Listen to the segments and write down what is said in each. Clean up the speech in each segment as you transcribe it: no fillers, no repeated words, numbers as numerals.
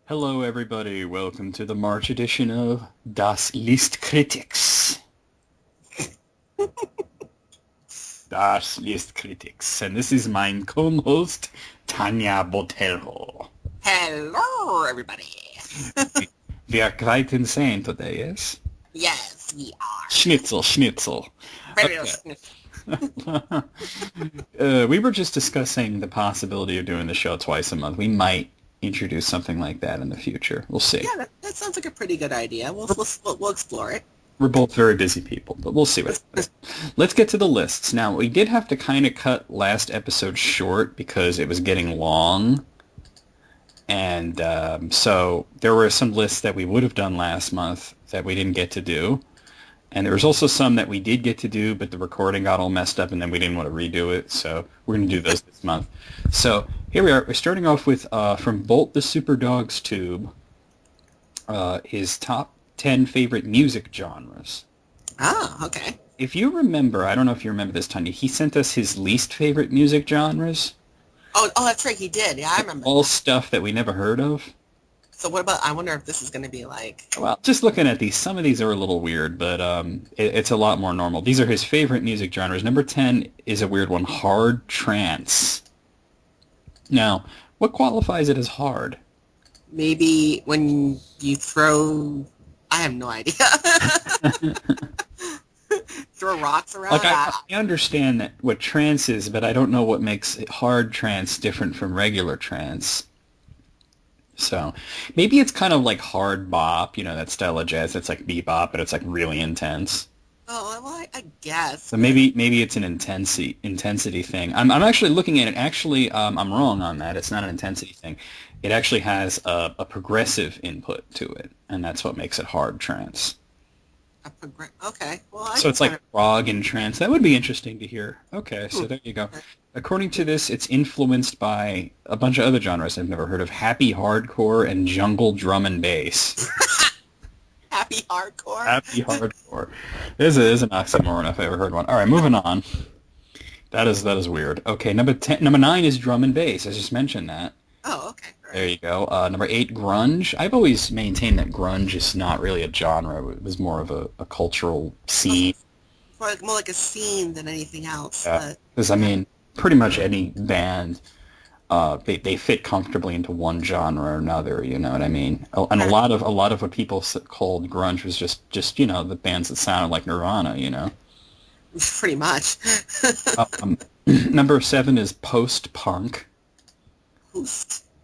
Hello, everybody. Welcome to the March edition of Das Listkritiks. Das Listkritiks. And this is my co-host, Tanya Botelho. Hello, everybody. We are quite insane today, yes? Yes, we are. Schnitzel. Very Okay. We were just discussing the possibility of doing the show twice a month. We might introduce something like that in the future. We'll see. Yeah, that sounds like a pretty good idea. We'll explore it. We're both very busy people, but we'll see what happens. Let's get to the lists. Now, we did have to kind of cut last episode short because it was getting long. And so there were some lists that we would have done last month that we didn't get to do. And there was also some that we did get to do, but the recording got all messed up, and then we didn't want to redo it. So we're going to do those this month. So here we are. We're starting off with, from Bolt the Superdog's Tube, his top 10 favorite music genres. Oh, okay. If you remember, I don't know if you remember this, Tanya, he sent us his least favorite music genres. Oh, that's right. He did. Yeah, I remember. All stuff that we never heard of. So what about? I wonder if this is going to be like. Well, just looking at these, some of these are a little weird, but it's a lot more normal. These are his favorite music genres. Number 10 is a weird one, hard trance. Now, what qualifies it as hard? Maybe when you throw. I have no idea. Throw rocks around. Like I understand that what trance is, but I don't know what makes hard trance different from regular trance. So maybe it's kind of like hard bop, that style of jazz that's like bebop, but it's like really intense. Oh, well, I guess. So maybe it's an intensity thing. I'm actually looking at it. Actually, I'm wrong on that. It's not an intensity thing. It actually has a progressive input to it, and that's what makes it hard trance. Okay. Well, So it's like prog and trance. That would be interesting to hear. Okay, so there you go. According to this, it's influenced by a bunch of other genres I've never heard of. Happy hardcore and jungle drum and bass. Happy hardcore? Happy hardcore. This is an oxymoron if I ever heard one. All right, moving on. That is weird. Okay, number 9 is drum and bass. I just mentioned that. Oh, okay. Right. There you go. Number 8, grunge. I've always maintained that grunge is not really a genre. It was more of a cultural scene. More like a scene than anything else. Yeah, because, I mean, pretty much any band, they fit comfortably into one genre or another, you know what I mean? And a lot of what people called grunge was just the bands that sounded like Nirvana, Pretty much. Number 7 is post-punk.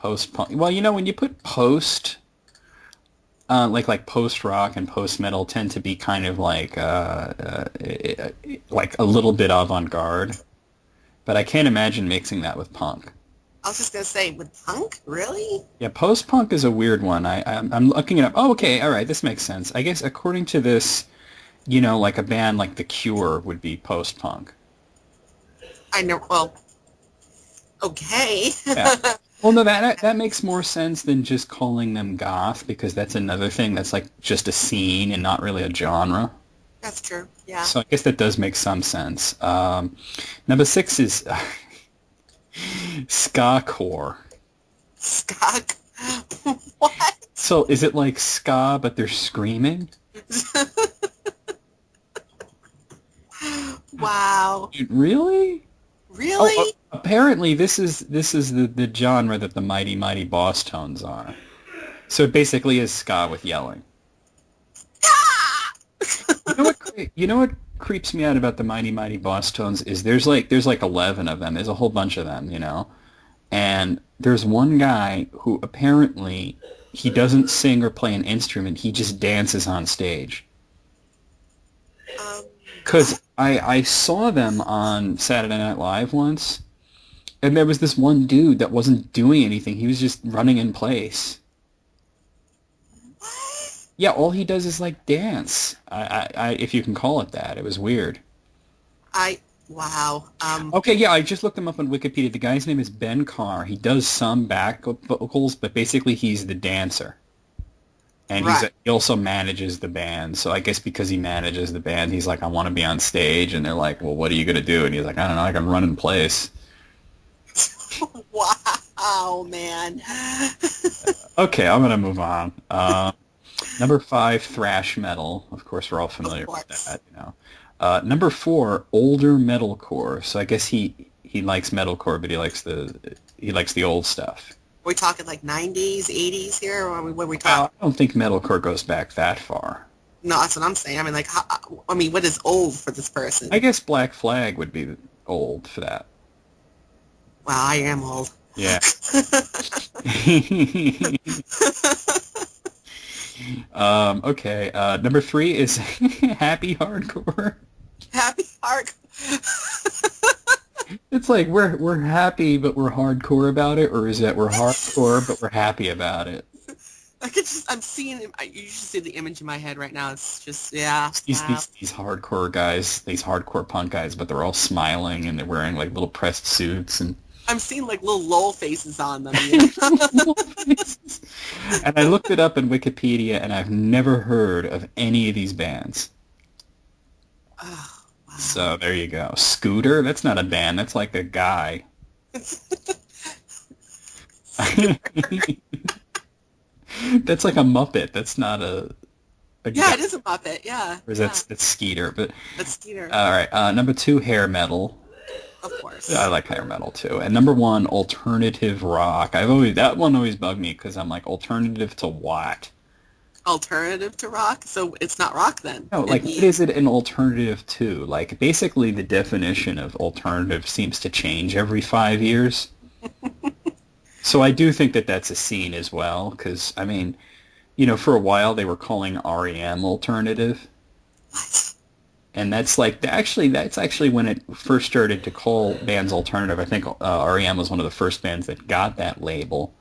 Post-punk. Well, when you put post, like post-rock and post-metal tend to be kind of like a little bit avant-garde. But I can't imagine mixing that with punk. I was just going to say, with punk? Really? Yeah, post-punk is a weird one. I'm looking it up. Oh, okay, all right, this makes sense. I guess according to this, like a band like The Cure would be post-punk. I know, well, okay. Yeah. Well, no, that makes more sense than just calling them goth, because that's another thing that's like just a scene and not really a genre. That's true, yeah. So I guess that does make some sense. Number 6 is ska-core. Ska? What? So is it like ska, but they're screaming? Wow. Dude, really? Really? Oh, apparently this is the genre that the Mighty Mighty Boss Tones are. So it basically is ska with yelling. You know what creeps me out about the Mighty Mighty Boss Tones is there's like 11 of them. There's a whole bunch of them, And there's one guy who apparently he doesn't sing or play an instrument. He just dances on stage. Because I saw them on Saturday Night Live once, and there was this one dude that wasn't doing anything. He was just running in place. What? Yeah, all he does is like dance. I if you can call it that. It was weird. Wow. Okay, yeah, I just looked him up on Wikipedia. The guy's name is Ben Carr. He does some back vocals, but basically he's the dancer. And he also manages the band. So I guess because he manages the band, he's like, I want to be on stage. And they're like, well, what are you going to do? And he's like, I don't know, I can run in place. Wow. Oh, man. Okay, I'm gonna move on. Number 5, thrash metal. Of course, we're all familiar with that. Number 4, older metalcore. So I guess he likes metalcore, but he likes the old stuff. Are we talking like 90s, 80s here? Or what are we Well, talking? I don't think metalcore goes back that far. No, that's what I'm saying. I mean, like, what is old for this person? I guess Black Flag would be old for that. Wow, I am old. Yeah. Okay. Number 3 is happy hardcore. Happy heart. It's like we're happy but we're hardcore about it, or is it we're hardcore but we're happy about it? I'm seeing him. You should see the image in my head right now. It's just, yeah. These hardcore guys, these hardcore punk guys, but they're all smiling and they're wearing like little pressed suits and. I'm seeing like little lol faces on them. And I looked it up in Wikipedia, and I've never heard of any of these bands. Oh, wow. So there you go. Scooter? That's not a band. That's like a guy. That's like a Muppet. That's not a yeah, guy. it is a Muppet. Yeah. Or that's Skeeter. But that's Skeeter. All right. Number 2, hair metal. Of course. I like hair metal too. And number 1, alternative rock. That one always bugged me because I'm like, alternative to what? Alternative to rock? So it's not rock then? No, like, what is it an alternative to? Like, basically the definition of alternative seems to change every 5 years. So I do think that that's a scene as well, because, I mean, for a while they were calling REM alternative. What? And that's actually when it first started to call bands alternative. I think REM was one of the first bands that got that label.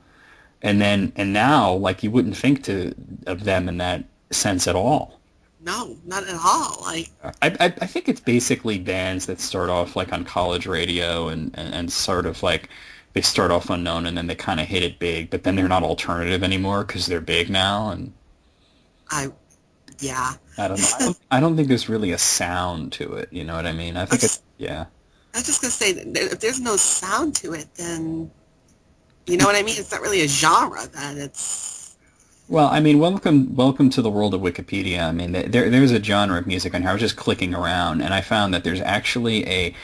And now, like, you wouldn't think of them in that sense at all. No, not at all. Like, I think it's basically bands that start off like on college radio and sort of like they start off unknown and then they kind of hit it big, but then they're not alternative anymore because they're big now. And yeah. I don't know. I don't think there's really a sound to it. You know what I mean? I think yeah. I was just gonna say that if there's no sound to it, then you know what I mean. It's not really a genre. Then it's. Well, I mean, welcome to the world of Wikipedia. I mean, there's a genre of music on here. I was just clicking around, and I found that there's actually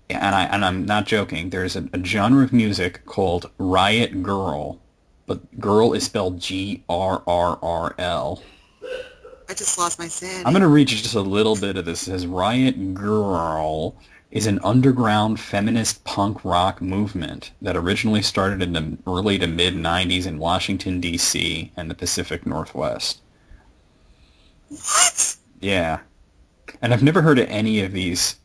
and I'm not joking. There's a genre of music called Riot Girl, but girl is spelled Grrrl. I just lost my sanity. I'm going to read you just a little bit of this. It says, Riot Girl is an underground feminist punk rock movement that originally started in the early to mid-90s in Washington, D.C. and the Pacific Northwest. What? Yeah. And I've never heard of any of these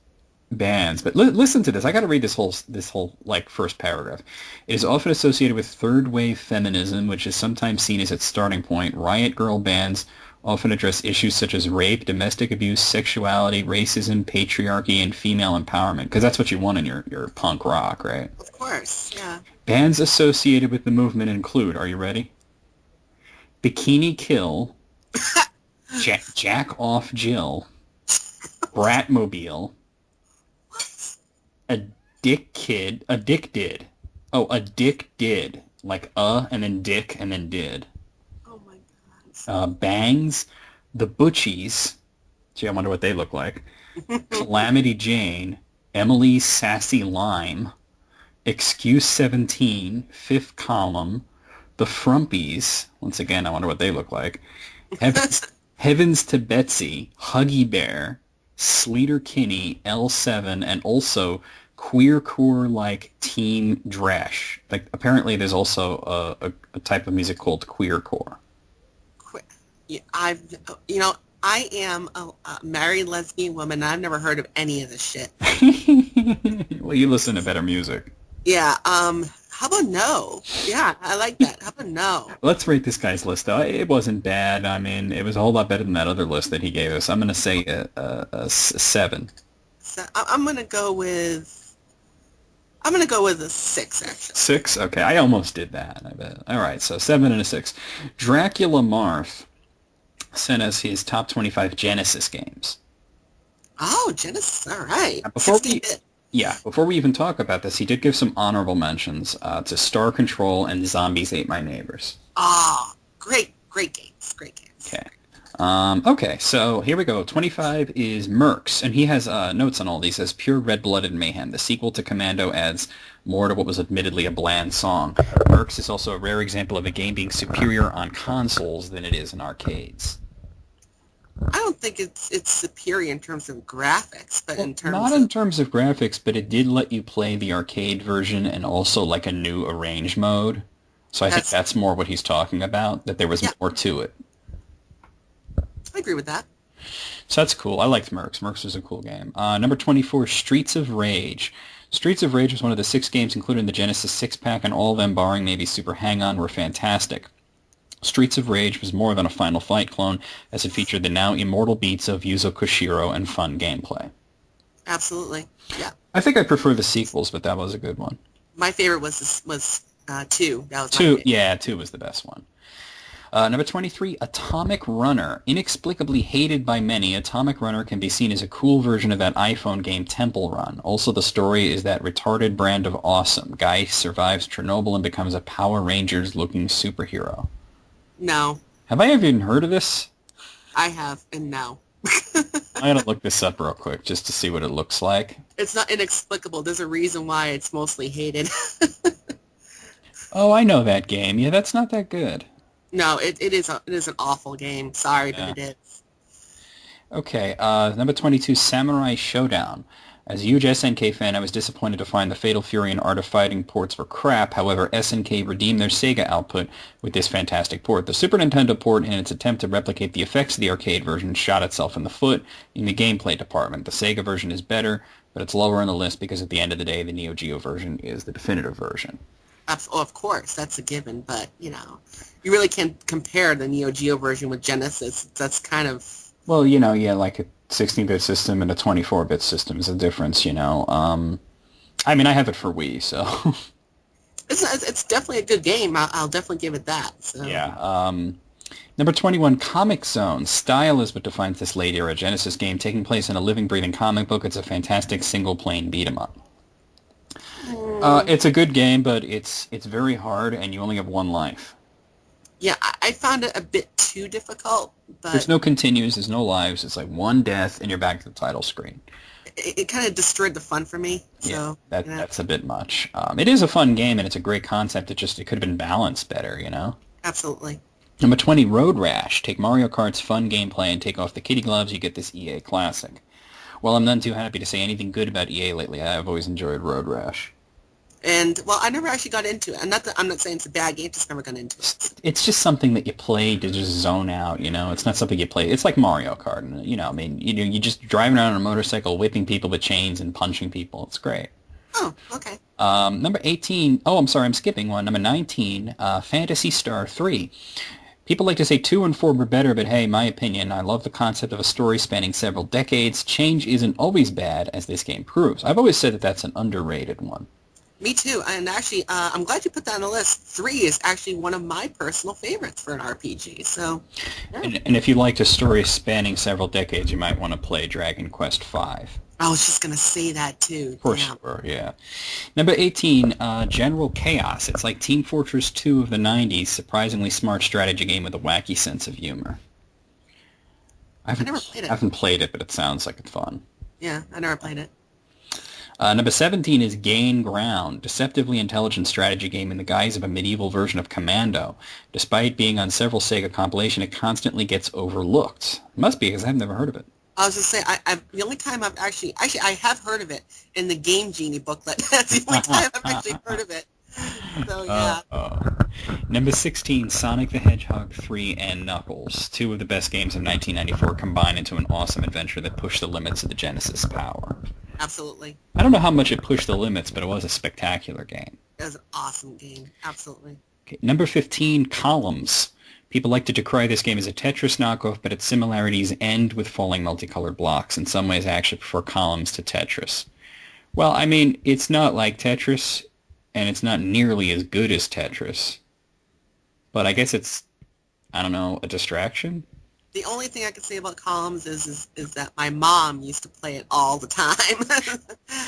bands, but listen to this. I got to read this whole like first paragraph. It is often associated with third wave feminism, which is sometimes seen as its starting point. Riot Girl bands often address issues such as rape, domestic abuse, sexuality, racism, patriarchy, and female empowerment, because that's what you want in your punk rock, right? Of course, yeah. Bands associated with the movement include, are you ready? Bikini Kill, Jack Off Jill, Bratmobile, Addicted, like and then dick and then did. Oh my God. Bangs, the Butchies. Gee, I wonder what they look like. Calamity Jane, Emily's Sassy Lime, Excuse 17, Fifth Column, the Frumpies. Once again, I wonder what they look like. Heavens to Betsy, Huggy Bear, Sleater Kinney, L7, and also queercore like teen dresh. Like apparently, there's also a type of music called queercore. Yeah, I am a married lesbian woman, and I've never heard of any of this shit. Well, you listen to better music. Yeah. How about no? Yeah, I like that. How about no? Let's rate this guy's list, though. It wasn't bad. I mean, it was a whole lot better than that other list that he gave us. I'm going to say a 7. So I'm going to go with a 6, actually. 6? Okay, I almost did that, I bet. All right, so 7 and a 6. Dracula Marth sent us his top 25 Genesis games. Oh, Genesis, all right. Yeah, before we even talk about this, he did give some honorable mentions to Star Control and Zombies Ate My Neighbors. Ah, great games, great games. Okay. Okay, so here we go. 25 is Mercs, and he has notes on all these. As pure red-blooded mayhem. The sequel to Commando adds more to what was admittedly a bland song. Mercs is also a rare example of a game being superior on consoles than it is in arcades. I don't think it's superior in terms of graphics, but Well, in not terms in of terms of graphics, but it did let you play the arcade version and also like a new arrange mode. So I think that's that's more what he's talking about, that there was yeah, more to it. I agree with that. So that's cool. I liked Mercs. Mercs was a cool game. Number 24, Streets of Rage. Streets of Rage was one of the 6 games included in the Genesis 6-pack, and all of them, barring maybe Super Hang-On, were fantastic. Streets of Rage was more than a Final Fight clone, as it featured the now immortal beats of Yuzo Koshiro and fun gameplay. Absolutely, yeah. I think I prefer the sequels, but that was a good one. My favorite was 2. That was my 2, favorite. yeah, 2 was the best one. Number 23, Atomic Runner. Inexplicably hated by many, Atomic Runner can be seen as a cool version of that iPhone game Temple Run. Also, the story is that retarded brand of awesome. Guy survives Chernobyl and becomes a Power Rangers-looking superhero. No, Have I even heard of this? I have, and no. I gotta look this up real quick just to see what it looks like. It's not inexplicable. There's a reason why it's mostly hated. Oh, I know that game. Yeah, that's not that good. No, it is an awful game. Sorry, Yeah. but it is. Okay, number 22, Samurai Showdown. As a huge SNK fan, I was disappointed to find the Fatal Fury and Art of Fighting ports were crap. However, SNK redeemed their Sega output with this fantastic port. The Super Nintendo port, in its attempt to replicate the effects of the arcade version, shot itself in the foot in the gameplay department. The Sega version is better, but it's lower on the list because at the end of the day, the Neo Geo version is the definitive version. Oh, of course, that's a given. But you really can't compare the Neo Geo version with Genesis. That's kind of Well, yeah, like a 16-bit system and a 24-bit system is a difference, I mean, I have it for Wii, so... it's definitely a good game. I'll definitely give it that. So. Yeah. Number 21, Comic Zone. Style is what defines this late-era Genesis game. Taking place in a living, breathing comic book, it's a fantastic single-plane beat-em-up. It's a good game, but it's very hard, and you only have one life. Yeah, I found it a bit too difficult, but There's no continues, there's no lives. It's like one death, and you're back to the title screen. it kind of destroyed the fun for me. Yeah, So that's a bit much. It is a fun game, and it's a great concept. It could have been balanced better, absolutely. Number 20, Road Rash. Take Mario Kart's fun gameplay and take off the kitty gloves, you get this EA classic. While I'm none too happy to say anything good about EA lately, I've always enjoyed Road Rash. And well, I never actually got into it. I'm not saying it's a bad game. Just never got into it. It's just something that you play to just zone out, It's not something you play. It's like Mario Kart, I mean, you're just driving around on a motorcycle, whipping people with chains and punching people. It's great. Oh, okay. Number 18, oh, I'm sorry, I'm skipping one. Number 19, Phantasy Star 3. People like to say 2 and 4 were better, but hey, my opinion, I love the concept of a story spanning several decades. Change isn't always bad, as this game proves. I've always said that that's an underrated one. Me too. And actually, I'm glad you put that on the list. 3 is actually one of my personal favorites for an RPG. So, yeah. And if you liked a story spanning several decades, you might want to play Dragon Quest V. I was just going to say that too. For sure, yeah. Number 18, General Chaos. It's like Team Fortress 2 of the 90s, surprisingly smart strategy game with a wacky sense of humor. I never played it. I haven't played it, but it sounds like it's fun. Yeah, I never played it. Number 17 is Gain Ground, deceptively intelligent strategy game in the guise of a medieval version of Commando. Despite being on several Sega compilation, it constantly gets overlooked. It must be, because I've never heard of it. I was just saying, the only time I've actually, I have heard of it in the Game Genie booklet. That's the only time I've actually heard of it. So, yeah. Number 16, Sonic the Hedgehog 3 and Knuckles. 2 of the best games of 1994 combined into an awesome adventure that pushed the limits of the Genesis power. Absolutely. I don't know how much it pushed the limits, but it was a spectacular game. It was an awesome game. Absolutely. Okay. Number 15, Columns. People like to decry this game as a Tetris knockoff, but its similarities end with falling multicolored blocks. In some ways, I actually prefer Columns to Tetris. Well, I mean, it's not like Tetris, and it's not nearly as good as Tetris. But I guess it's, I don't know, a distraction? The only thing I can say about Columns is that my mom used to play it all the time.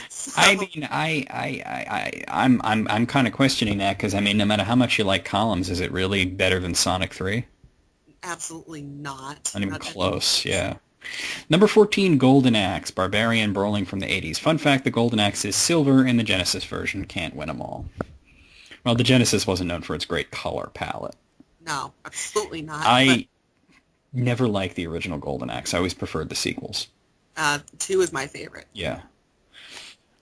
So, I mean, I'm kind of questioning that because I mean, no matter how much you like Columns, is it really better than Sonic 3? absolutely not. Not even Not close. Yeah. Number 14, Golden Axe, Barbarian Brawling from the 80s. Fun fact, the Golden Axe is silver in the Genesis version. Can't win them all. Well, the Genesis wasn't known for its great color palette. no, absolutely not. I never liked the original Golden Axe. I always preferred the sequels. But 2 is my favorite. Yeah.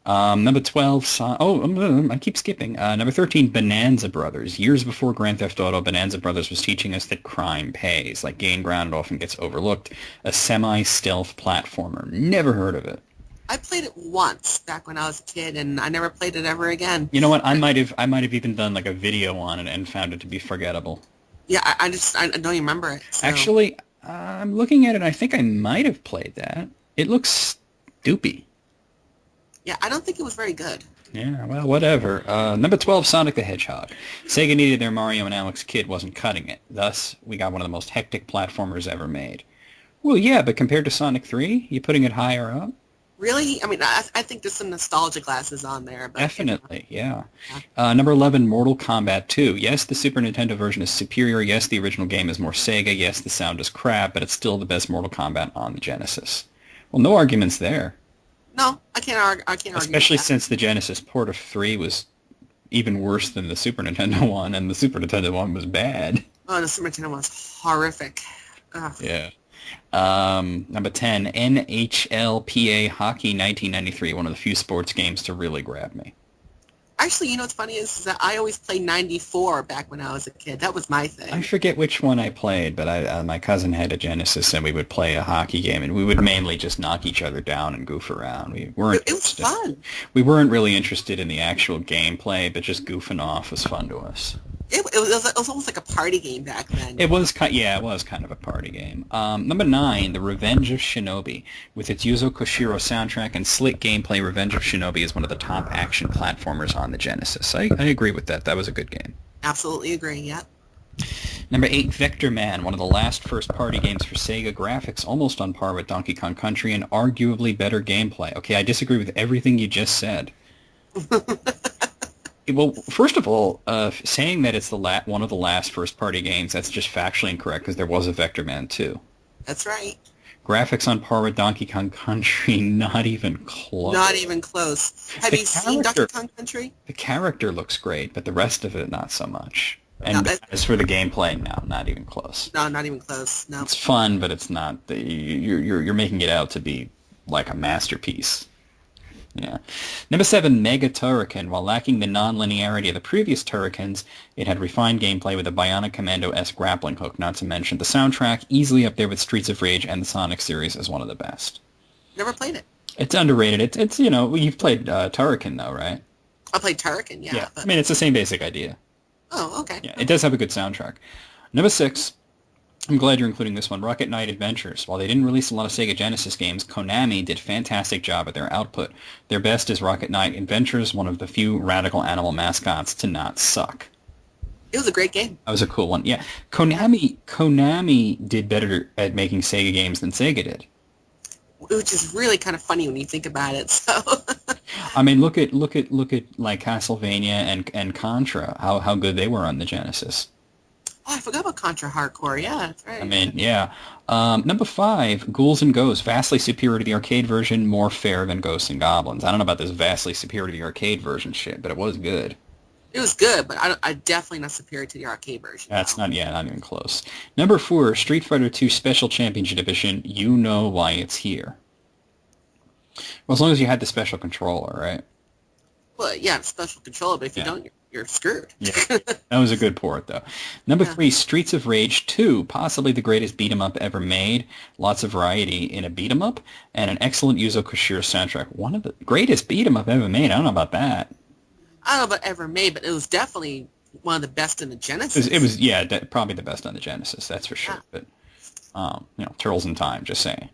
Number 12, I keep skipping. Number 13, Bonanza Brothers. Years before Grand Theft Auto, Bonanza Brothers was teaching us that crime pays. Like Gain Ground often gets overlooked. A semi-stealth platformer. Never heard of it. I played it once back when I was a kid, and I never played it ever again. You know what? I might have even done like a video on it and found it to be forgettable. Yeah, I don't even remember it. So. Actually, I'm looking at it. I think I might have played that. It looks stoopy. Yeah, I don't think it was very good. Yeah, well, whatever. Number 12, Sonic the Hedgehog. Sega needed their Mario and Alex kid wasn't cutting it. Thus, we got one of the most hectic platformers ever made. Well, yeah, but compared to Sonic 3, you putting it higher up? Really? I mean, I think there's some nostalgia glasses on there. But, Definitely, yeah. Number 11, Mortal Kombat 2. Yes, the Super Nintendo version is superior. Yes, the original game is more Sega. Yes, the sound is crap, but it's still the best Mortal Kombat on the Genesis. Well, no arguments there. No, I can't argue. Especially since the Genesis port of 3 was even worse than the Super Nintendo one, and the Super Nintendo one was bad. Oh, the Super Nintendo was horrific. Ugh. Yeah. Number 10, NHLPA Hockey 1993, one of the few sports games to really grab me. Actually, you know what's funny is that I always played 94 back when I was a kid. That was my thing. I forget which one I played, but my cousin had a Genesis, and we would play a hockey game, and we would mainly just knock each other down and goof around. We weren't. It was fun. We weren't really interested in the actual gameplay, but just goofing off was fun to us. It was almost like a party game back then. It was kind of a party game. Number 9, The Revenge of Shinobi. With its Yuzo Koshiro soundtrack and slick gameplay, Revenge of Shinobi is one of the top action platformers on the Genesis. I agree with that. That was a good game. Absolutely agree, yeah. Number 8, Vector Man, one of the last first-party games for Sega. Graphics almost on par with Donkey Kong Country and arguably better gameplay. Okay, I disagree with everything you just said. Well, first of all, saying that it's one of the last first-party games, that's just factually incorrect because there was a Vector Man 2. That's right. Graphics on par with Donkey Kong Country, not even close. Not even close. Have you seen Donkey Kong Country? The character looks great, but the rest of it, not so much. And as for the gameplay, no, not even close. No, not even close. No. It's fun, but it's not. You're making it out to be like a masterpiece. Yeah. Number 7, Mega Turrican. While lacking the non-linearity of the previous Turricans, it had refined gameplay with a Bionic Commando-esque grappling hook, not to mention the soundtrack, easily up there with Streets of Rage and the Sonic series as one of the best. Never played it. It's underrated. It's you've played Turrican, though, right? I played Turrican, yeah. Yeah. I mean, it's the same basic idea. Oh, okay. Yeah, it does have a good soundtrack. Number 6, I'm glad you're including this one, Rocket Knight Adventures. While they didn't release a lot of Sega Genesis games, Konami did a fantastic job at their output. Their best is Rocket Knight Adventures, one of the few radical animal mascots to not suck. It was a great game. That was a cool one. Yeah, Konami did better at making Sega games than Sega did. Which is really kind of funny when you think about it. So, I mean, look at like Castlevania and Contra, how good they were on the Genesis. Oh, I forgot about Contra Hardcore. Yeah, that's right. I mean, yeah. Number 5, Ghouls and Ghosts. Vastly superior to the arcade version, more fair than Ghosts and Goblins. I don't know about this vastly superior to the arcade version shit, but it was good. It was good, but I definitely not superior to the arcade version. That's not even close. Number 4, Street Fighter II Special Championship Edition. You know why it's here. Well, as long as you had the special controller, right? Well, yeah, special controller, but if you don't, you're screwed. Yeah, that was a good port, though. Number 3, Streets of Rage 2, possibly the greatest beat-em-up ever made. Lots of variety in a beat-em-up, and an excellent Yuzo Koshiro soundtrack. One of the greatest beat-em-up ever made. I don't know about that. I don't know about ever made, but it was definitely one of the best in the Genesis. It was probably the best on the Genesis, that's for sure. Yeah. But, Turtles in Time, just saying.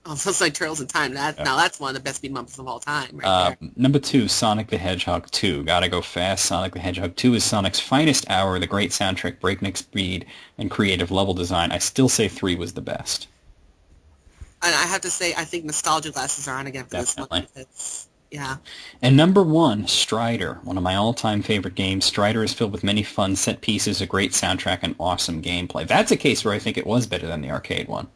Oh, so it's like Turtles in Time. Now that's one of the best beat 'em ups of all time, right there. Number 2, Sonic the Hedgehog 2. Gotta go fast. Sonic the Hedgehog 2 is Sonic's finest hour, the great soundtrack, breakneck speed, and creative level design. I still say 3 was the best. And I have to say, I think nostalgia glasses are on again for Definitely. this one. Yeah. And number 1, Strider. One of my all-time favorite games. Strider is filled with many fun set pieces, a great soundtrack, and awesome gameplay. That's a case where I think it was better than the arcade one.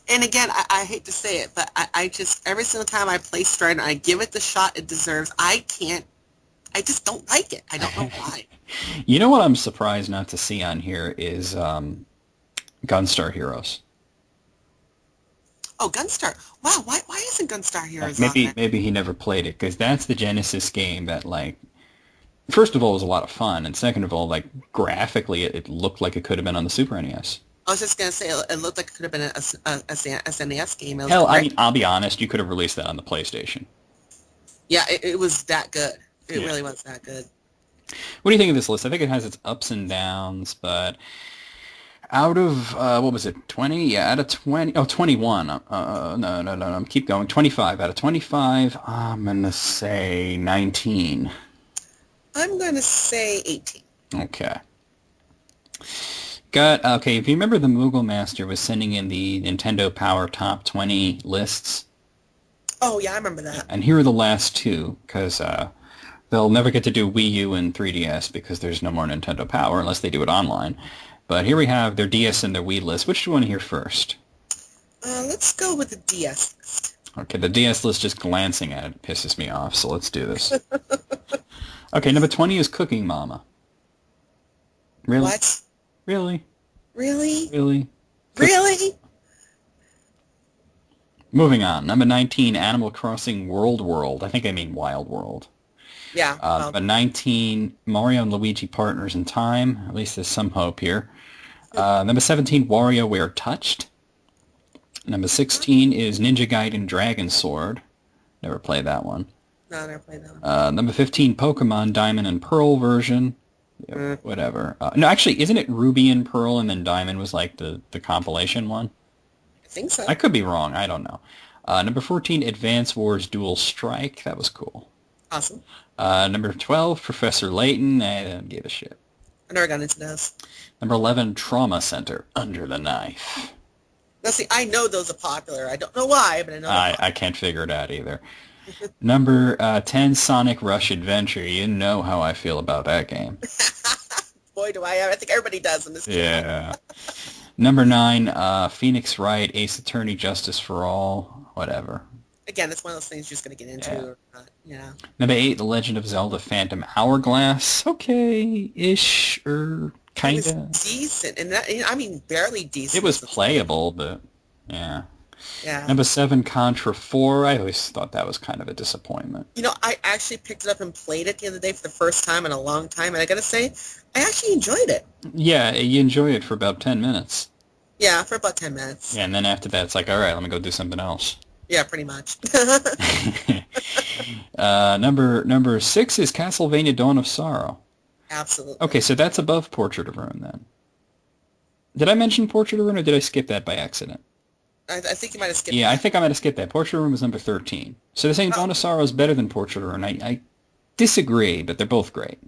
And again, I hate to say it, but I just, every single time I play Strider, I give it the shot it deserves. I just don't like it. I don't know why. You know what I'm surprised not to see on here is Gunstar Heroes. Oh, Gunstar. Wow, why isn't Gunstar Heroes on there? Maybe he never played it, because that's the Genesis game that, like, first of all, was a lot of fun, and second of all, like, graphically, it looked like it could have been on the Super NES. I was just going to say, it looked like it could have been a SNES game. Hell, I mean, I'll be honest, you could have released that on the PlayStation. Yeah, it was that good. It really was that good. What do you think of this list? I think it has its ups and downs, but out of, what was it, 20? Yeah, out of 20, 21. No, keep going. 25. Out of 25, I'm going to say 19. I'm going to say 18. Okay. Okay, if you remember, the Moogle Master was sending in the Nintendo Power Top 20 lists. Oh, yeah, I remember that. And here are the last 2, because they'll never get to do Wii U and 3DS because there's no more Nintendo Power unless they do it online. But here we have their DS and their Wii list. Which do you want to hear first? Let's go with the DS list. Okay, the DS list, just glancing at it pisses me off, so let's do this. Okay, number 20 is Cooking Mama. Really? What? Really? Really? Really? Really? Moving on. Number 19, Animal Crossing World. I think I mean Wild World. Yeah. Number 19, Mario and Luigi Partners in Time. At least there's some hope here. Number 17, WarioWare Touched. Number 16 is Ninja Gaiden Dragon Sword. Never played that one. No, I never played that one. Number 15, Pokemon Diamond and Pearl version. Yeah, whatever. No, actually, isn't it Ruby and Pearl and then Diamond was like the compilation one? I think so. I could be wrong. I don't know. Number 14, Advance Wars Dual Strike. That was cool. Awesome. Number 12, Professor Layton. I don't give a shit. I never got into those. Number 11, Trauma Center. Under the Knife. Now, see, I know those are popular. I don't know why, but I know I can't figure it out either. Number 10, Sonic Rush Adventure. You know how I feel about that game. Boy, do I. I think everybody does in this game. Yeah. Number 9, Phoenix Wright, Ace Attorney, Justice for All. Whatever. Again, it's one of those things you're just going to get into. Yeah. Or not, yeah. Number 8, The Legend of Zelda Phantom Hourglass. Okay-ish, or kind It of. was decent, and that, I mean, barely decent. It was playable, but yeah. Yeah. Number 7, Contra 4. I always thought that was kind of a disappointment. You know, I actually picked it up and played it the other day for the first time in a long time, and I got to say, I actually enjoyed it. Yeah, you enjoy it for about 10 minutes. Yeah, for about 10 minutes. Yeah, and then after that, it's like, all right, let me go do something else. Yeah, pretty much. Number 6 is Castlevania Dawn of Sorrow. Absolutely. Okay, so that's above Portrait of Ruin, then. Did I mention Portrait of Ruin, or did I skip that by accident? I think you might have skipped Yeah, that. I think I might have skipped that. Portrait of Ruin was number 13. So they're saying Dawn of Sorrow is better than Portrait of Ruin. I disagree, but they're both great.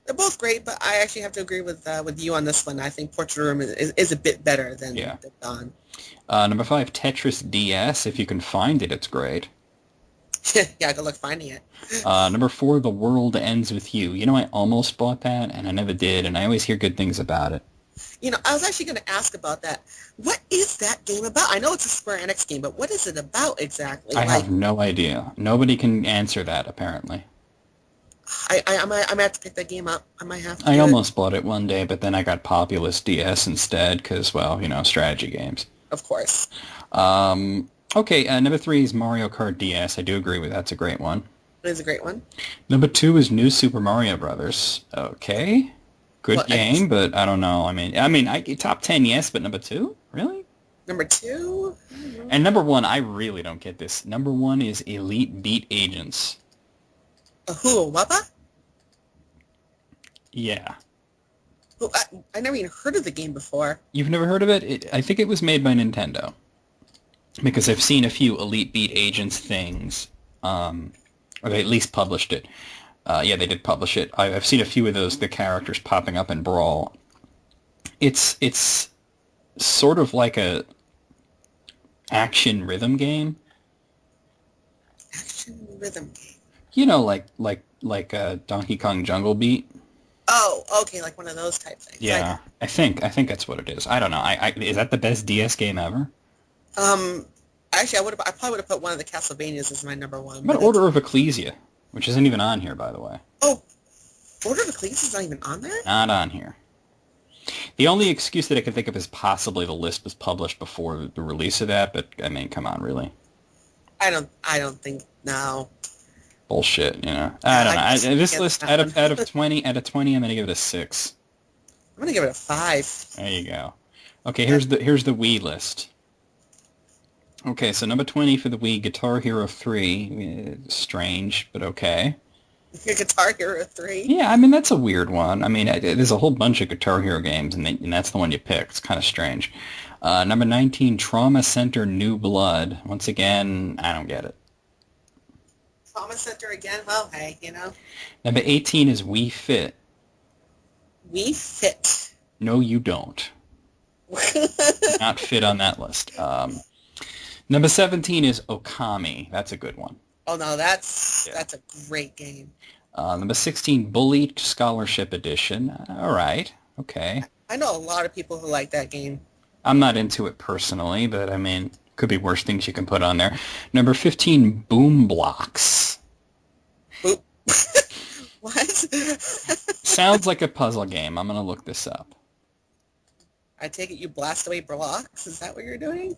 They're both great, but I actually have to agree with you on this one. I think Portrait of Room is a bit better than Dawn. Number 5, Tetris DS. If you can find it, it's great. Yeah, good luck finding it. Number 4, The World Ends With You. You know, I almost bought that, and I never did, and I always hear good things about it. You know, I was actually going to ask about that. What is that game about? I know it's a Square Enix game, but what is it about exactly? I have no idea. Nobody can answer that, apparently. I might have to pick that game up. I might have to. I almost bought it one day, but then I got Populous DS instead, because, well, you know, strategy games. Of course. Okay, number 3 is Mario Kart DS. I do agree with that. That's a great one. It is a great one. Number 2 is New Super Mario Brothers. Okay. Good game, but I don't know. I mean, top 10, yes, but number 2? Really? Number 2? And number 1, I really don't get this. Number 1 is Elite Beat Agents. Who, Wappa? Yeah. Well, I never even heard of the game before. You've never heard of it? I think it was made by Nintendo. because I've seen a few Elite Beat Agents things, or they at least published it. Yeah, they did publish it. I've seen a few of those, the characters popping up in Brawl. It's sort of like a action rhythm game. Action rhythm game. You know, like Donkey Kong Jungle Beat. Oh, okay, like one of those type things. Yeah, I think that's what it is. I don't know. Is that the best DS game ever? Actually, I probably would have put one of the Castlevanias as my number one. What about Order of Ecclesia, which isn't even on here, by the way? Oh, Order of Ecclesia is not even on there? Not on here. The only excuse that I can think of is possibly the list was published before the release of that, but I mean, come on, really? I don't think no. Bullshit, you know. I don't know. This list out of 20, I'm gonna give it a 6. I'm gonna give it a 5. There you go. Okay, here's the Wii list. Okay, so number 20 for the Wii, Guitar Hero 3. Strange, but okay. Guitar Hero 3? Yeah, I mean, that's a weird one. I mean, there's a whole bunch of Guitar Hero games, and that's the one you pick. It's kind of strange. Number 19, Trauma Center New Blood. Once again, I don't get it. Trauma Center again? Well, hey, you know. Number 18 is Wii Fit. Wii Fit. No, you don't. Not fit on that list. Number 17 is Okami. That's a good one. Oh, no, that's a great game. Number 16, Bullied Scholarship Edition. All right. Okay. I know a lot of people who like that game. I'm not into it personally, but I mean, could be worse things you can put on there. Number 15, Boom Blocks. Boop. What? Sounds like a puzzle game. I'm going to look this up. I take it you blast away blocks? Is that what you're doing?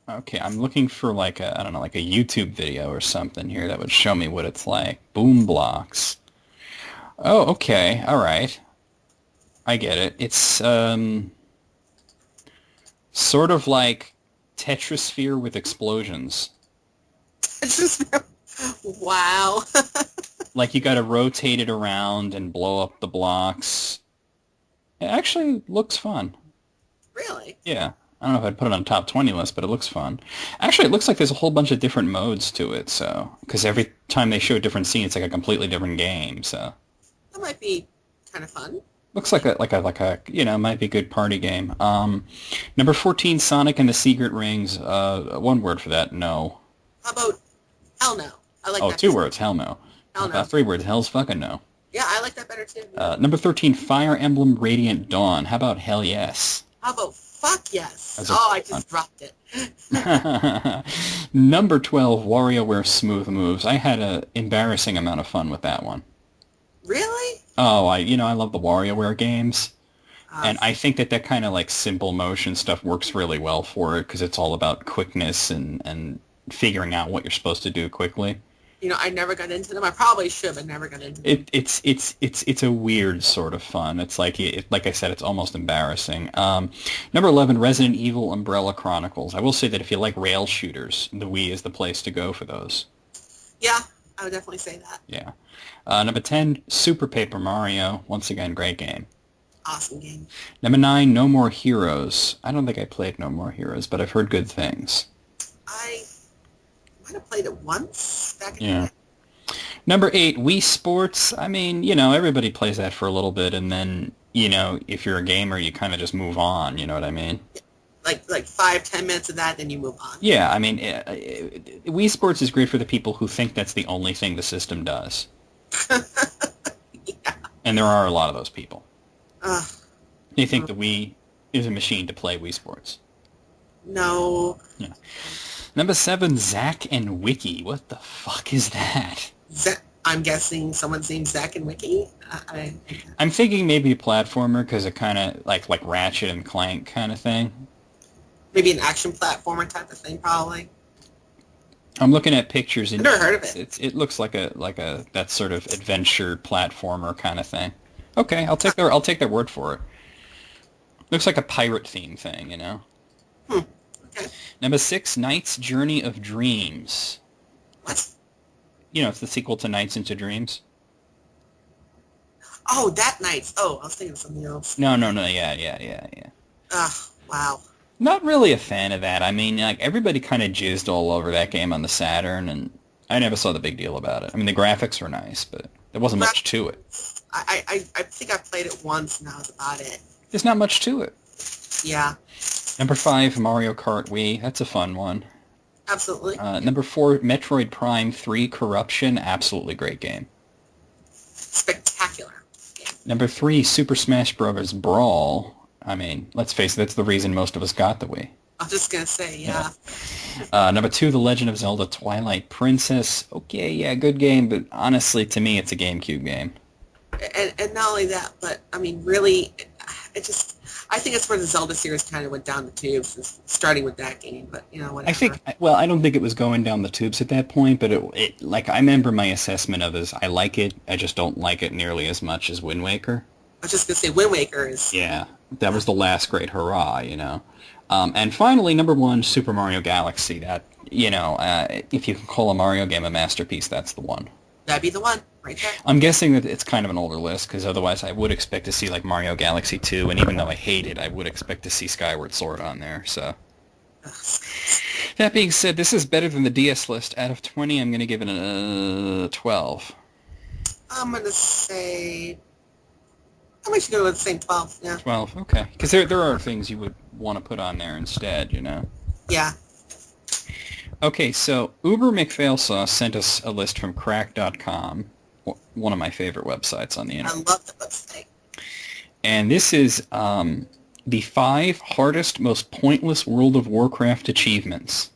Okay, I'm looking for like a YouTube video or something here that would show me what it's like. Boom Blocks. Oh, okay. All right. I get it. It's sort of like Tetrasphere with explosions. Wow. Like you got to rotate it around and blow up the blocks. It actually looks fun. Really? Yeah. I don't know if I'd put it on top 20 list, but it looks fun. Actually, it looks like there's a whole bunch of different modes to it, so... Because every time they show a different scene, it's like a completely different game, so... That might be kind of fun. Looks like a might be a good party game. Number 14, Sonic and the Secret Rings. One word for that, no. How about hell no? I like that. Oh, 2 words, hell no. Hell no. 3 words, hell's fucking no. Yeah, I like that better too. Number 13, Fire Emblem Radiant Dawn. How about hell yes? How about fuck yes? I just dropped it. Number 12, WarioWare Smooth Moves. I had an embarrassing amount of fun with that one. Really? Oh, I love the WarioWare games. And I think that kind of like simple motion stuff works really well for it because it's all about quickness and figuring out what you're supposed to do quickly. You know, I never got into them. I probably should, but never got into them. It's a weird sort of fun. It's like like I said, it's almost embarrassing. Number 11, Resident Evil Umbrella Chronicles. I will say that if you like rail shooters, the Wii is the place to go for those. Yeah, I would definitely say that. Yeah. Number 10, Super Paper Mario. Once again, great game. Awesome game. Number 9, No More Heroes. I don't think I played No More Heroes, but I've heard good things. I might have played it once back in the day. Number 8, Wii Sports. I mean, everybody plays that for a little bit, and then, if you're a gamer, you kind of just move on, you know what I mean? Like 5-10 minutes of that, then you move on. Yeah, I mean, Wii Sports is great for the people who think that's the only thing the system does. Yeah. And there are a lot of those people. They think the Wii is a machine to play Wii Sports. No. Yeah. Number 7, Zack and Wiki. What the fuck is that? I'm guessing someone's named Zack and Wiki. I'm thinking maybe a platformer because it kind of like Ratchet and Clank kind of thing. Maybe an action platformer type of thing, probably. I'm looking at pictures and I've never heard of it. It looks like a that sort of adventure platformer kind of thing. Okay, I'll take their word for it. Looks like a pirate theme thing, Okay. Number 6, Knight's Journey of Dreams. What? It's the sequel to Nights into Dreams. Oh, that Nights. Oh, I was thinking of something else. No, yeah. Wow. Not really a fan of that. I mean, like everybody kind of jizzed all over that game on the Saturn, and I never saw the big deal about it. I mean, the graphics were nice, but there wasn't much to it. I think I played it once, and that was about it. There's not much to it. Yeah. Number 5, Mario Kart Wii. That's a fun one. Absolutely. Number 4, Metroid Prime 3 Corruption. Absolutely great game. Spectacular. Yeah. Number 3, Super Smash Bros. Brawl. I mean, let's face it, that's the reason most of us got the Wii. I was just going to say, yeah. Number 2, The Legend of Zelda Twilight Princess. Okay, yeah, good game, but honestly, to me, it's a GameCube game. And not only that, but, I mean, really, I think it's where the Zelda series kind of went down the tubes, starting with that game, but, whatever. I don't think it was going down the tubes at that point, but like, I remember my assessment of it is I like it, I just don't like it nearly as much as Wind Waker. I was just going to say, Wind Waker is... Yeah, that was the last great hurrah, And finally, number 1, Super Mario Galaxy. That, if you can call a Mario game a masterpiece, that's the one. That'd be the one, right there. I'm guessing that it's kind of an older list, because otherwise I would expect to see, like, Mario Galaxy 2, and even though I hate it, I would expect to see Skyward Sword on there, so... That being said, this is better than the DS list. Out of 20, I'm going to give it a 12. I'm going to say... I'm actually going to go with the same 12, yeah. 12, okay. Because there are things you would want to put on there instead, Yeah. Okay, so Uber McFailsauce sent us a list from Crack.com, one of my favorite websites on the internet. I love the website. And this is the 5 hardest, most pointless World of Warcraft achievements.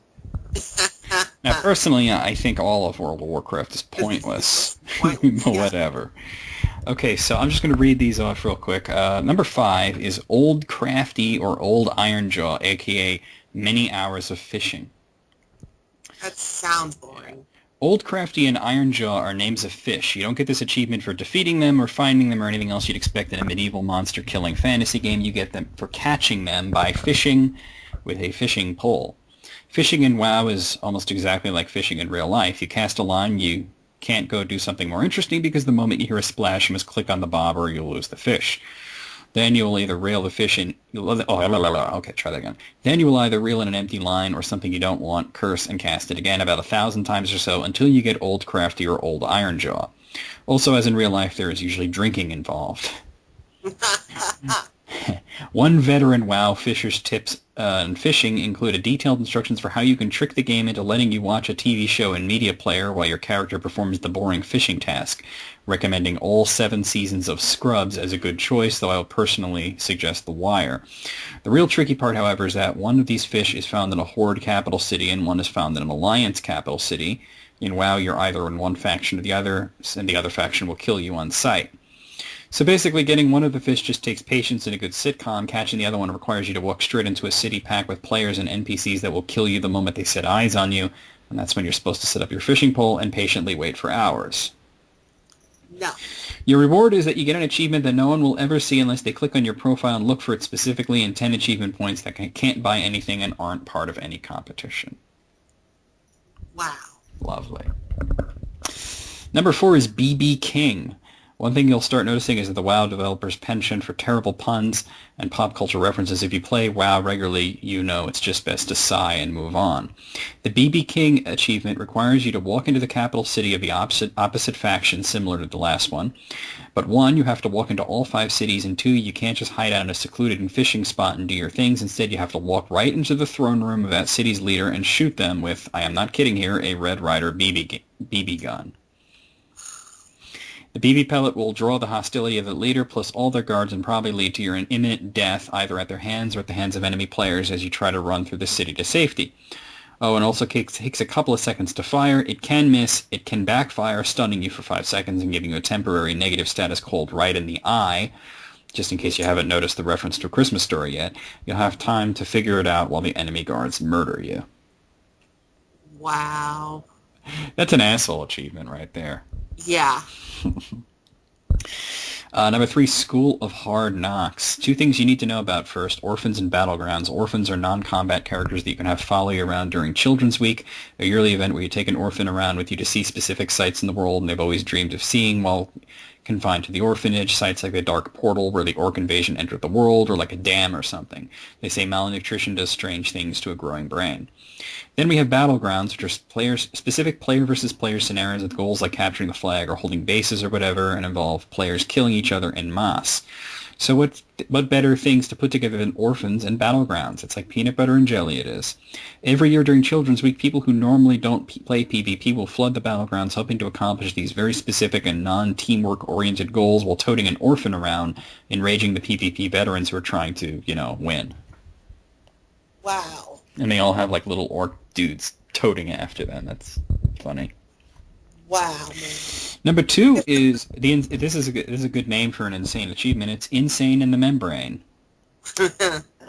Now, personally, I think all of World of Warcraft is pointless. But whatever. Okay, so I'm just going to read these off real quick. Number 5 is Old Crafty or Old Ironjaw, a.k.a. Many Hours of Fishing. That sounds boring. Old Crafty and Ironjaw are names of fish. You don't get this achievement for defeating them or finding them or anything else you'd expect in a medieval monster-killing fantasy game. You get them for catching them by fishing with a fishing pole. Fishing in WoW is almost exactly like fishing in real life. You cast a line, you can't go do something more interesting because the moment you hear a splash, you must click on the bobber or you'll lose the fish. Then you will either reel the fish in... Okay, try that again. Then you will either reel in an empty line or something you don't want, curse, and cast it again about 1,000 times or so until you get Old Crafty or Old Ironjaw. Also, as in real life, there is usually drinking involved. One veteran WoW fisher's tips in fishing include detailed instructions for how you can trick the game into letting you watch a TV show in Media Player while your character performs the boring fishing task, recommending all 7 seasons of Scrubs as a good choice, though I will personally suggest The Wire. The real tricky part, however, is that one of these fish is found in a Horde capital city and one is found in an Alliance capital city. In WoW, you're either in one faction or the other, and the other faction will kill you on sight. So basically, getting one of the fish just takes patience and a good sitcom. Catching the other one requires you to walk straight into a city packed with players and NPCs that will kill you the moment they set eyes on you, and that's when you're supposed to set up your fishing pole and patiently wait for hours. No. Your reward is that you get an achievement that no one will ever see unless they click on your profile and look for it specifically, and 10 achievement points that can't buy anything and aren't part of any competition. Wow. Lovely. Number 4 is BB King. One thing you'll start noticing is that the WoW developers' penchant for terrible puns and pop culture references. If you play WoW regularly, you know it's just best to sigh and move on. The BB King achievement requires you to walk into the capital city of the opposite faction, similar to the last one. But 1, you have to walk into all 5 cities, and 2, you can't just hide out in a secluded fishing spot and do your things. Instead, you have to walk right into the throne room of that city's leader and shoot them with, I am not kidding here, a Red Ryder BB gun. The BB pellet will draw the hostility of the leader plus all their guards and probably lead to your imminent death either at their hands or at the hands of enemy players as you try to run through the city to safety. Oh, and also takes a couple of seconds to fire. It can miss, it can backfire, stunning you for 5 seconds and giving you a temporary negative status called right in the eye. Just in case you haven't noticed the reference to A Christmas Story yet, you'll have time to figure it out while the enemy guards murder you. Wow. That's an asshole achievement right there. Yeah. Number 3, School of Hard Knocks. 2 things you need to know about first. Orphans and Battlegrounds. Orphans are non-combat characters that you can have follow you around during Children's Week, a yearly event where you take an orphan around with you to see specific sites in the world and they've always dreamed of seeing while confined to the orphanage, sites like the Dark Portal where the orc invasion entered the world, or like a dam or something. They say malnutrition does strange things to a growing brain. Then we have battlegrounds, which are specific player versus player scenarios with goals like capturing the flag or holding bases or whatever, and involve players killing each other en masse. So what better things to put together than orphans and battlegrounds? It's like peanut butter and jelly it is. Every year during Children's Week, people who normally don't play PvP will flood the battlegrounds, hoping to accomplish these very specific and non-teamwork-oriented goals while toting an orphan around, enraging the PvP veterans who are trying to, win. Wow. And they all have like little orc dudes toting after them. That's funny. Wow, man. Number 2 is this is a good name for an insane achievement. It's Insane in the Membrane.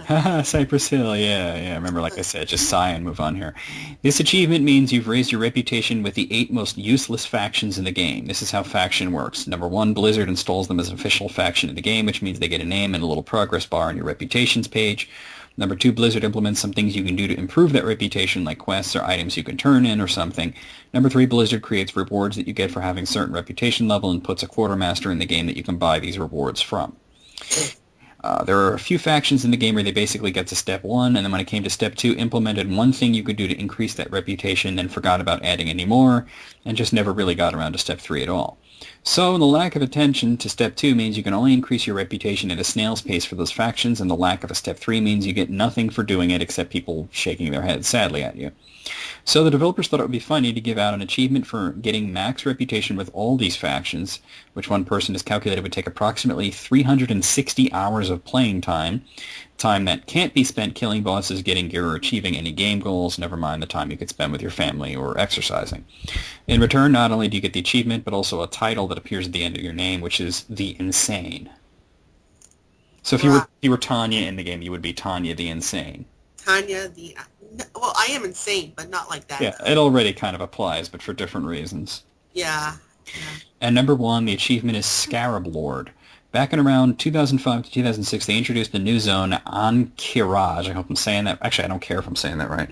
Haha, Cypress Hill, yeah. Remember, like I said, just sigh and move on here. This achievement means you've raised your reputation with the 8 most useless factions in the game. This is how faction works. Number 1, Blizzard installs them as an official faction in the game, which means they get a name and a little progress bar on your reputations page. Number 2, Blizzard implements some things you can do to improve that reputation, like quests or items you can turn in or something. Number 3, Blizzard creates rewards that you get for having certain reputation level and puts a quartermaster in the game that you can buy these rewards from. There are a few factions in the game where they basically get to step 1, and then when it came to step 2, implemented one thing you could do to increase that reputation, then forgot about adding any more, and just never really got around to step 3 at all. So the lack of attention to step 2 means you can only increase your reputation at a snail's pace for those factions, and the lack of a step 3 means you get nothing for doing it except people shaking their heads sadly at you. So the developers thought it would be funny to give out an achievement for getting max reputation with all these factions, which one person has calculated would take approximately 360 hours of playing time that can't be spent killing bosses, getting gear, or achieving any game goals, never mind the time you could spend with your family or exercising. In return, not only do you get the achievement, but also a title that appears at the end of your name, which is The Insane. So if you were Tanya in the game, you would be Tanya the Insane. Tanya the... Well, I am insane, but not like that. Yeah, it already kind of applies, but for different reasons. Yeah. And number 1, the achievement is Scarab Lord. Back in around 2005 to 2006, they introduced a new zone, Ankiraj. I hope I'm saying that. Actually, I don't care if I'm saying that right.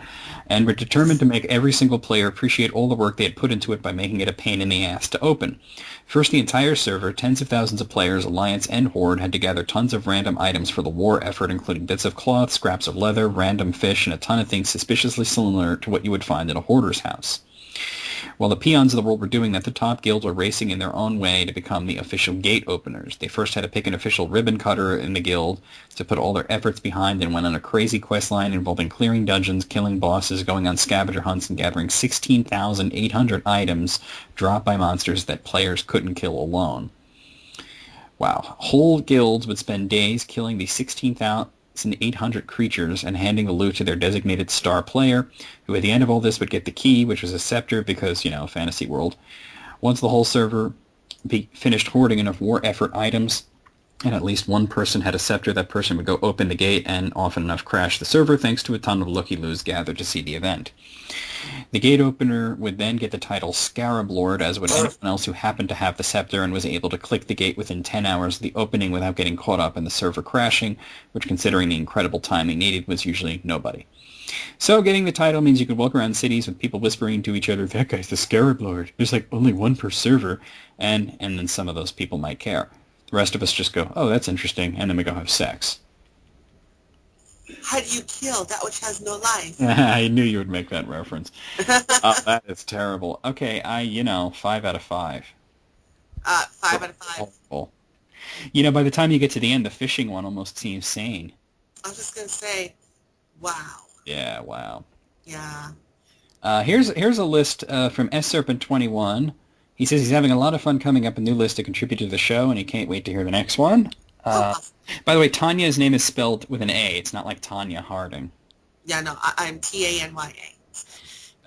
And were determined to make every single player appreciate all the work they had put into it by making it a pain in the ass to open. First, the entire server, tens of thousands of players, Alliance and Horde, had to gather tons of random items for the war effort, including bits of cloth, scraps of leather, random fish, and a ton of things suspiciously similar to what you would find in a hoarder's house. While the peons of the world were doing that, the top guilds were racing in their own way to become the official gate openers. They first had to pick an official ribbon cutter in the guild to put all their efforts behind and went on a crazy quest line involving clearing dungeons, killing bosses, going on scavenger hunts, and gathering 16,800 items dropped by monsters that players couldn't kill alone. Wow. Whole guilds would spend days killing the 16,800 creatures and handing the loot to their designated star player, who at the end of all this would get the key, which was a scepter because, fantasy world. Once the whole server finished hoarding enough war effort items, and at least one person had a scepter, that person would go open the gate and often enough crash the server thanks to a ton of looky-loos gathered to see the event. The gate opener would then get the title Scarab Lord, as would anyone else who happened to have the scepter and was able to click the gate within 10 hours of the opening without getting caught up in the server crashing, which, considering the incredible timing needed, was usually nobody. So getting the title means you could walk around cities with people whispering to each other, "That guy's the Scarab Lord. There's like only one per server," and then some of those people might care. The rest of us just go, "Oh, that's interesting," and then we go have sex. How do you kill that which has no life? I knew you would make that reference. Oh, that is terrible. Okay, 5 out of 5. 5 out of 5. Horrible. By the time you get to the end, the fishing one almost seems sane. I was just going to say, wow. Yeah, wow. Yeah. Here's a list from SSerpent21. He says he's having a lot of fun coming up with a new list to contribute to the show, and he can't wait to hear the next one. By the way, Tanya's name is spelled with an A. It's not like Tanya Harding. Yeah, no, I'm Tanya.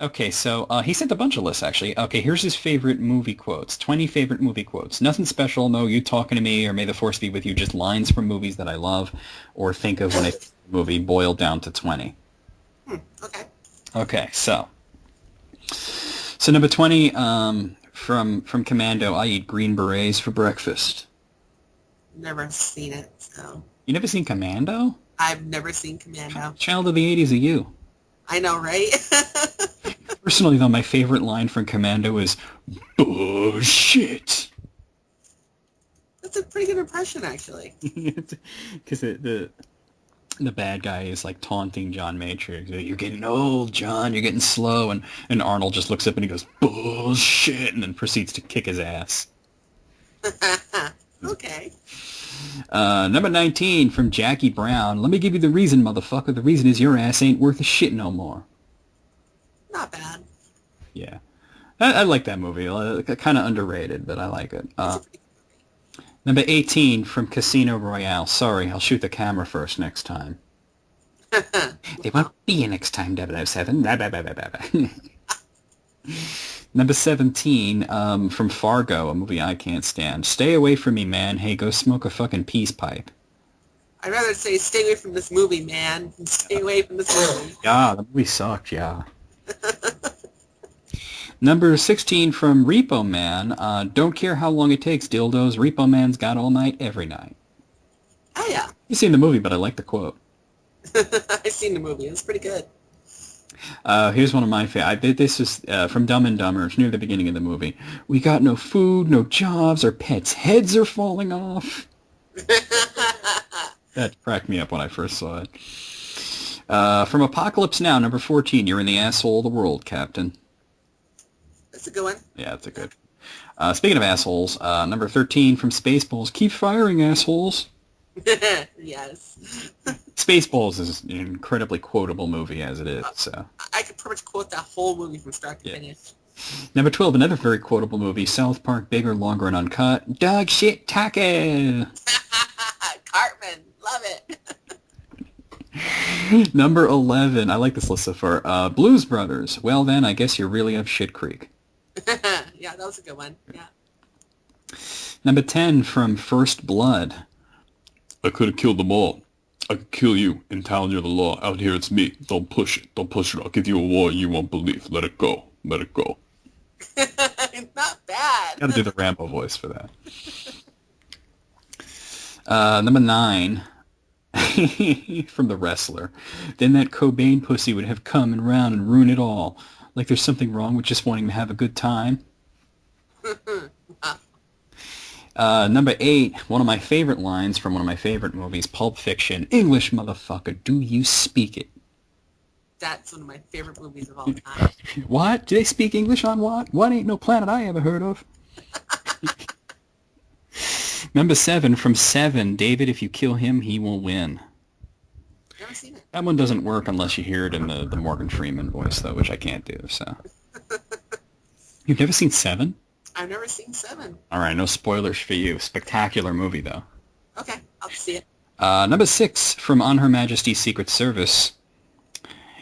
Okay, so he sent a bunch of lists, actually. Okay, here's his favorite movie quotes. 20 favorite movie quotes. Nothing special, no you talking to me, or may the force be with you, just lines from movies that I love or think of when a movie boiled down to 20. Okay. Okay, so number 20, from Commando, I eat green berets for breakfast. Never seen it, so... You never seen Commando? I've never seen Commando. Child of the 80s are you. I know, right? Personally, though, my favorite line from Commando is, "Bullshit." That's a pretty good impression, actually. Because the bad guy is like taunting John Matrix. You're getting old, John. You're getting slow. And Arnold just looks up and he goes, bullshit, and then proceeds to kick his ass. Okay. Number 19 from Jackie Brown. Let me give you the reason, motherfucker. The reason is your ass ain't worth a shit no more. Not bad. Yeah. I like that movie. Kind of underrated, but I like it. Number 18 from Casino Royale. Sorry, I'll shoot the camera first next time. They won't be here next time, 007. Number 17 from Fargo, a movie I can't stand. Stay away from me, man. Hey, go smoke a fucking peace pipe. I'd rather say stay away from this movie, man. Stay away from this movie. Yeah, the movie sucked, yeah. Number 16 from Repo Man. Don't care how long it takes, dildos. Repo Man's got all night, every night. Oh, yeah. You've seen the movie, but I like the quote. I've seen the movie. It was pretty good. Here's one of my favorites. This is from Dumb and Dumber. It's near the beginning of the movie. We got no food, no jobs. Our pets' heads are falling off. That cracked me up when I first saw it. From Apocalypse Now, number 14. You're in the asshole of the world, Captain. That's a good one. Yeah, that's a good. Speaking of assholes, number 13 from Spaceballs. Keep firing, assholes. Yes. Spaceballs is an incredibly quotable movie as it is. So I could pretty much quote that whole movie from start to finish. Number 12, another very quotable movie, South Park, Bigger, Longer, and Uncut. Dog shit taco. Cartman, love it. Number 11, I like this list so far. Blues Brothers. Well then, I guess you're really up shit creek. Yeah, that was a good one. Yeah. Number 10 from First Blood. I could have killed them all. I could kill you. In town, you're the law. Out here, it's me. Don't push it. Don't push it. I'll give you a war you won't believe. Let it go. Let it go. Not bad. Gotta do the Rambo voice for that. Number 9 from The Wrestler. Then that Cobain pussy would have come and round and ruin it all. Like there's something wrong with just wanting to have a good time. Number 8, one of my favorite lines from one of my favorite movies, Pulp Fiction. English, motherfucker, do you speak it? That's one of my favorite movies of all time. What? Do they speak English on what? What ain't no planet I ever heard of? Number 7 from 7, David, if you kill him, he will win. Never seen it. That one doesn't work unless you hear it in the Morgan Freeman voice, though, which I can't do, so. You've never seen 7? I've never seen 7. All right, no spoilers for you. Spectacular movie, though. Okay, I'll see it. Number 6 from On Her Majesty's Secret Service.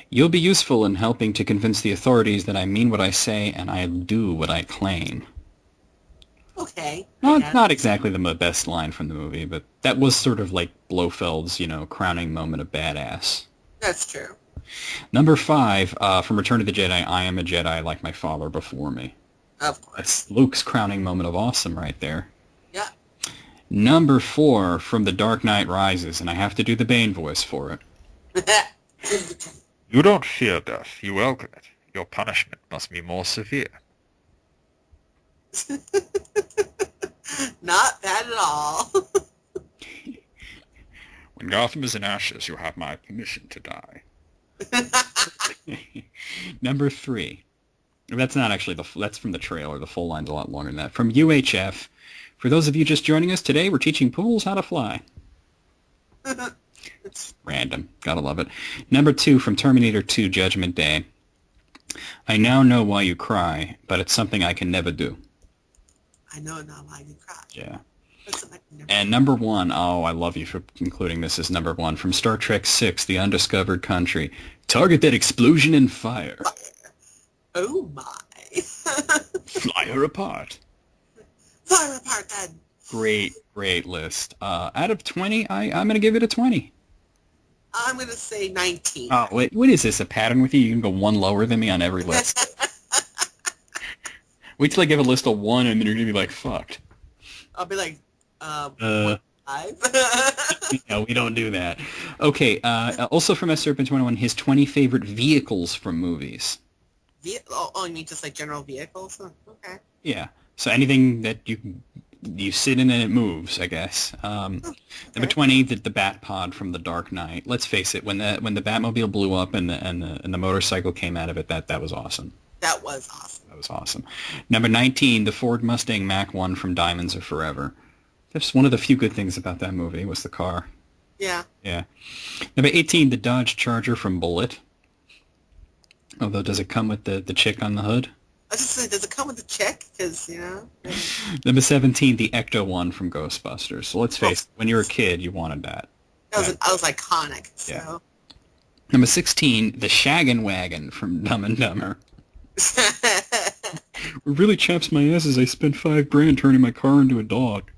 You'll be useful in helping to convince the authorities that I mean what I say and I do what I claim. Okay. Not exactly the best line from the movie, but that was sort of like Blofeld's, crowning moment of badass. That's true. Number 5 from Return of the Jedi. I am a Jedi like my father before me. Of course. That's Luke's crowning moment of awesome right there. Yeah. Number 4 from The Dark Knight Rises, and I have to do the Bane voice for it. You don't fear death, you welcome it. Your punishment must be more severe. Not bad at all. When Gotham is in ashes, you have my permission to die. Number 3. That's not actually that's from the trailer. The full line's a lot longer than that. From UHF. For those of you just joining us today, we're teaching pools how to fly. It's random. Gotta love it. Number 2 from Terminator 2 Judgment Day. I now know why you cry, but it's something I can never do. I know now why you cry. Yeah. Never And number 1, oh, I love you for including this as number 1, from Star Trek 6, The Undiscovered Country. Target that explosion and fire. Oh my. Fly her apart. Fly her apart then. Great list. Out of 20, I'm going to give it a 20. I'm going to say 19. Oh, wait, what is this, a pattern with you? You can go one lower than me on every list. Wait till I give a list of 1 and then you're going to be like, fucked. I'll be like, 5? No, we don't do that. Okay, also from S-Serpent21, his 20 favorite vehicles from movies. Oh, you mean just like general vehicles? Huh. Okay. Yeah. So anything that you you sit in and it moves, I guess. Number 20, the Bat Pod from The Dark Knight. Let's face it, when the Batmobile blew up and the motorcycle came out of it, that was awesome. That was awesome. That was awesome. Number 19, the Ford Mustang Mach-1 from Diamonds Are Forever. That's one of the few good things about that movie was the car. Yeah. Yeah. Number 18, the Dodge Charger from Bullitt. Although, does it come with the chick on the hood? I was just saying, does it come with the chick? Because, you know. Number 17, the Ecto-1 from Ghostbusters. So let's face it, when you were a kid, you wanted that. That was iconic. So. Yeah. Number 16, the Shaggin' Wagon from Dumb and Dumber. It really chaps my ass as I spent $5,000 turning my car into a dog.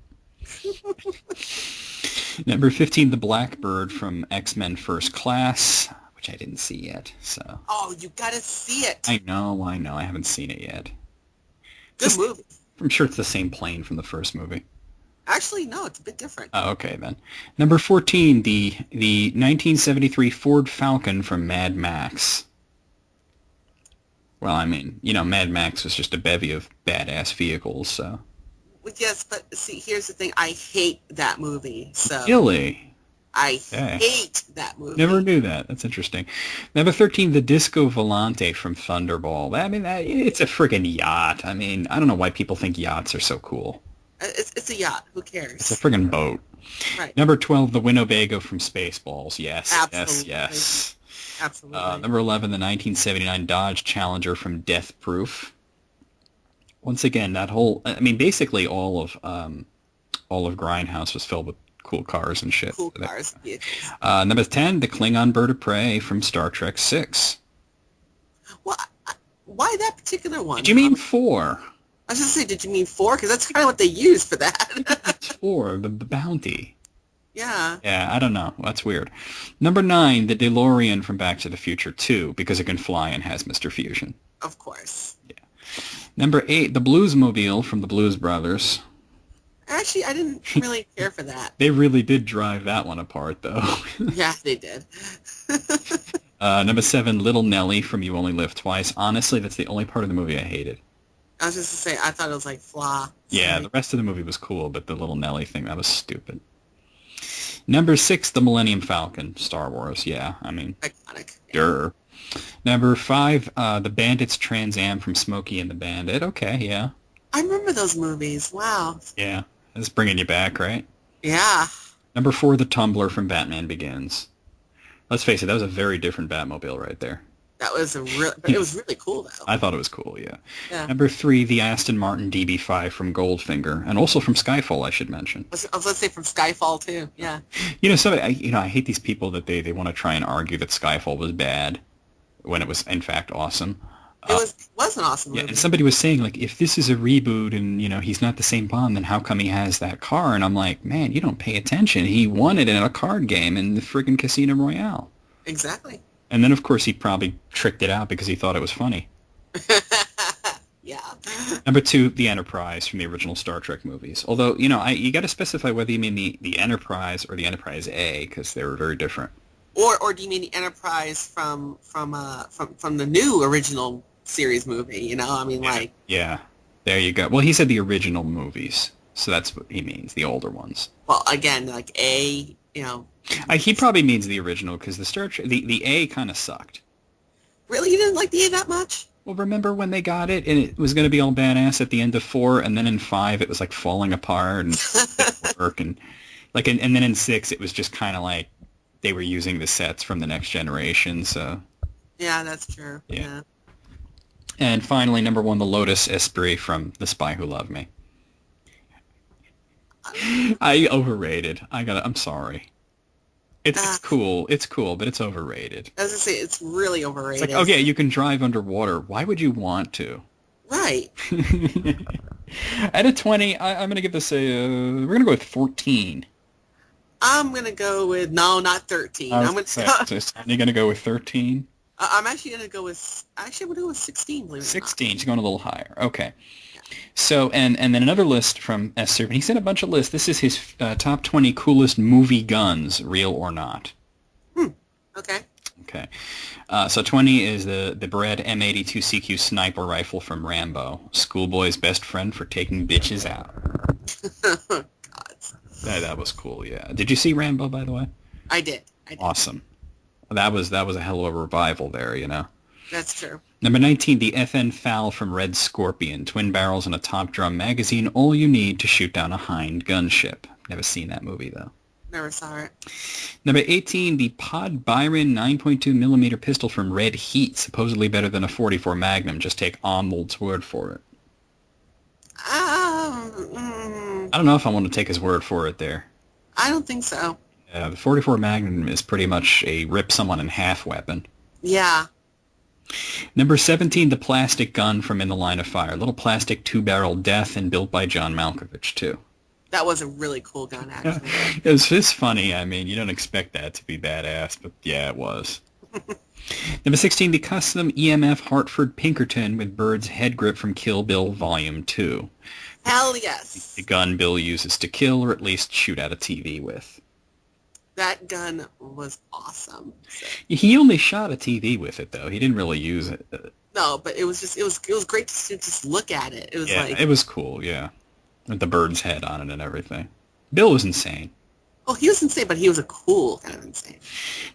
Number 15, the Blackbird from X-Men First Class, which I didn't see yet. So. Oh, you gotta see it. I know. I haven't seen it yet. Good movie. I'm sure it's the same plane from the first movie. Actually, no, it's a bit different. Oh, okay then. Number 14, the 1973 Ford Falcon from Mad Max. Well, I mean, Mad Max was just a bevy of badass vehicles, so. Well, yes, but see, here's the thing. I hate that movie. So. Really? I hate that movie. Never knew that. That's interesting. Number 13, the Disco Volante from Thunderball. I mean, it's a friggin' yacht. I mean, I don't know why people think yachts are so cool. It's a yacht. Who cares? It's a friggin' boat. Right. Number 12, the Winnebago from Spaceballs. Yes, absolutely. yes. Absolutely. Number 11, the 1979 Dodge Challenger from Death Proof. Once again, basically all of Grindhouse was filled with cool cars and shit. Cool cars. Yeah. Number 10, the Klingon Bird of Prey from Star Trek 6. Well, why that particular one? Did you mean 4? I was going to say, did you mean 4? Because that's kind of what they used for that. It's 4, the bounty. Yeah. Yeah, I don't know. That's weird. Number 9, the DeLorean from Back to the Future 2, because it can fly and has Mr. Fusion. Of course. Yeah. Number 8, the Bluesmobile from the Blues Brothers. Actually, I didn't really care for that. They really did drive that one apart, though. Yeah, they did. Number 7, Little Nelly from You Only Live Twice. Honestly, that's the only part of the movie I hated. I was just to say, I thought it was like flaw. Yeah, the rest of the movie was cool, but the Little Nelly thing, that was stupid. Number 6, the Millennium Falcon, Star Wars. Yeah, I mean, iconic. Durr. Number 5, the Bandits Trans Am from Smokey and the Bandit. Okay, yeah. I remember those movies. Wow. Yeah, that's bringing you back, right? Yeah. Number 4, the Tumbler from Batman Begins. Let's face it, that was a very different Batmobile right there. That was it was really cool, though. I thought it was cool, yeah. Yeah. Number 3, the Aston Martin DB5 from Goldfinger, and also from Skyfall, I should mention. I was going to say from Skyfall, too, yeah. I hate these people that they want to try and argue that Skyfall was bad when it was, in fact, awesome. It was an awesome movie. Yeah, and somebody was saying, like, if this is a reboot and, he's not the same Bond, then how come he has that car? And I'm like, man, you don't pay attention. He won it in a card game in the friggin' Casino Royale. Exactly. And then, of course, he probably tricked it out because he thought it was funny. Yeah. Number 2, the Enterprise from the original Star Trek movies. Although, you got to specify whether you mean the Enterprise or the Enterprise A, because they were very different. Or do you mean the Enterprise from the new original series movie? I mean, like. Yeah. There you go. Well, he said the original movies, so that's what he means, the older ones. Well, again, like A, He probably means the original because the Star Trek, the A kind of sucked. Really, you didn't like the A that much? Well, remember when they got it and it was going to be all badass at the end of 4, and then in 5 it was like falling apart and didn't work, and and then in 6 it was just kind of like they were using the sets from the Next Generation. So. Yeah, that's true. Yeah. And finally, number 1, the Lotus Esprit from The Spy Who Loved Me. I overrated. I'm sorry. It's cool. It's cool, but it's overrated. I was going to say, it's really overrated. It's like, okay, you can drive underwater. Why would you want to? Right. Out of 20, I'm going to give this we're going to go with 14. I'm going to go with, no, not 13. You're going to go with 13? I'm actually going to go with, I'm going to go with 16, believe it or not. 16, she's going a little higher. Okay. So, and then another list from S. Servant. He sent a bunch of lists. This is his top 20 coolest movie guns, real or not. Okay. Okay. So 20 is the Beretta M82 CQ sniper rifle from Rambo. Schoolboy's best friend for taking bitches out. God. That was cool, yeah. Did you see Rambo, by the way? I did. Awesome. That was a hell of a revival there, you know. That's true. Number 19, the FN FAL from Red Scorpion. Twin barrels and a top drum magazine. All you need to shoot down a Hind gunship. Never seen that movie, though. Never saw it. Number 18, the Pod Byron 9.2 millimeter pistol from Red Heat. Supposedly better than a .44 Magnum. Just take Arnold's word for it. I don't know if I want to take his word for it there. I don't think so. Yeah, the .44 Magnum is pretty much a rip someone in half weapon. Yeah. Number 17, the plastic gun from In the Line of Fire. Little plastic two-barrel death and built by John Malkovich, too. That was a really cool gun, actually. It was just funny. I mean, you don't expect that to be badass, but yeah, it was. Number 16, the custom EMF Hartford Pinkerton with Bird's head grip from Kill Bill Volume 2. Hell yes. The gun Bill uses to kill or at least shoot at a TV with. That gun was awesome. So. He only shot a TV with it, though. He didn't really use it. No, but it was great to just look at it. It was it was cool, yeah. With the bird's head on it and everything. Bill was insane. Oh, he was insane, but he was a cool kind of insane.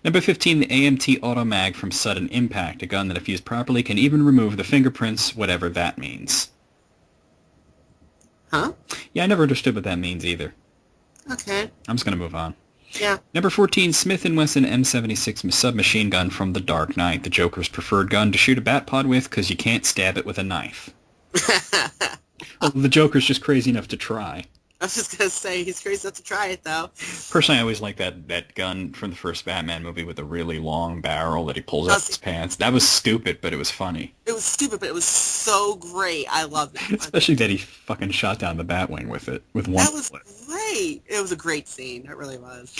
Number 15, the AMT Automag from Sudden Impact, a gun that if used properly can even remove the fingerprints, whatever that means. Huh? Yeah, I never understood what that means either. Okay. I'm just going to move on. Yeah. Number 14, Smith & Wesson M76 submachine gun from The Dark Knight, the Joker's preferred gun to shoot a bat pod with because you can't stab it with a knife. Well, the Joker's just crazy enough to try. I was just going to say, he's crazy enough to try it, though. Personally, I always liked that gun from the first Batman movie with a really long barrel that he pulls out his pants. That was stupid, but it was funny. It was stupid, but it was so great. I love that. Especially that he fucking shot down the Batwing with it, with one That was bullet. great. It was a great scene. It really was.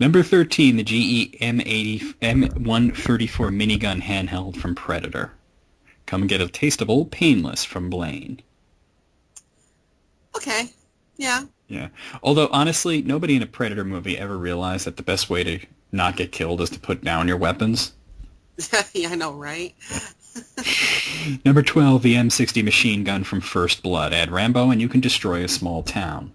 Number 13, the GE M134 minigun handheld from Predator. Come and get a tasteable Painless from Blaine. Okay. Yeah. Yeah. Although, honestly, nobody in a Predator movie ever realized that the best way to not get killed is to put down your weapons. Yeah, I know, right? Number 12, the M60 machine gun from First Blood. Add Rambo and you can destroy a small town.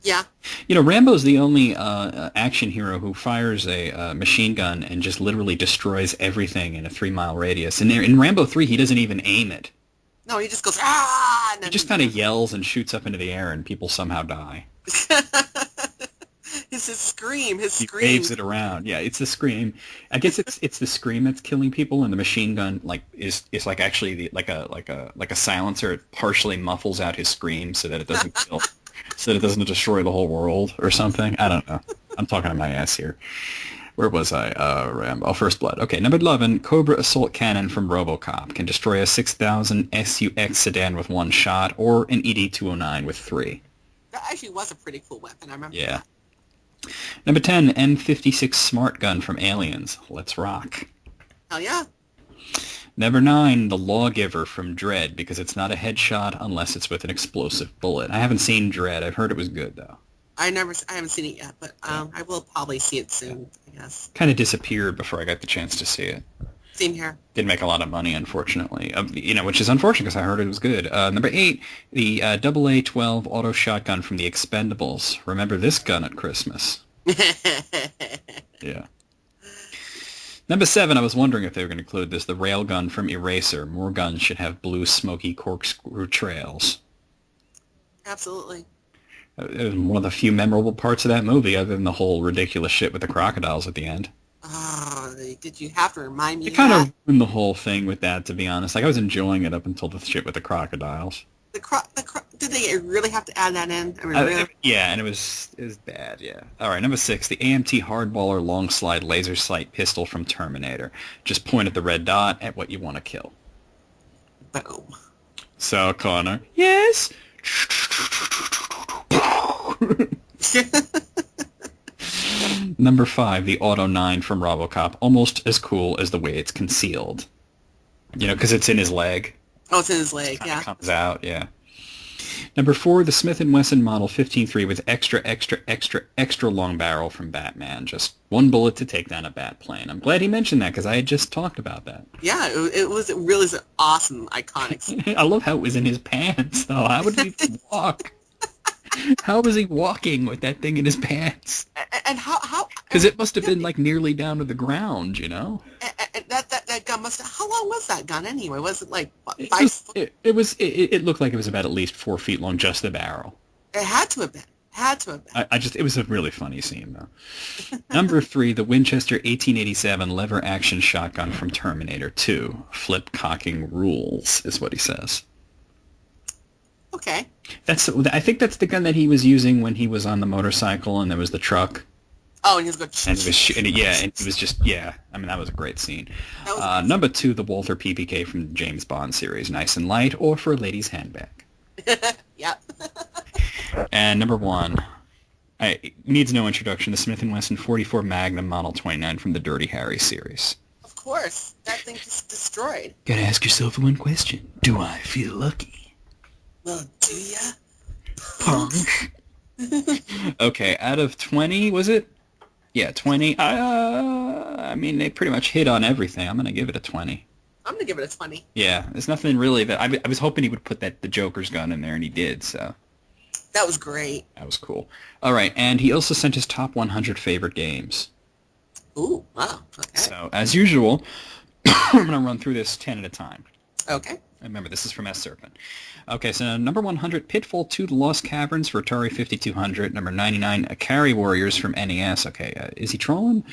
Yeah. You know, Rambo's the only action hero who fires a machine gun and just literally destroys everything in a 3-mile radius. And in Rambo 3, he doesn't even aim it. No, he just goes, ah! And He just kind of yells and shoots up into the air and people somehow die. It's his scream. His He scream. waves it around. Yeah, it's the scream. I guess it's the scream that's killing people, and the machine gun is like actually like a silencer. It partially muffles out his scream so that it doesn't kill, so that it doesn't destroy the whole world or something. I don't know. I'm talking to my ass here. Where was I? Rambo. First Blood. Okay, number 11, Cobra Assault Cannon from RoboCop. Can destroy a 6000 SUX sedan with one shot, or an ED-209 with 3. That actually was a pretty cool weapon. I remember Yeah. that. Number 10, M56 Smart Gun from Aliens. Let's rock. Hell yeah. Number 9, the Lawgiver from Dread, because it's not a headshot unless it's with an explosive bullet. I haven't seen Dread. I've heard it was good, though. I haven't seen it yet, but I will probably see it soon, I guess. Kind of disappeared before I got the chance to see it. Same here. Didn't make a lot of money, unfortunately. Which is unfortunate because I heard it was good. Number 8, the AA-12 auto shotgun from The Expendables. Remember this gun at Christmas. Yeah. Number 7, I was wondering if they were going to include this, the railgun from Eraser. More guns should have blue, smoky corkscrew trails. Absolutely. It was one of the few memorable parts of that movie, other than the whole ridiculous shit with the crocodiles at the end. Oh, did you have to remind me It of kind that? of ruined the whole thing with that, to be honest. Like, I was enjoying it up until the shit with the crocodiles. Did they really have to add that in? I mean, really? Yeah, and it was bad, yeah. All right, number 6, the AMT Hardballer Long Slide Laser Sight Pistol from Terminator. Just point at the red dot at what you want to kill. Boom. So, Connor, yes? Number 5, the Auto 9 from RoboCop. Almost as cool as the way it's concealed. You know, because it's in his leg. Oh, it's in his leg, Kinda yeah. comes out, yeah. Number 4, the Smith & Wesson Model 15.3 with extra long barrel from Batman. Just one bullet to take down a bat plane. I'm glad he mentioned that because I had just talked about that. Yeah, it really was an awesome, iconic scene. I love how it was in his pants, though. How would he walk? How was he walking with that thing in his pants? And how Because it must have been like nearly down to the ground, you know? and that gun must have, how long was that gun anyway? Was it like what, It 5 foot? it looked like it was about at least 4 feet long, just the barrel. It had to have been. Had to have been. It was a really funny scene, though. Number 3, the Winchester 1887 lever action shotgun from Terminator 2. Flip cocking rules, is what he says. Okay. I think that's the gun that he was using when he was on the motorcycle and there was the truck. Oh, and he was going. And it was and it was just I mean, that was a great scene. Number 2, the Walther PPK from the James Bond series, nice and light, or for a lady's handbag. Yep. And number 1, it needs no introduction, the Smith & Wesson 44 Magnum Model 29 from the Dirty Harry series. Of course, that thing just destroyed. Gotta ask yourself one question: do I feel lucky? Well, do ya? Punk. Okay, out of 20, was it? Yeah, 20. I mean, they pretty much hit on everything. I'm gonna give it a 20. I'm gonna give it a 20. Yeah, there's nothing really that I was hoping he would put the Joker's gun in there, and he did. So That was great. that was cool. All right, and he also sent his top 100 favorite games. Ooh, wow. Okay. So as usual, I'm gonna run through this 10 at a time. Okay. Remember, this is from S. Serpent. Okay, so number 100, Pitfall 2, The Lost Caverns for Atari 5200. Number 99, Akari Warriors from NES. Okay, is he trolling?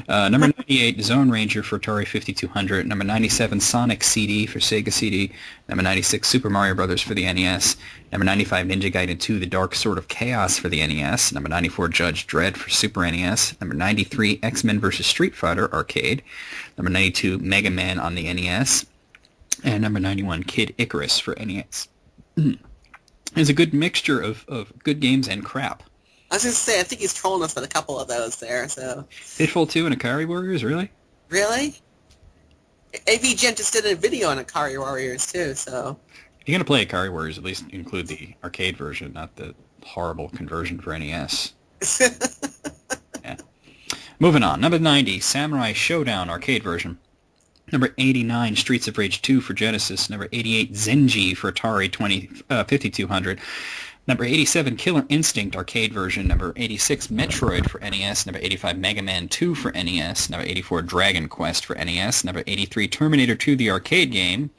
Number 98, Zone Ranger for Atari 5200. Number 97, Sonic CD for Sega CD. Number 96, Super Mario Brothers for the NES. Number 95, Ninja Gaiden 2, The Dark Sword of Chaos for the NES. Number 94, Judge Dredd for Super NES. Number 93, X-Men vs. Street Fighter Arcade. Number 92, Mega Man on the NES. And number 91, Kid Icarus for NES. It's a good mixture of good games and crap. I was going to say, I think he's trolling us with a couple of those there, so... Pitfall 2 and Akari Warriors, really? Really? AV Gent just did a video on Akari Warriors, too, so... If you're going to play Akari Warriors, at least include the arcade version, not the horrible conversion for NES. Yeah. Moving on. Number 90, Samurai Showdown arcade version. Number 89, Streets of Rage 2 for Genesis. Number 88, Zenji for Atari 5200. Number 87, Killer Instinct arcade version. Number 86, Metroid for NES. Number 85, Mega Man 2 for NES. Number 84, Dragon Quest for NES. Number 83, Terminator 2, the arcade game.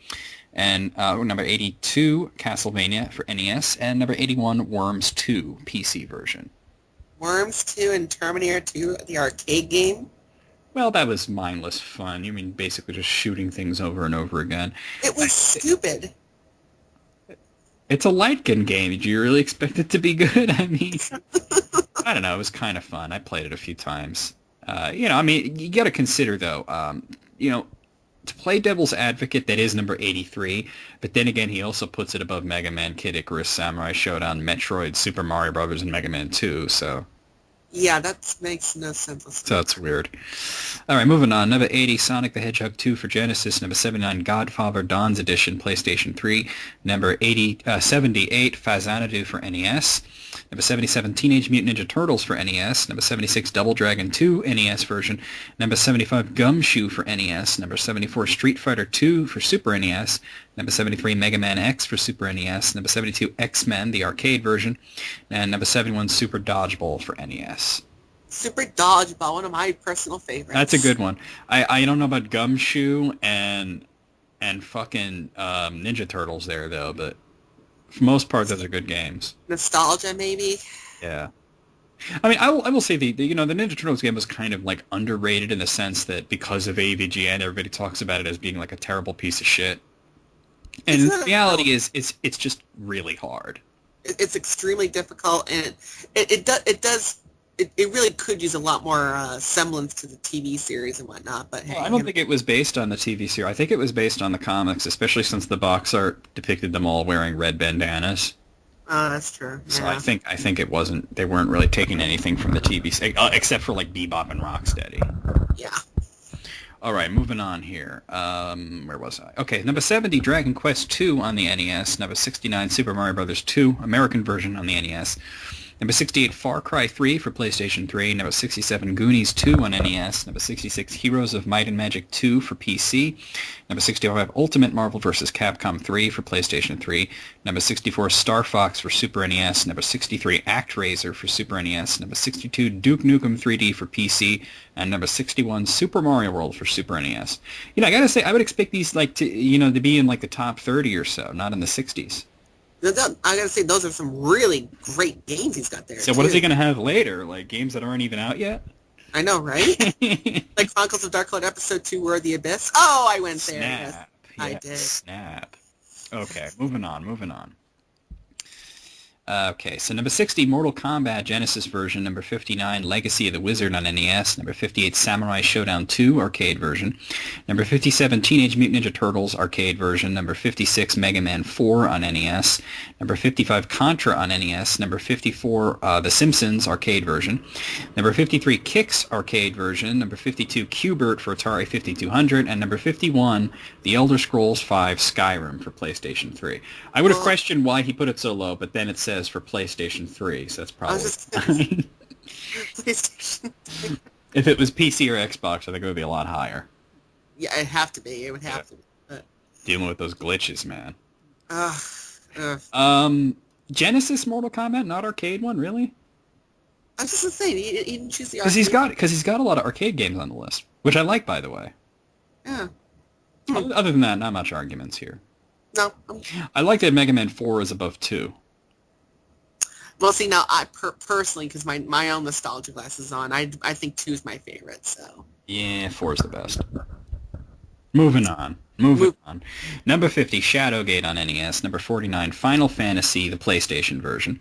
And number 82, Castlevania for NES. And number 81, Worms 2, PC version. Worms 2 and Terminator 2, the arcade game? Well, that was mindless fun. You mean basically just shooting things over and over again. It was stupid. It's a Lightgun game. Did you really expect it to be good? I mean, I don't know. It was kind of fun. I played it a few times. I mean, you got to consider, though, to play Devil's Advocate, that is number 83, but then again, he also puts it above Mega Man, Kid Icarus, Samurai Showdown, Metroid, Super Mario Brothers, and Mega Man 2, so... Yeah, that makes no sense. So that's weird. All right, moving on. Number 80, Sonic the Hedgehog 2 for Genesis. Number 79, Godfather Dawn's Edition, PlayStation 3. Number 78, Fazanadu for NES. Number 77, Teenage Mutant Ninja Turtles for NES. Number 76, Double Dragon 2 NES version. Number 75, Gumshoe for NES. Number 74, Street Fighter 2 for Super NES. Number 73, Mega Man X for Super NES. Number 72, X-Men, the arcade version. And number 71, Super Dodgeball for NES. Super Dodgeball, one of my personal favorites. That's a good one. I don't know about Gumshoe and fucking Ninja Turtles there, though, but for the most part, those are good games. Nostalgia, maybe? Yeah. I mean, I will say the Ninja Turtles game was kind of like underrated in the sense that because of AVGN, everybody talks about it as being like a terrible piece of shit. And the reality is, it's just really hard. It's extremely difficult, and it really could use a lot more semblance to the TV series and whatnot. But hey, I don't think it was based on the TV series. I think it was based on the comics, especially since the box art depicted them all wearing red bandanas. Oh, that's true. Yeah. So I think it wasn't. They weren't really taking anything from the TV series, except for like Bebop and Rocksteady. Yeah. All right, moving on here. Where was I? Okay, number 70, Dragon Quest II on the NES. Number 69, Super Mario Bros. 2, American version on the NES. Number 68, Far Cry 3 for PlayStation 3. Number 67, Goonies 2 on NES. Number 66, Heroes of Might and Magic 2 for PC. Number 65, Ultimate Marvel vs. Capcom 3 for PlayStation 3. Number 64, Star Fox for Super NES. Number 63, ActRaiser for Super NES. Number 62, Duke Nukem 3D for PC. And number 61, Super Mario World for Super NES. You know, I gotta say, I would expect these like to be in like the top 30 or so, not in the 60s. I gotta say, those are some really great games he's got there. So what is he gonna have later? Like games that aren't even out yet? I know, right? Like Chronicles of Dark Cloud Episode 2, Where the Abyss. Oh, I went there. Yes, I did. Snap. Okay, moving on. Okay, so number 60, Mortal Kombat Genesis version. Number 59, Legacy of the Wizard on NES. Number 58, Samurai Showdown 2 arcade version. Number 57, Teenage Mutant Ninja Turtles arcade version. Number 56, Mega Man 4 on NES. Number 55, Contra on NES. Number 54, The Simpsons arcade version. Number 53, Kicks arcade version. Number 52, Q*bert for Atari 5200. And number 51, The Elder Scrolls V Skyrim for PlayStation 3. I would have questioned why he put it so low, but then it says for PlayStation 3, so that's probably fine. PlayStation 3. If it was PC or Xbox, I think it would be a lot higher. Yeah, it'd have to be. It would have to be. But... Dealing with those glitches, man. Uh, Genesis Mortal Kombat, not arcade one, really? I was just gonna say, he didn't choose the Because arcade. he's got a lot of arcade games on the list, which I like, by the way. Yeah. Other than that, not much arguments here. No. I like that Mega Man 4 is above 2. Well, see, now I personally, because my own nostalgia glasses on, I think 2 is my favorite. So. Yeah, 4 is the best. Moving on. Number 50, Shadowgate on NES. Number 49, Final Fantasy, the PlayStation version.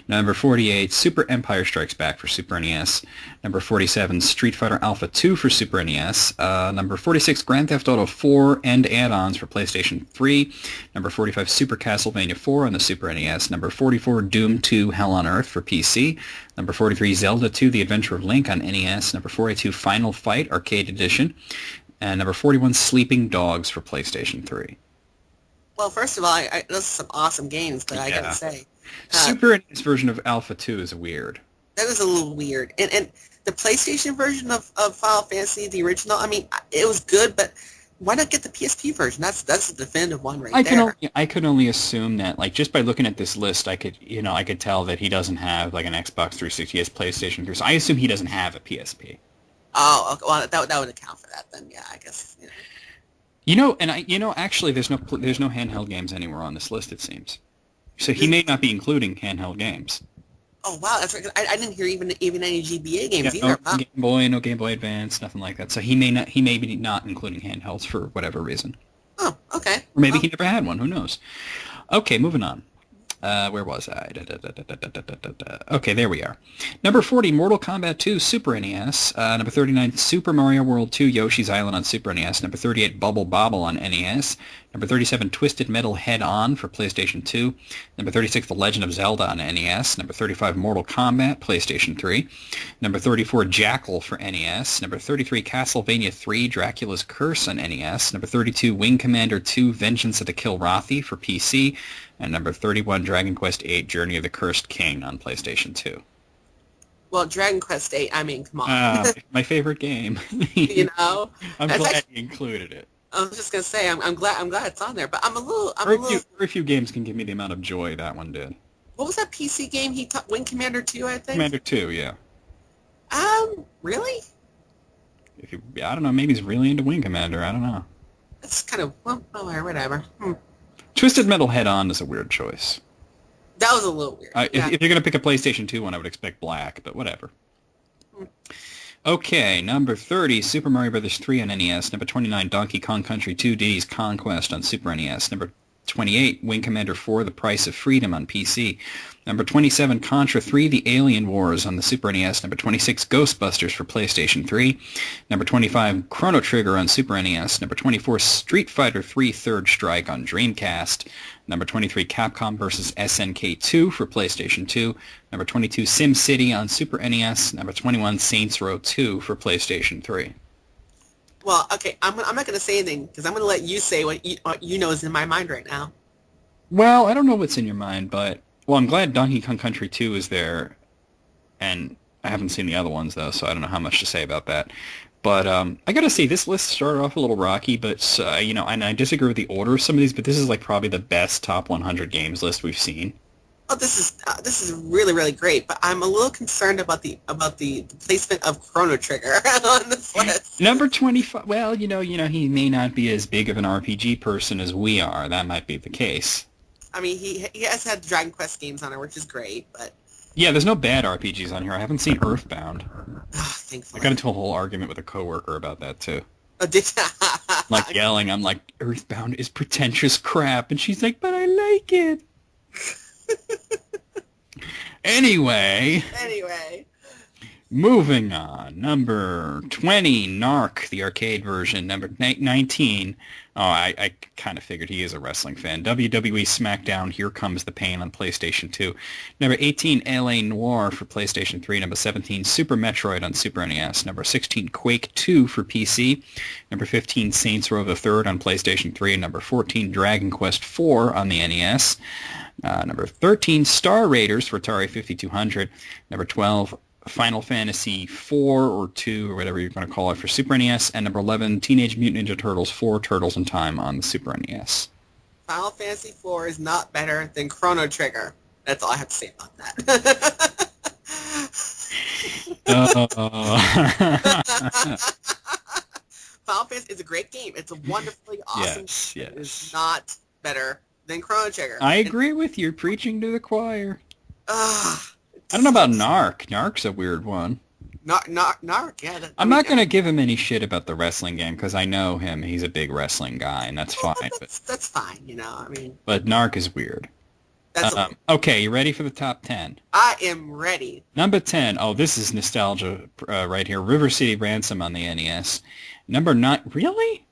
Number 48, Super Empire Strikes Back for Super NES. Number 47, Street Fighter Alpha 2 for Super NES. Number 46, Grand Theft Auto 4 and add-ons for PlayStation 3. Number 45, Super Castlevania 4 on the Super NES. Number 44, Doom 2 Hell on Earth for PC. Number 43, Zelda 2 The Adventure of Link on NES. Number 42, Final Fight Arcade Edition. And number 41, Sleeping Dogs for PlayStation 3. Well, first of all, those are some awesome games, but I gotta say, Super NES version of Alpha 2 is weird. That is a little weird. And the PlayStation version of Final Fantasy, the original, I mean, it was good, but why not get the PSP version? That's the definitive one there. I could only assume that, like, just by looking at this list, I could tell that he doesn't have like an Xbox 360, he has PlayStation 3. So I assume he doesn't have a PSP. Oh, okay. Well, that would account for that then. Yeah, I guess. Actually, there's no handheld games anywhere on this list. It seems. So he may not be including handheld games. Oh wow, that's right. I didn't hear even any GBA games either. No Wow. Game Boy Advance, nothing like that. So he may be not including handhelds for whatever reason. Oh, okay. Or maybe he never had one. Who knows? Okay, moving on. Where was I? Okay, there we are. Number 40, Mortal Kombat 2 Super NES. Number 39, Super Mario World 2 Yoshi's Island on Super NES. Number 38, Bubble Bobble on NES. Number 37, Twisted Metal Head On for PlayStation 2. Number 36, The Legend of Zelda on NES. Number 35, Mortal Kombat, PlayStation 3. Number 34, Jackal for NES. Number 33, Castlevania 3 Dracula's Curse on NES. Number 32, Wing Commander 2 Vengeance of the Kilrathi for PC. And number 31, Dragon Quest VIII Journey of the Cursed King on PlayStation 2. Well, Dragon Quest VIII, I mean, come on. My favorite game. I'm glad you included it. I was just gonna say, I'm glad it's on there, but Very few games can give me the amount of joy that one did. What was that PC game he taught? Wing Commander 2, I think. Commander 2, yeah. Really? I don't know. Maybe he's really into Wing Commander. I don't know. That's kind of whatever. Twisted Metal Head On is a weird choice. That was a little weird. If you're going to pick a PlayStation 2 one, I would expect black, but whatever. Okay, number 30, Super Mario Bros. 3 on NES. Number 29, Donkey Kong Country 2D's Conquest on Super NES. Number 28, Wing Commander 4, The Price of Freedom on PC. Number 27, Contra 3, The Alien Wars on the Super NES. Number 26, Ghostbusters for PlayStation 3. Number 25, Chrono Trigger on Super NES. Number 24, Street Fighter 3, Third Strike on Dreamcast. Number 23, Capcom vs. SNK 2 for PlayStation 2. Number 22, SimCity on Super NES. Number 21, Saints Row 2 for PlayStation 3. Well, okay, I'm not going to say anything because I'm going to let you say what you know is in my mind right now. Well, I don't know what's in your mind, but Well, I'm glad Donkey Kong Country 2 is there, and I haven't seen the other ones, though, so I don't know how much to say about that. But I gotta say, this list started off a little rocky, but, and I disagree with the order of some of these, but this is, like, probably the best top 100 games list we've seen. Oh, this is really, really great, but I'm a little concerned about the placement of Chrono Trigger on this list. Number 25, well, he may not be as big of an RPG person as we are. That might be the case. I mean, he has had Dragon Quest games on it, which is great, but... Yeah, there's no bad RPGs on here. I haven't seen Earthbound. Thankfully. I got into a whole argument with a coworker about that, too. Oh, did you? Like, yelling, I'm like, Earthbound is pretentious crap, and she's like, but I like it. Anyway, moving on. Number 20, Narc, the arcade version. Number 19, I kind of figured he is a wrestling fan. WWE SmackDown, Here Comes the Pain on PlayStation 2. Number 18, L.A. Noire for PlayStation 3. Number 17, Super Metroid on Super NES. Number 16, Quake 2 for PC. Number 15, Saints Row the Third on PlayStation 3. And number 14, Dragon Quest 4 on the NES. Number 13, Star Raiders for Atari 5200. Number 12, Final Fantasy 4 or 2 or whatever you're going to call it for Super NES. And number 11, Teenage Mutant Ninja Turtles 4 Turtles in Time on the Super NES. Final Fantasy 4 is not better than Chrono Trigger. That's all I have to say about that. Final Fantasy is a great game. It's a wonderfully awesome game. It is not better than Chrono Trigger. I agree with you. Preaching to the choir. I don't know about Narc. Narc's a weird one. Narc, yeah. I'm not going to give him any shit about the wrestling game because I know him. He's a big wrestling guy, and that's fine. That's fine, I mean. But Narc is weird. Okay, you ready for the top 10? I am ready. Number 10. Oh, this is nostalgia right here. River City Ransom on the NES. Number 9. Really?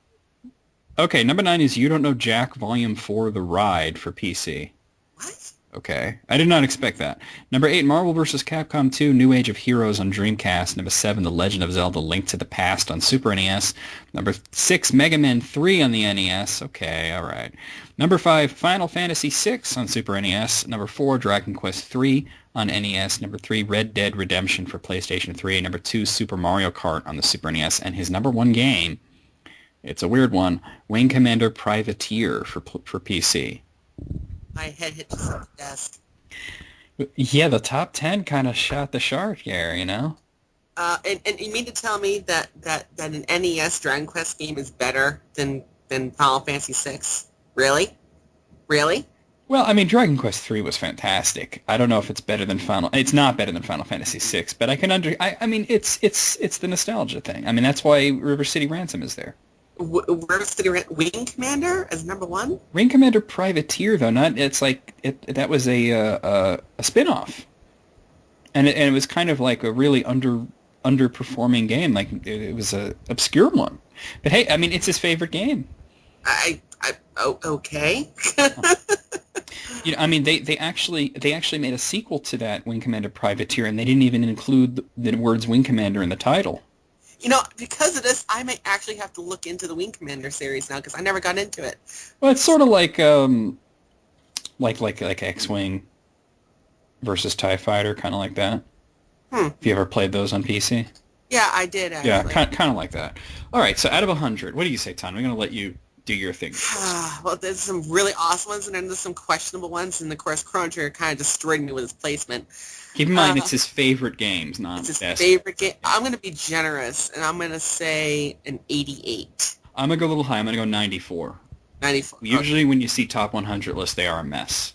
Okay, number 9 is You Don't Know Jack Volume 4 The Ride for PC. What? Okay, I did not expect that. Number 8, Marvel vs. Capcom 2 New Age of Heroes on Dreamcast. Number 7, The Legend of Zelda Link to the Past on Super NES. Number 6, Mega Man 3 on the NES. Okay, all right. Number 5, Final Fantasy 6 on Super NES. Number 4, Dragon Quest 3 on NES. Number 3, Red Dead Redemption for PlayStation 3. Number 2, Super Mario Kart on the Super NES. And his number 1 game, it's a weird one, Wing Commander Privateer for PC. My head hit the desk. Yeah, the top 10 kind of shot the shark here, And you mean to tell me that an NES Dragon Quest game is better than Final Fantasy 6? Really? Really? Well, I mean, Dragon Quest 3 was fantastic. I don't know if it's better than It's not better than Final Fantasy 6, but I can I mean, it's the nostalgia thing. I mean, that's why River City Ransom is there. River City Wing Commander as number 1? Wing Commander Privateer, though, not. It's like that was a spin-off, and it was kind of like a really underperforming game. Like it was a obscure one, but hey, I mean, it's his favorite game. Okay. I mean, they actually made a sequel to that Wing Commander Privateer, and they didn't even include the words Wing Commander in the title. Because of this, I may actually have to look into the Wing Commander series now because I never got into it. Well, it's sort of like X-Wing versus TIE Fighter, kind of like that. Have you ever played those on PC? Yeah, I did, actually. Yeah, kind of like that. All right, so out of 100, what do you say, Tom? I'm going to let you do your thing. Well, there's some really awesome ones, and then there's some questionable ones, and of course, Chrono Trigger kind of destroyed me with his placement. Keep in mind, it's his favorite games, not it's his best. favorite game. I'm going to be generous, and I'm going to say an 88. I'm going to go a little high. I'm going to go 94. 94. Usually when you see top 100 lists, they are a mess.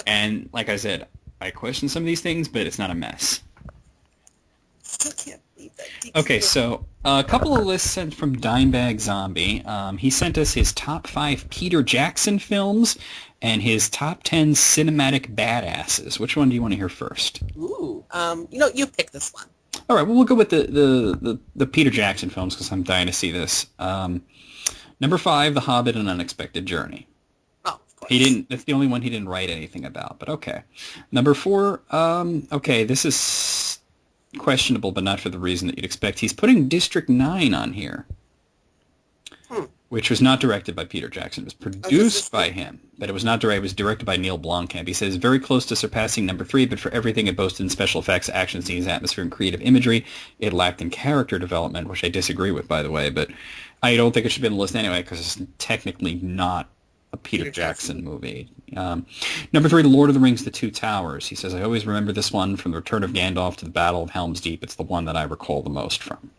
And like I said, I question some of these things, but it's not a mess. Still can't believe that. Okay, so a couple of lists sent from Dimebag Zombie. He sent us his top 5 Peter Jackson films and his top 10 cinematic badasses. Which one do you want to hear first? Ooh, you pick this one. All right, well, we'll go with the Peter Jackson films because I'm dying to see this. Number 5, The Hobbit: An Unexpected Journey. Oh, of course. That's the only one he didn't write anything about, but okay. Number 4, okay, this is questionable, but not for the reason that you'd expect. He's putting District 9 on here. which was not directed by Peter Jackson. It was Oh, produced by him, but it was not directed. It was directed by Neil Blomkamp. He says, very close to surpassing number 3, but for everything it boasted in special effects, action scenes, atmosphere, and creative imagery, it lacked in character development, which I disagree with, by the way, but I don't think it should be on the list anyway, because it's technically not a Peter Jackson movie. Number 3, The Lord of the Rings, The Two Towers. He says, I always remember this one from the Return of Gandalf to the Battle of Helm's Deep. It's the one that I recall the most from.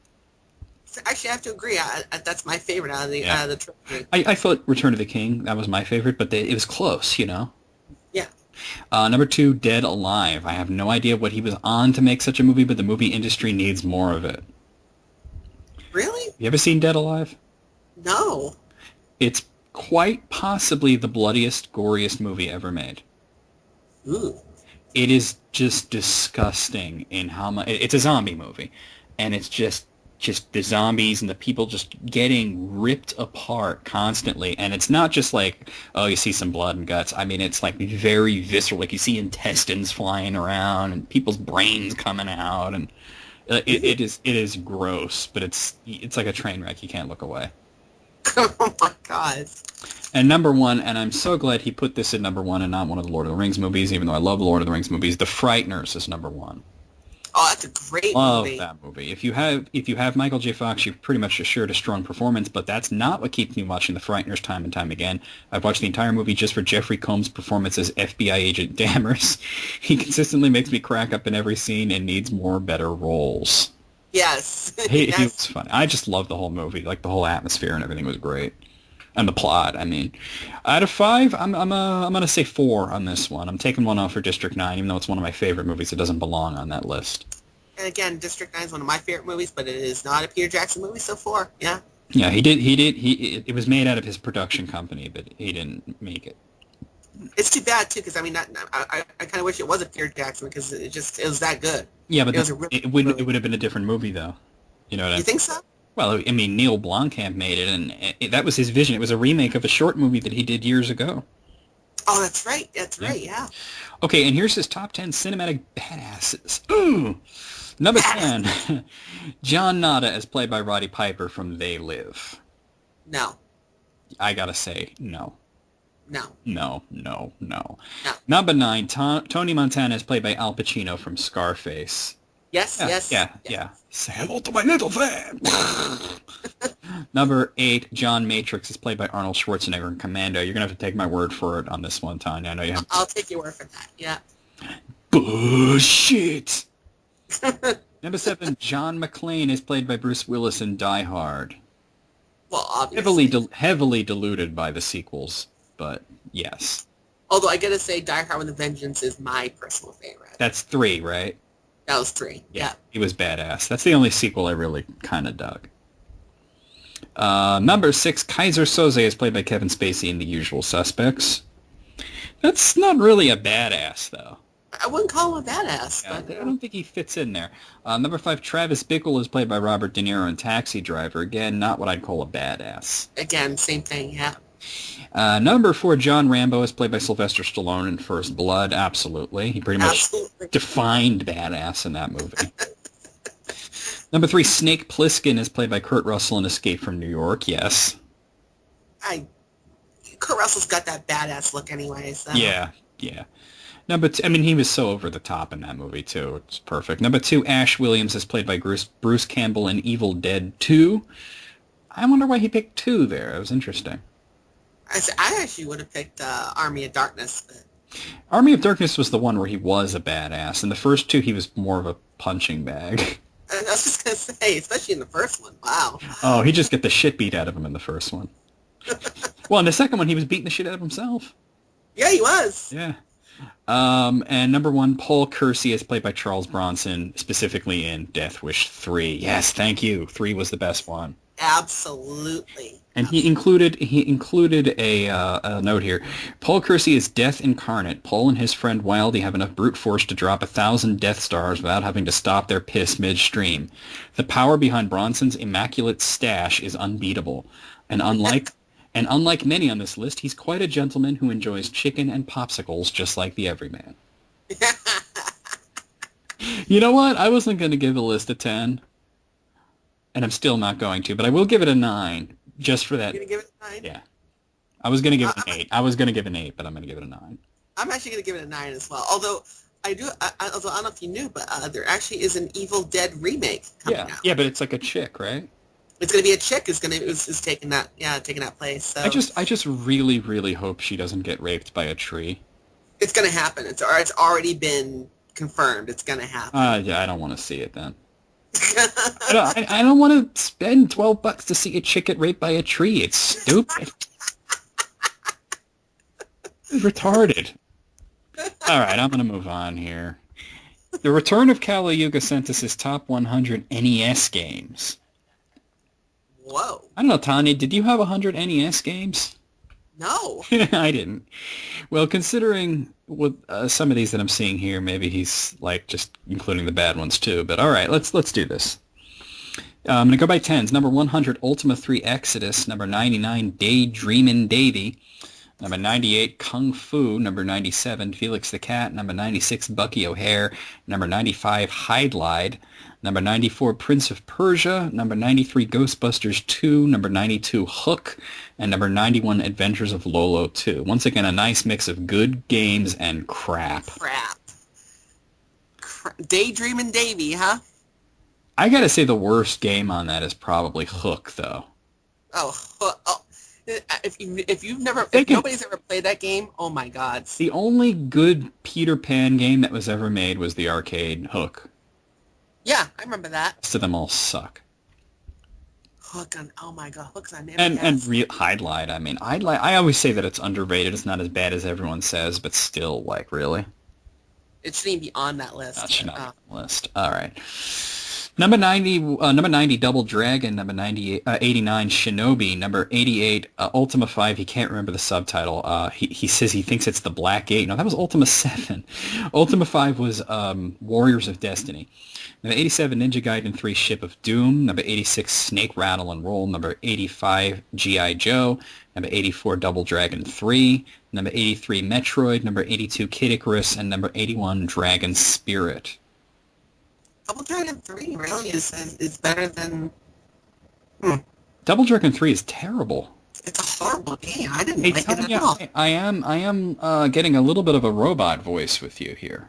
Actually, I have to agree. That's my favorite out of the trilogy. I thought Return of the King, that was my favorite, but it was close, you know? Yeah. Number 2, Dead Alive. I have no idea what he was on to make such a movie, but the movie industry needs more of it. Really? You ever seen Dead Alive? No. It's quite possibly the bloodiest, goriest movie ever made. Ooh. It is just disgusting in how much... It's a zombie movie, and it's just the zombies and the people just getting ripped apart constantly. And it's not just like, oh, you see some blood and guts. I mean, it's like very visceral. Like you see intestines flying around and people's brains coming out. And it is gross, but it's like a train wreck. You can't look away. Oh, my God. And number 1, and I'm so glad he put this at number 1 and not one of the Lord of the Rings movies, even though I love the Lord of the Rings movies, The Frighteners is number 1. Oh, that's a great movie. Love that movie. If you have Michael J. Fox, you've pretty much assured a strong performance, but that's not what keeps me watching The Frighteners time and time again. I've watched the entire movie just for Jeffrey Combs' performance as FBI agent Dammers. He consistently makes me crack up in every scene and needs more better roles. Yes. He was funny. I just love the whole movie. Like the whole atmosphere and everything was great. And the plot, I mean. Out of 5, I'm gonna say 4 on this one. I'm taking one off for District 9, even though it's one of my favorite movies. It doesn't belong on that list. And again, District 9 is one of my favorite movies, but it is not a Peter Jackson movie, so 4, yeah. Yeah, it was made out of his production company, but he didn't make it. It's too bad, too, because, I mean, I kind of wish it was a Peter Jackson, because it was that good. Yeah, but it would have been a different movie, though. You know what I mean? You think so? Well, I mean, Neil Blomkamp made it, and that was his vision. It was a remake of a short movie that he did years ago. Oh, that's right. That's right, yeah. Okay, and here's his top 10 cinematic badasses. Ooh! Number 10, John Nada as played by Roddy Piper from They Live. No. I gotta say, no. No. No, no, no. No. Number 9, Tony Montana is played by Al Pacino from Scarface. Yes, Yeah. Say hello to my little fan. Number 8, John Matrix is played by Arnold Schwarzenegger in Commando. You're going to have to take my word for it on this one, Tanya. I know you have... I'll take your word for that, yeah. Bullshit! Number 7, John McClane is played by Bruce Willis in Die Hard. Well, obviously. Heavily diluted by the sequels, but yes. Although I gotta say, Die Hard with a Vengeance is my personal favorite. That's 3, right? That was 3, yeah. He was badass. That's the only sequel I really kind of dug. Number 6, Kaiser Soze is played by Kevin Spacey in The Usual Suspects. That's not really a badass, though. I wouldn't call him a badass. Yeah, but, I don't think he fits in there. Number 5, Travis Bickle is played by Robert De Niro in Taxi Driver. Again, not what I'd call a badass. Again, same thing, yeah. Number 4, John Rambo is played by Sylvester Stallone in First Blood. Absolutely. He pretty much defined badass in that movie. Number 3, Snake Plissken is played by Kurt Russell in Escape from New York. Yes. Kurt Russell's got that badass look anyway. So. Yeah. Number 2, I mean, he was so over the top in that movie, too. It's perfect. Number 2, Ash Williams is played by Bruce Campbell in Evil Dead 2. I wonder why he picked 2 there. It was interesting. I actually would have picked Army of Darkness. But... Army of Darkness was the one where he was a badass. In the first 2, he was more of a punching bag. I was just going to say, especially in the first one. Wow. Oh, he just get the shit beat out of him in the first one. Well, in the second one, he was beating the shit out of himself. Yeah, he was. Yeah. And number 1, Paul Kersey is played by Charles Bronson, specifically in Death Wish 3. Yes, thank you. 3 was the best one. Absolutely. And he included a note here. Paul Kersey is death incarnate. Paul and his friend Wildy have enough brute force to drop 1,000 Death Stars without having to stop their piss midstream. The power behind Bronson's immaculate stash is unbeatable. And unlike many on this list, he's quite a gentleman who enjoys chicken and popsicles just like the everyman. You know what? I wasn't going to give the list a 10. And I'm still not going to, but I will give it a 9 Just for You're that. gonna give it a 9? Yeah. I was going to give it an 8. I was going to give it an 8, but I'm going to give it a 9. I'm actually gonna give it a 9 as well. Although although I don't know if you knew, but there actually is an Evil Dead remake coming out. Yeah, but it's like a chick, right? It's gonna be a chick is taking that place. So I just really, really hope she doesn't get raped by a tree. it's gonna happen. It's already been confirmed. It's gonna happen. Yeah, I don't want to see it then. I don't want to spend $12 to see a chick get raped by a tree. It's stupid. It's retarded. All right, I'm going to move on here. The Return of Kali Yuga sent us his top 100 NES games. Whoa. I don't know, Tanya, did you have 100 NES games? No. I didn't. Well, considering with some of these that I'm seeing here, maybe he's like just including the bad ones too. But all right, let's do this. I'm going to go by tens. Number 100, Ultima 3 Exodus. Number 99, Daydreamin' Davy. Number 98, Kung Fu. Number 97, Felix the Cat. Number 96, Bucky O'Hare. Number 95, Hydlide. Number 94, Prince of Persia. Number 93, Ghostbusters 2. Number 92, Hook. And number 91, Adventures of Lolo 2. Once again, a nice mix of good games and crap. Daydreamin' Davy, huh? I gotta say the worst game on that is probably Hook, though. Oh. If nobody's ever played that game, oh my God. The only good Peter Pan game that was ever made was the arcade Hook. Yeah, I remember that. Most of them all suck. Oh my God, Hook's on Hydlide. I mean, Hydlide. I always say that it's underrated. It's not as bad as everyone says, but still, like, really. It shouldn't even be on that list. That should not be on the list. All right. Number 90, Double Dragon. Number 89, Shinobi. Number 88, Ultima 5. He can't remember the subtitle. He says he thinks it's the Black 8. No, that was Ultima 7. Ultima 5 was Warriors of Destiny. Number 87, Ninja Gaiden 3, Ship of Doom. Number 86, Snake Rattle and Roll. Number 85, G.I. Joe. Number 84, Double Dragon 3. Number 83, Metroid. Number 82, Kid Icarus. And number 81, Dragon Spirit. Double Dragon 3 really is better than... Double Dragon 3 is terrible. It's a horrible game. I didn't like it at all. I am getting a little bit of a robot voice with you here.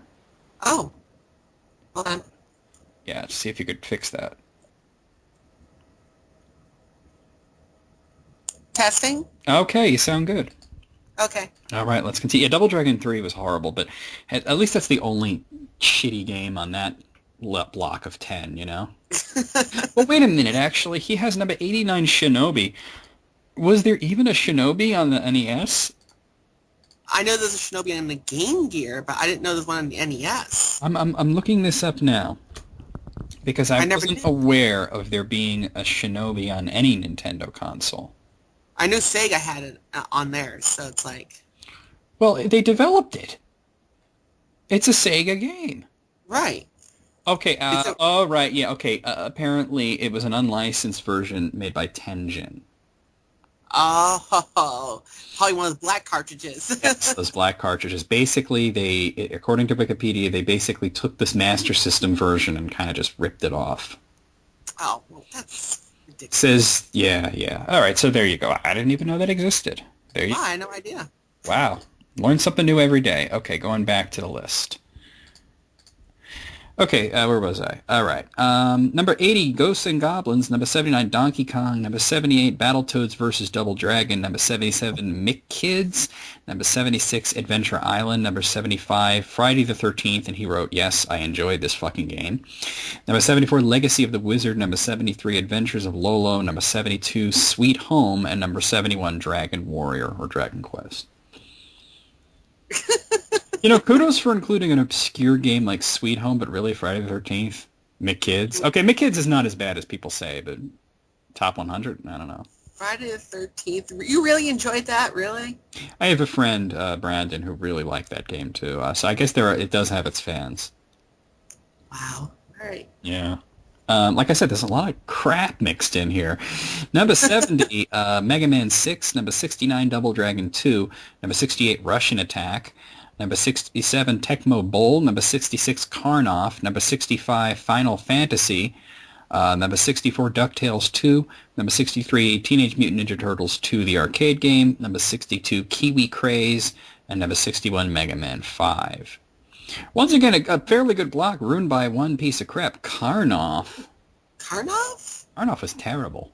Oh. Hold on. Yeah, see if you could fix that. Testing? Okay, you sound good. Okay. All right, let's continue. Yeah, Double Dragon 3 was horrible, but at least that's the only shitty game on that block of 10, you know? Well, wait a minute, actually. He has number 89, Shinobi. Was there even a Shinobi on the NES? I know there's a Shinobi on the Game Gear, but I didn't know there's one on the NES. I'm looking this up now. Because I wasn't did. aware of there being a Shinobi on any Nintendo console. I knew Sega had it on theirs, so it's like... Well, they developed it. It's a Sega game. Right. Okay, oh, right, yeah, okay. Apparently, it was an unlicensed version made by Tenjin. Oh, probably one of those black cartridges. Yes, those black cartridges. Basically, according to Wikipedia, they basically took this Master System version and kind of just ripped it off. Oh, well, that's ridiculous. Says, yeah. All right, so there you go. I didn't even know that existed. There you go. I had no idea. Wow. Learn something new every day. Okay, going back to the list. Okay, where was I? All right. Number 80, Ghosts and Goblins. Number 79, Donkey Kong. Number 78, Battletoads vs. Double Dragon. Number 77, Mick Kids. Number 76, Adventure Island. Number 75, Friday the 13th. And he wrote, yes, I enjoyed this fucking game. Number 74, Legacy of the Wizard. Number 73, Adventures of Lolo. Number 72, Sweet Home. And number 71, Dragon Warrior or Dragon Quest. You know, kudos for including an obscure game like Sweet Home, but really Friday the 13th. McKids. Okay, McKids is not as bad as people say, but top 100? I don't know. Friday the 13th. You really enjoyed that, really? I have a friend, Brandon, who really liked that game, too. So I guess it does have its fans. Wow. All right. Yeah. Like I said, there's a lot of crap mixed in here. Number 70, Mega Man 6. Number 69, Double Dragon 2. Number 68, Russian Attack. Number 67, Tecmo Bowl. Number 66, Karnoff. Number 65, Final Fantasy. Number 64, DuckTales 2. Number 63, Teenage Mutant Ninja Turtles 2, the arcade game. Number 62, Kiwi Craze. And number 61, Mega Man 5. Once again, a fairly good block ruined by one piece of crap. Karnoff. Karnoff? Karnoff is terrible.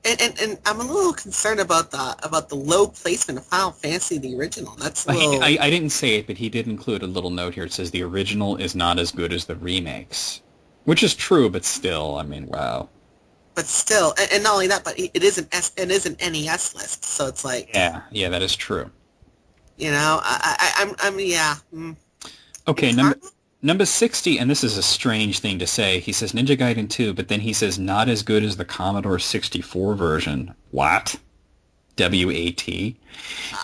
And I'm a little concerned about the low placement of Final Fantasy the original. That's a little... I didn't say it, but he did include a little note here. It says the original is not as good as the remakes, which is true, but still, I mean, wow. But still, and not only that, but it is an NES list, so it's like... Yeah, that is true. You know, I'm yeah. Okay, number 60, and this is a strange thing to say. He says Ninja Gaiden 2, but then he says not as good as the Commodore 64 version. What? W-A-T.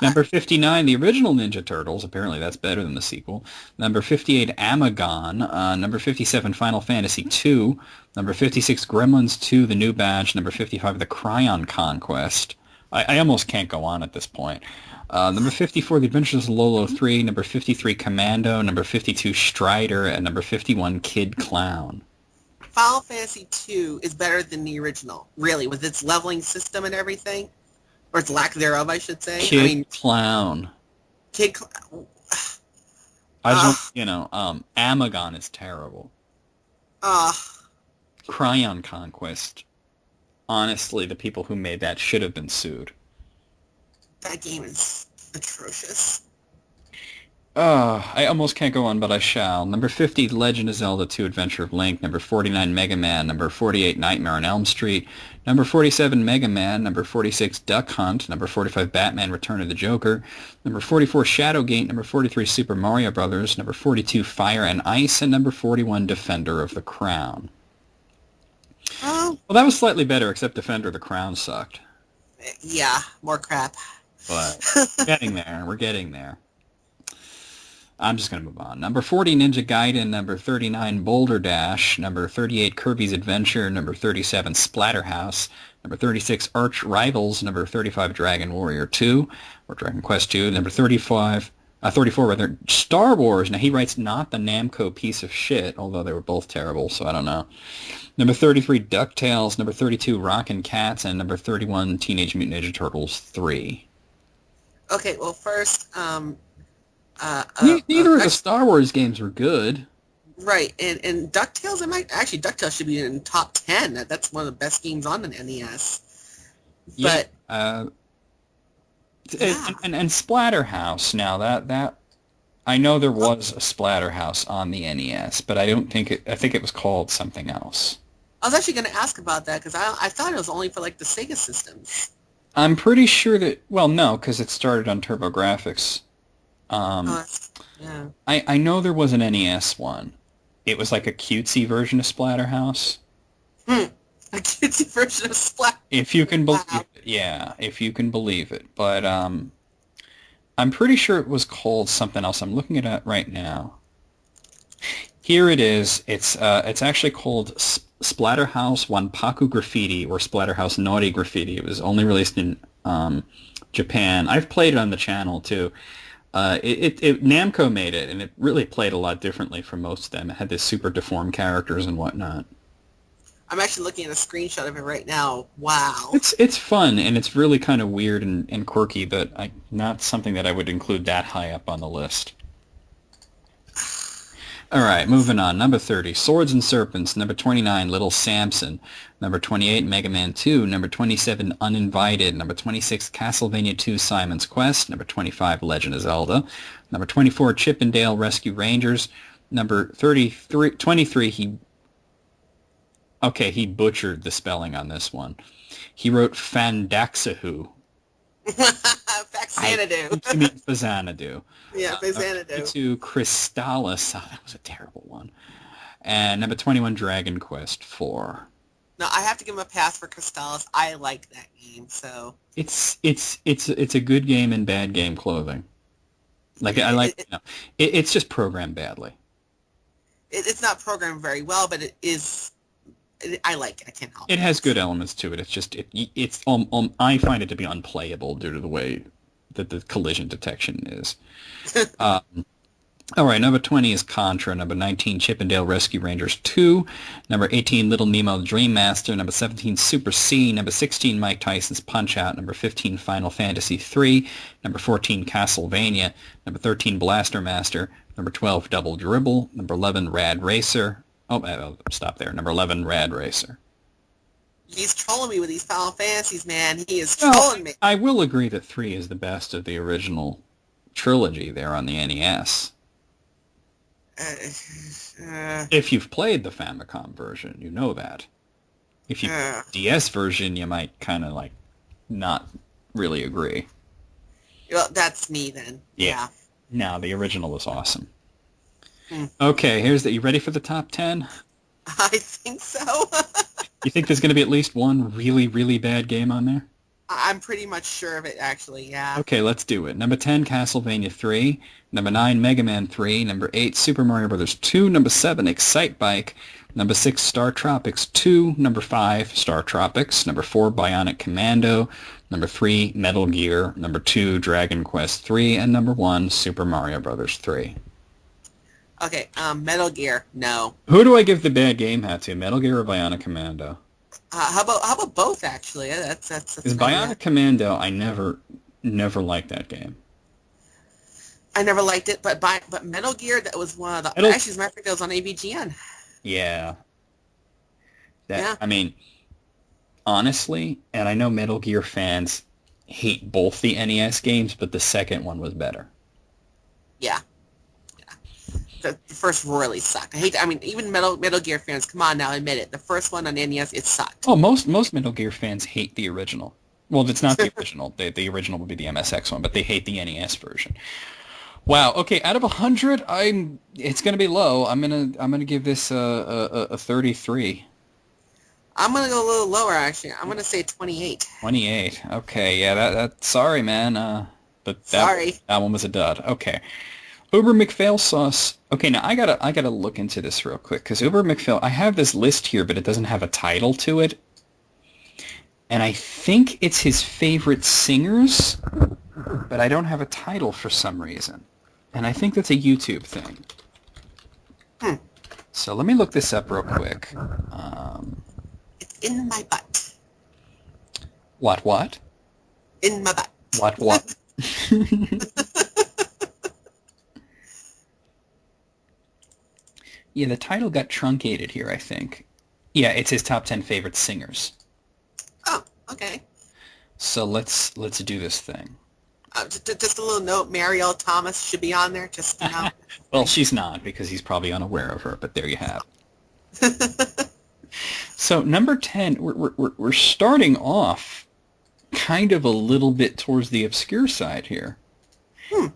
Number 59, the original Ninja Turtles. Apparently that's better than the sequel. Number 58, Amagon. Number 57, Final Fantasy 2. Number 56, Gremlins 2, The New Batch. Number 55, The Cryon Conquest. I almost can't go on at this point. Number 54, The Adventures of Lolo 3. Number 53, Commando. Number 52, Strider. And number 51, Kid Clown. Final Fantasy 2 is better than the original, really, with its leveling system and everything. Or its lack thereof, I should say. Clown. Kid Clown. Amagon is terrible. Cryon Conquest. Honestly, the people who made that should have been sued. That game is atrocious. I almost can't go on, but I shall. Number 50, Legend of Zelda 2 Adventure of Link. Number 49, Mega Man. Number 48, Nightmare on Elm Street. Number 47, Mega Man. Number 46, Duck Hunt. Number 45, Batman Return of the Joker. Number 44, Shadowgate. Number 43, Super Mario Brothers. Number 42, Fire and Ice. And number 41, Defender of the Crown. Well, that was slightly better, except Defender of the Crown sucked. Yeah, more crap. But we're getting there. I'm just going to move on. Number 40, Ninja Gaiden. Number 39, Boulder Dash. Number 38, Kirby's Adventure. Number 37, Splatterhouse. Number 36, Arch Rivals. Number 35, Dragon Warrior 2, or Dragon Quest 2. Number 34, Star Wars. Now, he writes not the Namco piece of shit, although they were both terrible, so I don't know. Number 33, DuckTales. Number 32, Rockin' Cats. And number 31, Teenage Mutant Ninja Turtles 3. Okay, well, first... neither of the Star Wars games were good. Right, and DuckTales, DuckTales should be in top 10. That's one of the best games on the NES. But and Splatterhouse. Now that I know there was a Splatterhouse on the NES, but I think it was called something else. I was actually going to ask about that because I thought it was only for like the Sega systems. I'm pretty sure that no, because it started on TurboGrafx. Yeah. I know there was an NES one. It was like a cutesy version of Splatterhouse. A cutesy version of Splatterhouse. If you can believe it. Yeah, if you can believe it. But I'm pretty sure it was called something else. I'm looking at it right now. Here it is. It's actually called Splatterhouse Wanpaku Graffiti or Splatterhouse Naughty Graffiti. It was only released in Japan. I've played it on the channel too. Namco made it, and it really played a lot differently from most of them. It had this super deformed characters and whatnot. I'm actually looking at a screenshot of it right now. Wow. It's fun, and it's really kind of weird and quirky, but not something that I would include that high up on the list. All right, moving on. Number 30, Swords and Serpents. Number 29, Little Samson. Number 28, Mega Man 2. Number 27, Uninvited. Number 26, Castlevania 2, Simon's Quest. Number 25, Legend of Zelda. Number 24, Chip and Dale Rescue Rangers. Number 23, he butchered the spelling on this one. He wrote Fandaxahoo. Faxanadu. I mean Fazanadu. Yeah, Fazanadu. To Crystallis. Oh, that was a terrible one. And number 21, Dragon Quest 4. No, I have to give him a pass for Crystallis. I like that game, so... It's a good game in bad game clothing. It's just programmed badly. It's not programmed very well, but it is... I like it. I can't help it. It has good elements to it. It's just I find it to be unplayable due to the way that the collision detection is. All right, number 20 is Contra. Number 19, Chippendale Rescue Rangers 2. Number 18, Little Nemo the Dream Master. Number 17, Super C. Number 16, Mike Tyson's Punch-Out. Number 15, Final Fantasy 3. Number 14, Castlevania. Number 13, Blaster Master. Number 12, Double Dribble. Number 11, Rad Racer. Oh, I'll stop there. Number 11, Rad Racer. He's trolling me with these Final Fantasies, man. He is Well, trolling me. I will agree that 3 is the best of the original trilogy there on the NES. If you've played the Famicom version, you know that. If you play the DS version, you might kind of like not really agree. Well, that's me then. Yeah. No, the original was awesome. Okay, you ready for the top 10? I think so. You think there's going to be at least one really, really bad game on there? I'm pretty much sure of it, actually, yeah. Okay, let's do it. Number 10, Castlevania 3. Number 9, Mega Man 3. Number 8, Super Mario Bros. 2. Number 7, Excite Bike. Number 6, Star Tropics 2. Number 5, Star Tropics. Number 4, Bionic Commando. Number 3, Metal Gear. Number 2, Dragon Quest 3. And number 1, Super Mario Bros. 3. Okay, Metal Gear, no. Who do I give the bad game hat to, Metal Gear or Bionic Commando? How about both, actually? That's Because Bionic Commando, I never liked that game. I never liked it, but Metal Gear, that was one of the... Actually, as a matter of fact, that was on AVGN. Yeah. Yeah. I mean, honestly, and I know Metal Gear fans hate both the NES games, but the second one was better. Yeah. The first really sucked. Even Metal Gear fans, come on now, admit it. The first one on NES, it sucked. Oh, most Metal Gear fans hate the original. Well, it's not the original. The original would be the MSX one, but they hate the NES version. Wow. Okay, out of 100, it's going to be low. I'm gonna give this a 33. I'm gonna go a little lower, actually. I'm gonna say 28. 28. Okay. Yeah. That. Sorry, man. But Sorry. That one was a dud. Okay. Uber McPhail sauce. Okay, now I gotta look into this real quick because Uber McPhail. I have this list here, but it doesn't have a title to it, and I think it's his favorite singers, but I don't have a title for some reason, and I think that's a YouTube thing. So let me look this up real quick. It's in my butt. What? In my butt. What? Yeah, the title got truncated here, I think. Yeah, it's his top 10 favorite singers. Oh, okay. So let's do this thing. Just a little note, Marielle Thomas should be on there, just, you know. Well, she's not, because he's probably unaware of her, but there you have it. So, number 10, we're starting off kind of a little bit towards the obscure side here.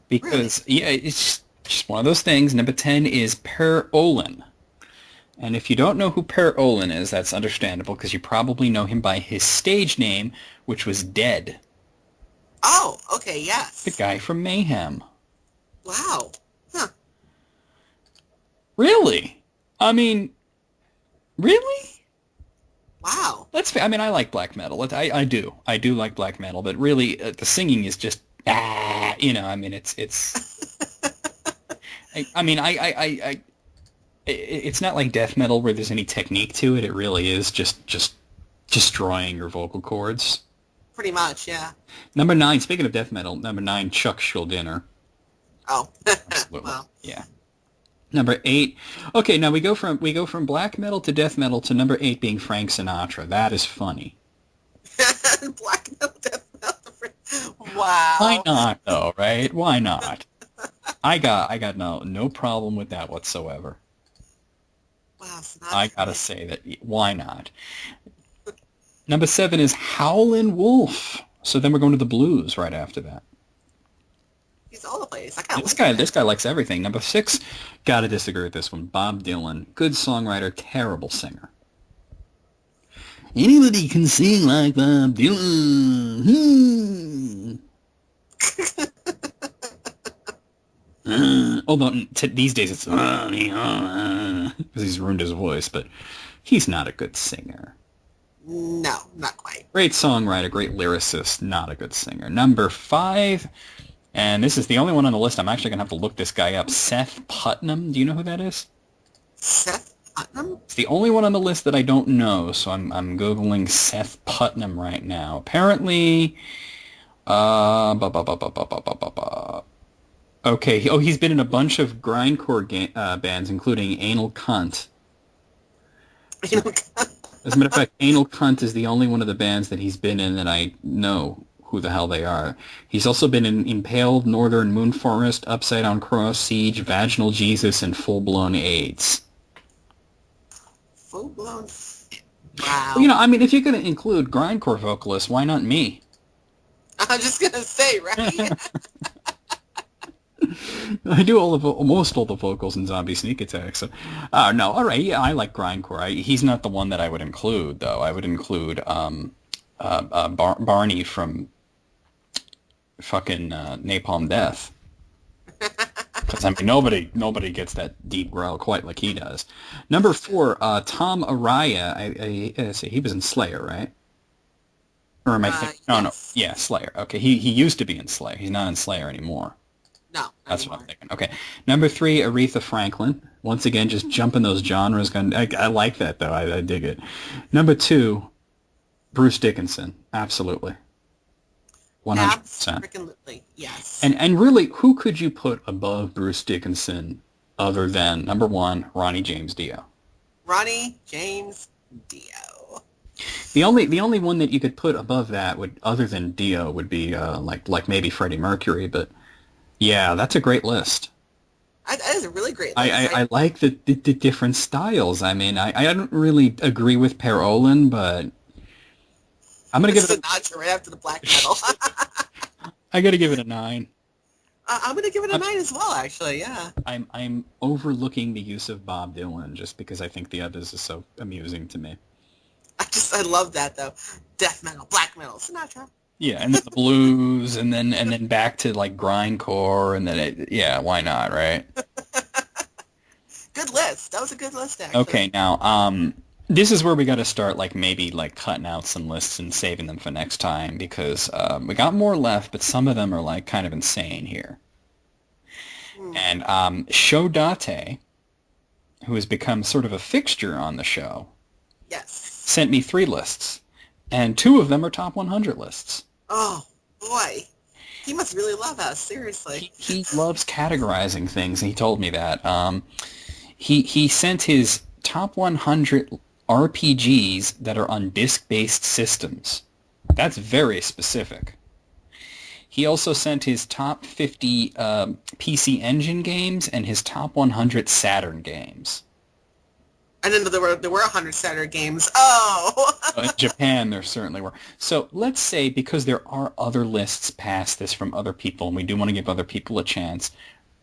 Because, really? Yeah, it's just one of those things. Number 10 is Per Olin. And if you don't know who Per Olin is, that's understandable, because you probably know him by his stage name, which was Dead. Oh, okay, yes. The guy from Mayhem. Wow. Huh. Really? I mean, really? Wow. I like black metal. I do like black metal, but really, the singing is just, it's... it's not like death metal where there's any technique to it. It really is just destroying your vocal cords. Pretty much, yeah. Number 9, speaking of death metal, number 9, Chuck Schuldiner. Oh. Absolutely. Wow. Yeah. Number 8. Okay, now we go from black metal to death metal to number 8 being Frank Sinatra. That is funny. Black metal, death metal. Wow. Why not though, right? Why not? I got no problem with that whatsoever. Wow, Sinatra. I gotta say that. Why not? Number 7 is Howlin' Wolf. So then we're going to the blues right after that. He's all the place. This guy likes everything. Number 6, gotta disagree with this one. Bob Dylan, good songwriter, terrible singer. Anybody can sing like Bob Dylan. Although these days it's because he's ruined his voice, but he's not a good singer. No, not quite. Great songwriter, great lyricist, not a good singer. Number 5 And this is the only one on the list. I'm actually going to have to look this guy up. Seth Putnam. Do you know who that is? Seth Putnam? It's the only one on the list that I don't know, so I'm Googling Seth Putnam right now. Apparently, okay. Oh, he's been in a bunch of grindcore bands, including Anal Cunt. As a matter of fact, Anal Cunt is the only one of the bands that he's been in that I know who the hell they are. He's also been in Impaled, Northern Moon Forest, Upside Down Cross, Siege, Vaginal Jesus, and Full Blown AIDS. Full blown. Wow. Well, you know, I mean, if you're going to include grindcore vocalists, why not me? I'm just gonna say, right? I do almost all the vocals in Zombie Sneak Attack. So, no, all right, yeah, I like grindcore. He's not the one that I would include, though. I would include Barney from fucking Napalm Death. Because I mean, nobody gets that deep growl quite like he does. Number 4, Tom Araya. I see he was in Slayer, right? Or am I thinking? Yes. No, yeah, Slayer. Okay, he used to be in Slayer. He's not in Slayer anymore. No. That's what I'm thinking. Okay, number 3, Aretha Franklin. Once again, just jumping those genres. I like that though. I dig it. Number 2, Bruce Dickinson. Absolutely. 100%. Absolutely, yes. And really, who could you put above Bruce Dickinson other than, number 1, Ronnie James Dio? Ronnie James Dio. The only one that you could put above that other than Dio would be like maybe Freddie Mercury, but yeah, that's a great list. That is a really great list. I like the different styles. I mean, I don't really agree with Per Olin, but I'm gonna give it Sinatra right after the black metal. I gotta give it a 9. I'm gonna give it a 9 as well, actually. Yeah. I'm overlooking the use of Bob Dylan just because I think the others are so amusing to me. I love that though. Death metal, black metal, Sinatra. Yeah, and then the blues, and then back to like grindcore, and then yeah, why not, right? Good list. That was a good list, actually. Okay, now this is where we got to start, like maybe like cutting out some lists and saving them for next time because we got more left, but some of them are like kind of insane here. And Shodate, who has become sort of a fixture on the show, sent me 3 lists, and 2 of them are top 100 lists. Oh, boy. He must really love us, seriously. He loves categorizing things, and he told me that. He sent his top 100 RPGs that are on disc-based systems. That's very specific. He also sent his top 50 PC Engine games and his top 100 Saturn games. I didn't know there were 100 Saturn games. Oh! In Japan, there certainly were. So let's say, because there are other lists past this from other people, and we do want to give other people a chance,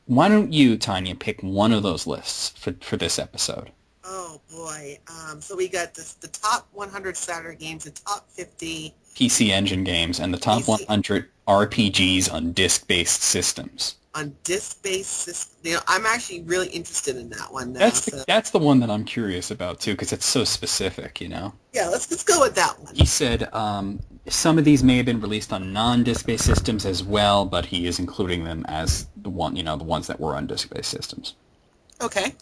why don't you, Tanya, pick one of those lists for this episode? Oh, boy. So we got the top 100 Saturn games, the top 50... PC Engine games, and the top 100 RPGs on disc-based systems. On disc-based systems. You know, I'm actually really interested in that one now. That's the one that I'm curious about, too, because it's so specific, you know? Yeah, let's go with that one. He said some of these may have been released on non-disc-based systems as well, but he is including them as the ones that were on disc-based systems. Okay.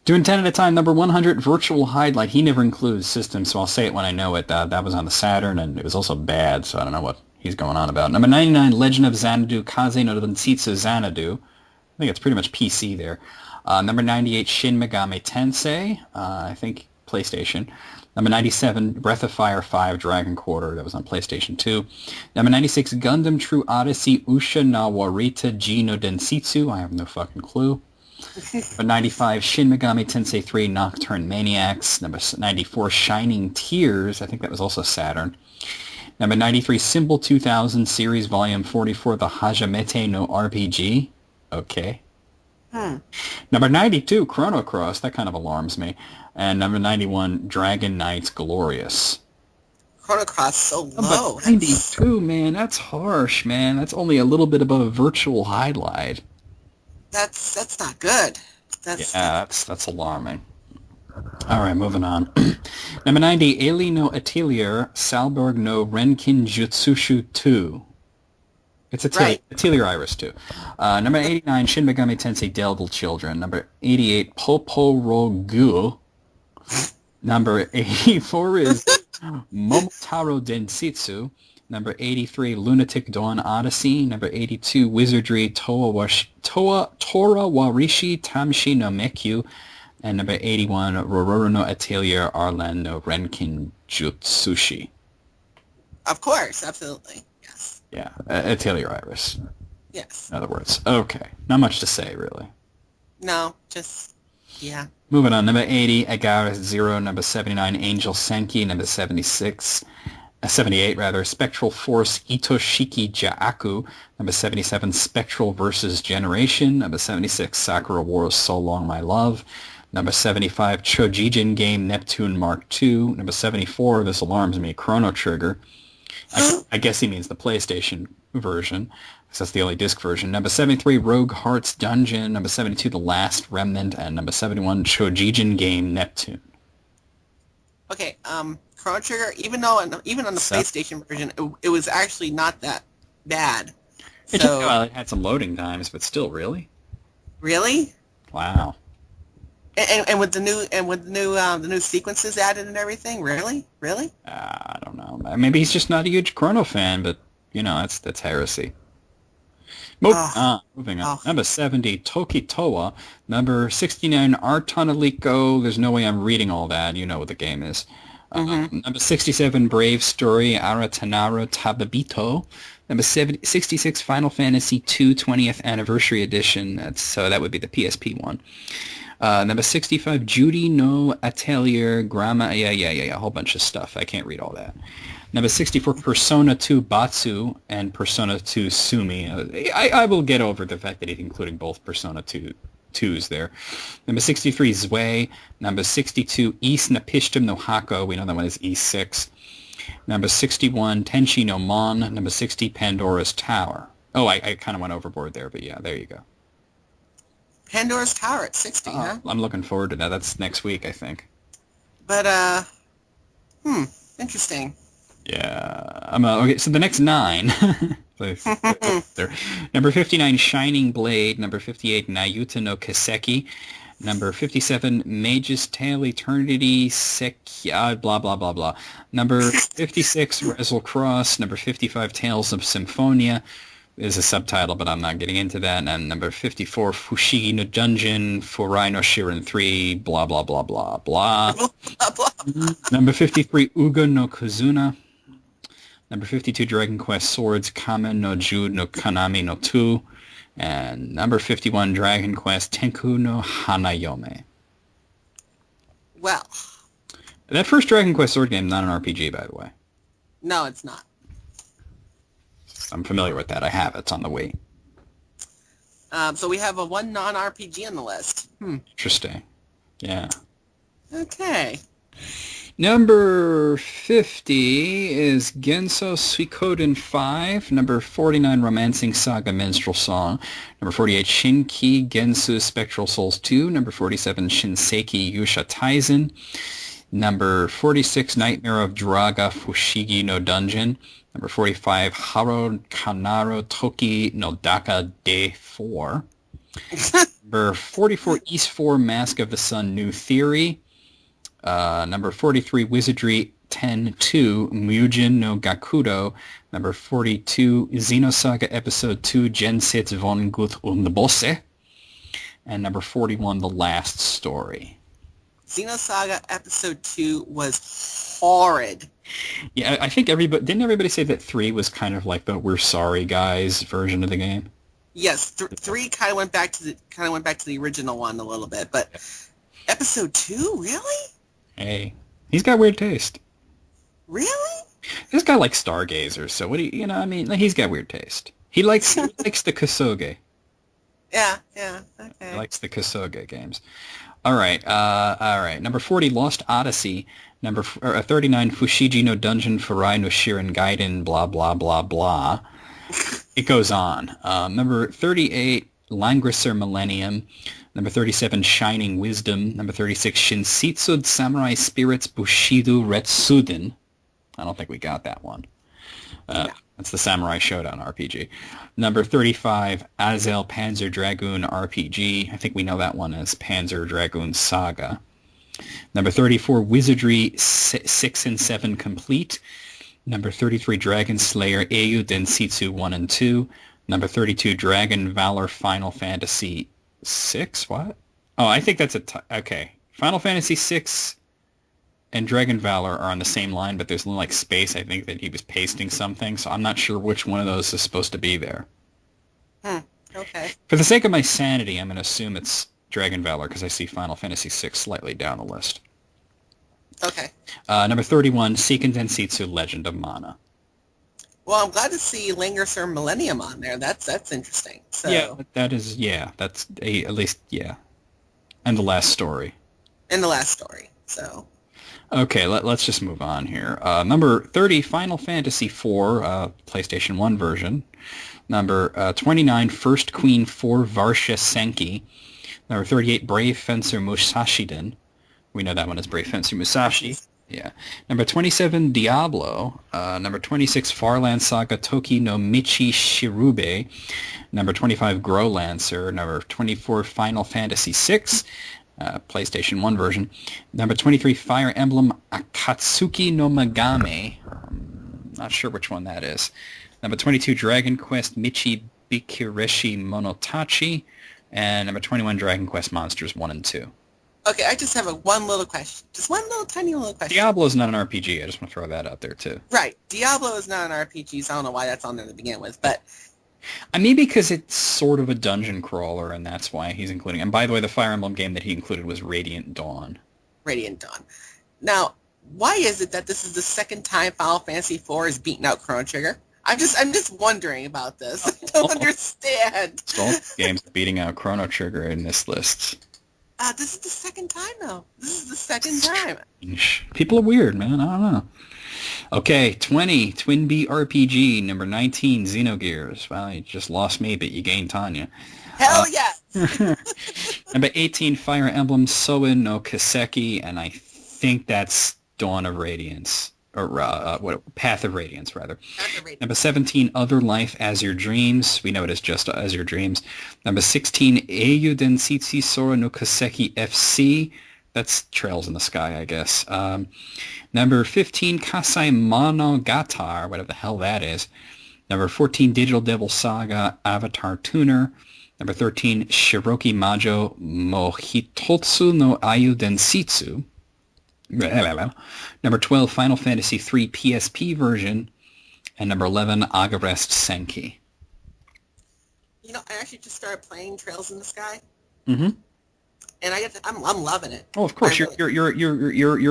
Doing 10 at a time, number 100, Virtual Highlight. He never includes systems, so I'll say it when I know it. That was on the Saturn, and it was also bad, so I don't know what he's going on about. Number 99, Legend of Xanadu, Kaze no Densitsu Xanadu. I think it's pretty much PC there. Number 98, Shin Megami Tensei. I think PlayStation. Number 97, Breath of Fire 5 Dragon Quarter. That was on PlayStation 2. Number 96, Gundam True Odyssey Usha na Warita Ji no Densitsu. I have no fucking clue. Number 95, Shin Megami Tensei 3 Nocturne Maniacs. Number 94, Shining Tears. I think that was also Saturn. Number 93, Symbol 2000 Series Volume 44, The Hajimete no RPG. Okay. Number 92, Chrono Cross. That kind of alarms me. And number 91, Dragon Knights Glorious. Chrono Cross so low. But 92, man, that's harsh, man. That's only a little bit above a Virtual Highlight. That's not good. That's alarming. All right, moving on. Number 90, Eili no Atelier Salberg no Renkin Jutsushu 2. It's Right. Atelier Iris, too. Number 89, Shin Megami Tensei Devil Children. Number 88, Poporogu. Number 84 is Momotaro Densitsu. Number 83, Lunatic Dawn Odyssey. Number 82, Wizardry Tora Warishi Tamshi no Mekyu. And number 81, Rororo no Atelier Arlan no Renkin Jutsushi. Of course, absolutely. Yes. Yeah, Atelier Iris, Yes. in other words. Okay, not much to say, really. No, just, yeah. Moving on, number 80, Agaris Zero. Number 79, Angel Senki. Number 78 rather, Spectral Force Itoshiki Jaaku. Number 77, Spectral versus Generation. Number 76, Sakura Wars So Long My Love. Number 75, Chojijin Game Neptune Mark II. Number 74, this alarms me, Chrono Trigger. I guess he means the PlayStation version, because that's the only disc version. Number 73, Rogue Hearts Dungeon. Number 72, The Last Remnant. And number 71, Chojijin Game Neptune. Okay, Chrono Trigger, even on the PlayStation version, it was actually not that bad. It had some loading times, but still, really? Really? Wow. And with the new sequences added and everything, really? I don't know. Maybe he's just not a huge Chrono fan, but that's heresy. Moving on. Number 70, Toki Toa. Number 69, Artonaliko. There's no way I'm reading all that. You know what the game is. Number 67, Brave Story, Aratanaro Tababito. Number 66, Final Fantasy II 20th Anniversary Edition. That would be the PSP one. Number 65, Judy no Atelier Grama. Yeah, a whole bunch of stuff. I can't read all that. Number 64, Persona 2 Batsu and Persona 2 Sumi. I will get over the fact that he's including both Persona 2s there. Number 63, Zwei. Number 62, East Napishtim no Hako. We know that one is E6. Number 61, Tenshi no Mon. Number 60, Pandora's Tower. Oh, I kind of went overboard there, but yeah, there you go. Pandora's Tower at 60, huh? I'm looking forward to that. That's next week, I think. But, interesting. Yeah. Okay, so the next 9. Number 59, Shining Blade. Number 58, Nayuta no Kiseki. Number 57, Mage's Tale Eternity blah, blah, blah, blah. Number 56, Wrestle Cross. Number 55, Tales of Symphonia. Is a subtitle, but I'm not getting into that. And number 54, Fushigi no Dungeon, Furai no Shiren 3, blah, blah, blah, blah, blah. Number 53, Uga no Kazuna. Number 52, Dragon Quest Swords, Kamen no Jude no Kanami no 2. And number 51, Dragon Quest Tenku no Hanayome. Well. That first Dragon Quest Sword game, not an RPG, by the way. No, it's not. I'm familiar with that. I have it. It's on the Wii. So we have one non-RPG on the list. Interesting. Yeah. Okay. Number 50 is Genso Suikoden 5. Number 49, Romancing Saga Minstrel Song. Number 48, Shinki Gensu Spectral Souls 2. Number 47, Shinseki Yusha Taizen. Number 46, Nightmare of Draga Fushigi no Dungeon. Number 45, Haro Kanaro Toki no Daka Day 4. Number 44, East 4, Mask of the Sun New Theory. Number 43, Wizardry 10-2, Myujin no Gakudo. Number 42, Xenosaga Episode 2, Gensetsu von Guth und Bosse. And number 41, The Last Story. Xenosaga Episode 2 was horrid. Yeah, I think didn't everybody say that 3 was kind of like the "we're sorry guys" version of the game? Yes, 3 kind of went back to the original one a little bit, but Episode 2, really? Hey, he's got weird taste. Really? This guy likes Stargazer, so what do you know? I mean, he's got weird taste. He likes the Kosoge. Yeah, okay. He likes the Kosoge games. All right. Number 40, Lost Odyssey. Number 39, Fushigi no Dungeon Furai no Shiren Gaiden, blah, blah, blah, blah. It goes on. Number 38, Langrisser Millennium. Number 37, Shining Wisdom. Number 36, Shinsitsud Samurai Spirits Bushido Retsuden. I don't think we got that one. That's the Samurai Showdown RPG. Number 35, Azel Panzer Dragoon RPG. I think we know that one as Panzer Dragoon Saga. Number 34, Wizardry 6 and 7 Complete. Number 33, Dragon Slayer Eiyu Densetsu 1 and 2. Number 32, Dragon Valor Final Fantasy 6. What? Oh, I think that's okay. Final Fantasy 6 and Dragon Valor are on the same line, but there's a little like space. I think that he was pasting something, so I'm not sure which one of those is supposed to be there. Okay. For the sake of my sanity, I'm going to assume it's Dragon Valor because I see Final Fantasy 6 slightly down the list. Okay. Number 31, Seiken Densetsu Legend of Mana. Well, I'm glad to see Langerser Millennium on there. That's interesting. So. Yeah, that's at least, and the last story. And the last story, so. Okay, let's just move on here. Number 30, Final Fantasy IV, PlayStation 1 version. Number 29, First Queen 4, Varsha Senki. Number 38, Brave Fencer Musashiden. We know that one as Brave Fencer Musashi. Yeah. Number 27, Diablo. Number 26, Farland Saga Toki no Michi Shirube. Number 25, Grow Lancer. Number 24, Final Fantasy VI. PlayStation 1 version. Number 23, Fire Emblem Akatsuki no Megami. Not sure which one that is. Number 22, Dragon Quest Michi Bikireshi Monotachi. And number 21, Dragon Quest Monsters 1 and 2. Okay, I just have one little question. Just one little tiny little question. Diablo's not an RPG. I just want to throw that out there, too. Right. Diablo is not an RPG, so I don't know why that's on there to begin with, but... I mean, because it's sort of a dungeon crawler, and that's why he's including... And by the way, the Fire Emblem game that he included was Radiant Dawn. Radiant Dawn. Now, why is it that this is the second time Final Fantasy IV has beaten out Chrono Trigger? I'm just wondering about this. I don't understand. All games beating out Chrono Trigger in this list. This is the second time, though. This is the second time. People are weird, man. I don't know. Okay, 20, Twin Bee RPG. Number 19, Xenogears. Well, you just lost me, but you gained Tanya. Hell yes! Number 18, Fire Emblem Soin no Kiseki, and I think that's Dawn of Radiance. Or Path of Radiance, rather. Path of Radiance. Number 17, Other Life as Your Dreams. We know it as just As Your Dreams. Number 16, Eiyu Densetsu Sora no Kaseki FC. That's Trails in the Sky, I guess. Number 15, Kasai Monogatari, whatever the hell that is. Number 14, Digital Devil Saga Avatar Tuner. Number 13, Shiroki Majo Mohitotsu no Ayu Densetsu. Number 12, Final Fantasy III PSP version. And number 11, Agarest Senki. You know, I actually just started playing Trails in the Sky. Mm-hmm. And I'm loving it. Oh, of course, you're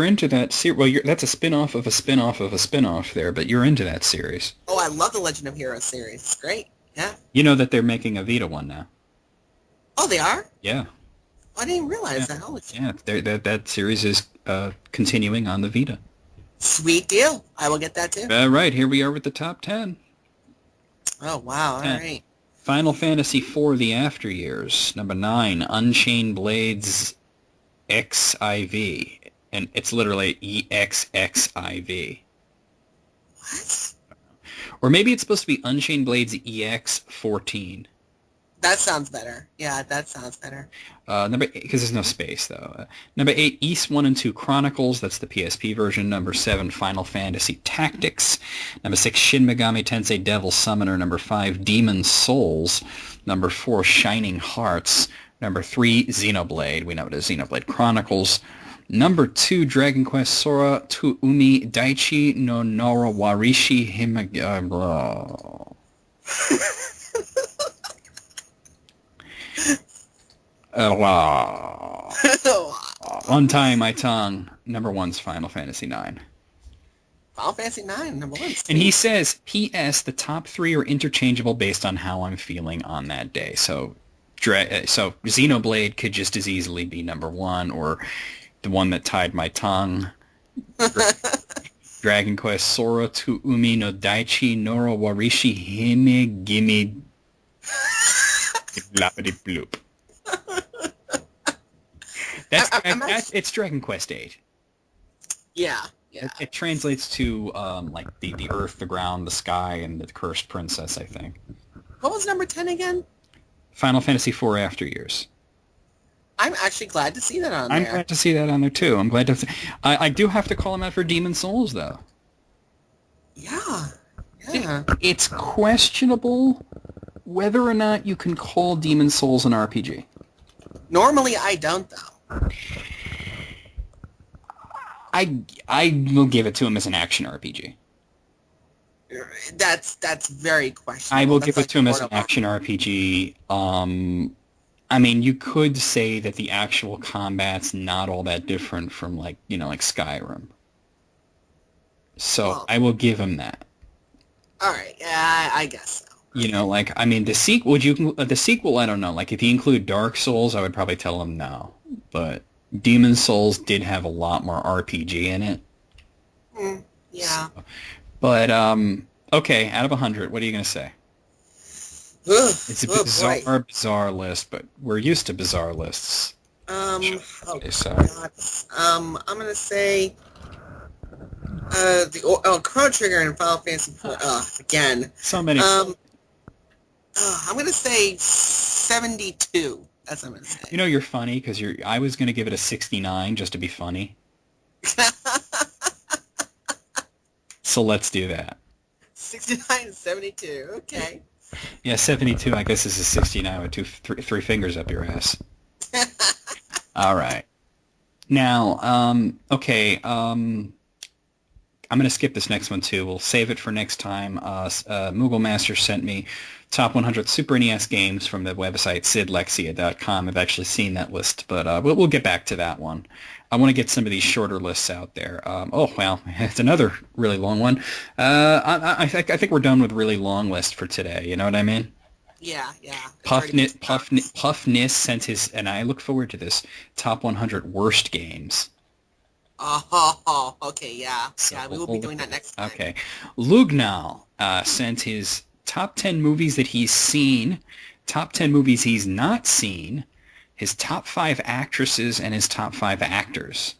into that series. Well, that's a spin-off of a spin-off of a spin-off there, but you're into that series. Oh, I love the Legend of Heroes series. It's great. Yeah. You know that they're making a Vita one now. Oh, they are? Yeah. I didn't realize that. Holy shit. Yeah, that series is continuing on the Vita. Sweet deal. I will get that too. Right, here we are with the top 10. Oh, wow. All right. Final Fantasy IV, The After Years. Number 9, Unchained Blades XIV. And it's literally EXXIV. What? Or maybe it's supposed to be Unchained Blades EX14. That sounds better. Yeah, that sounds better. Because there's no space, though. Number 8, East 1 and 2 Chronicles. That's the PSP version. Number 7, Final Fantasy Tactics. Number 6, Shin Megami Tensei Devil Summoner. Number 5, Demon Souls. Number 4, Shining Hearts. Number 3, Xenoblade. We know it as Xenoblade Chronicles. Number 2, Dragon Quest Sora to Umi Daichi no Nora Warishi Untie My Tongue. Number 1's Final Fantasy IX. Final Fantasy IX, number 1. And he says, P.S. The top 3 are interchangeable based on how I'm feeling on that day. So Xenoblade could just as easily be number 1, or the one that tied my tongue. Dragon Quest Sora to Umi no Daichi Nora Warishi Hime Gimme Blappity Bloop. It's Dragon Quest 8. Yeah. Yeah. It translates to like the earth, the ground, the sky, and the cursed princess, I think. What was number 10 again? Final Fantasy IV After Years. I'm actually glad to see that on I'm there. glad to see that on there too. I'm glad to. I do have to call him out for Demon Souls though. Yeah. Yeah. It's questionable whether or not you can call Demon Souls an RPG. Normally I don't though. I will give it to him as an action RPG. That's very questionable. I will That's give like it to him as an Mortal action RPG. I mean, you could say that the actual combat's not all that different from like Skyrim. So Well, I will give him that. all right. Yeah, I guess so. I mean, the sequel. The sequel? I don't know. Like, if you include Dark Souls, I would probably tell him no. But Demon Souls did have a lot more RPG in it. Yeah. So, but okay. Out of 100, what are you gonna say? It's a bizarre list, but we're used to bizarre lists. Oh, So God. I'm gonna say the Chrono Trigger and Final Fantasy IV again. so many. I'm gonna say 72. That's what I'm gonna say. You're funny because I was gonna give it a 69 just to be funny. So let's do that. 69 and 72. Okay. Yeah, 72. I guess this is 69 with three fingers up your ass. All right. Now, okay. I'm going to skip this next one too. We'll save it for next time. Moogle Master sent me top 100 Super NES games from the website sidlexia.com. I've actually seen that list, but we'll get back to that one. I want to get some of these shorter lists out there. Oh, well, it's another really long one. I think we're done with really long list for today. You know what I mean? Yeah. Puffness sent his, and I look forward to this, top 100 worst games. Oh, okay, yeah. So we will be doing that next time. Okay. Lugnal sent his top 10 movies that he's seen, top 10 movies he's not seen, his top 5 actresses, and his top 5 actors.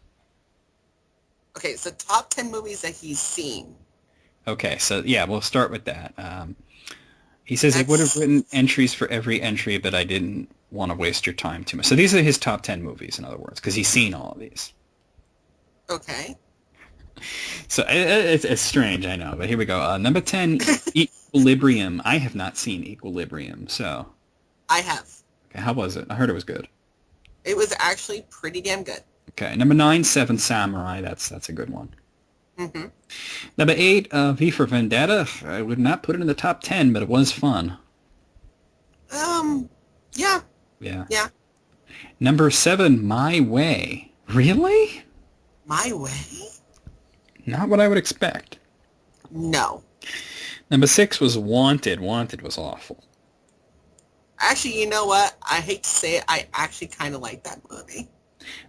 Okay, so top 10 movies that he's seen. Okay, so yeah, we'll start with that. He says he would have written entries for every entry, but I didn't want to waste your time too much. So these are his top 10 movies, in other words, because he's seen all of these. Okay. So it's strange, I know, but here we go. Number 10, Equilibrium. I have not seen Equilibrium, so... I have. Okay, how was it? I heard it was good. It was actually pretty damn good. Okay, number 9, Seven Samurai. That's a good one. Mm-hmm. Number 8, V for Vendetta. I would not put it in the top 10, but it was fun. Yeah. Yeah. Number 7, My Way. Really? My Way? Not what I would expect. No. Number 6 was Wanted. Wanted was awful. Actually, you know what? I hate to say it, I actually kind of like that movie.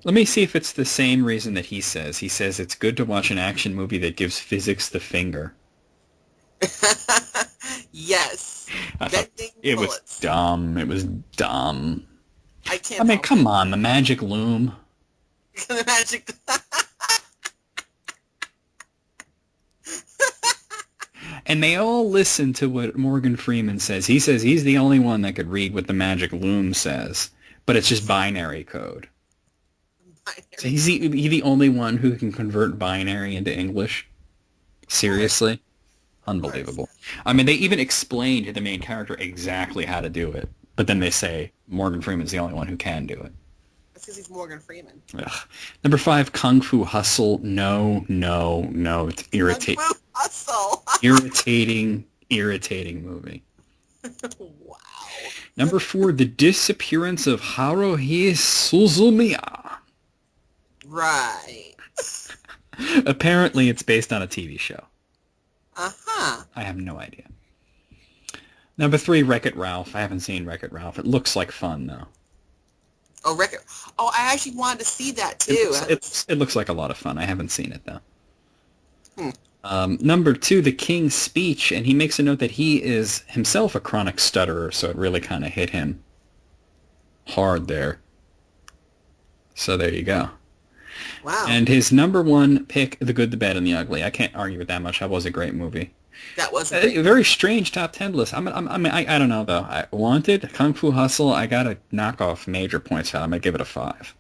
Let me see if it's the same reason that he says. He says it's good to watch an action movie that gives physics the finger. Yes. It was dumb. It was dumb. I mean, come on, the magic loom. The magic... And they all listen to what Morgan Freeman says. He says he's the only one that could read what the magic loom says, but it's just binary code. So he's the only one who can convert binary into English? Seriously? Unbelievable. I mean, they even explain to the main character exactly how to do it, but then they say Morgan Freeman's the only one who can do it. That's because he's Morgan Freeman. Ugh. Number 5, Kung Fu Hustle. No. It's irritating. Kung Fu Hustle. irritating movie. Wow. Number 4, The Disappearance of Haruhi Suzumiya. Right. Apparently, it's based on a TV show. Uh-huh. I have no idea. Number 3, Wreck-It Ralph. I haven't seen Wreck-It Ralph. It looks like fun, though. Oh, Wreck-It... Oh, I actually wanted to see that, too. It looks like a lot of fun. I haven't seen it, though. Number 2, The King's Speech, and he makes a note that he is himself a chronic stutterer, so it really kind of hit him hard there. So there you go. Wow. And his number one pick, The Good, the Bad, and the Ugly. I can't argue with that much. That was a great movie. That was a A great very strange top 10 list. I don't know, though. I Wanted, Kung Fu Hustle, I got to knock off major points out. I'm going to give it a 5.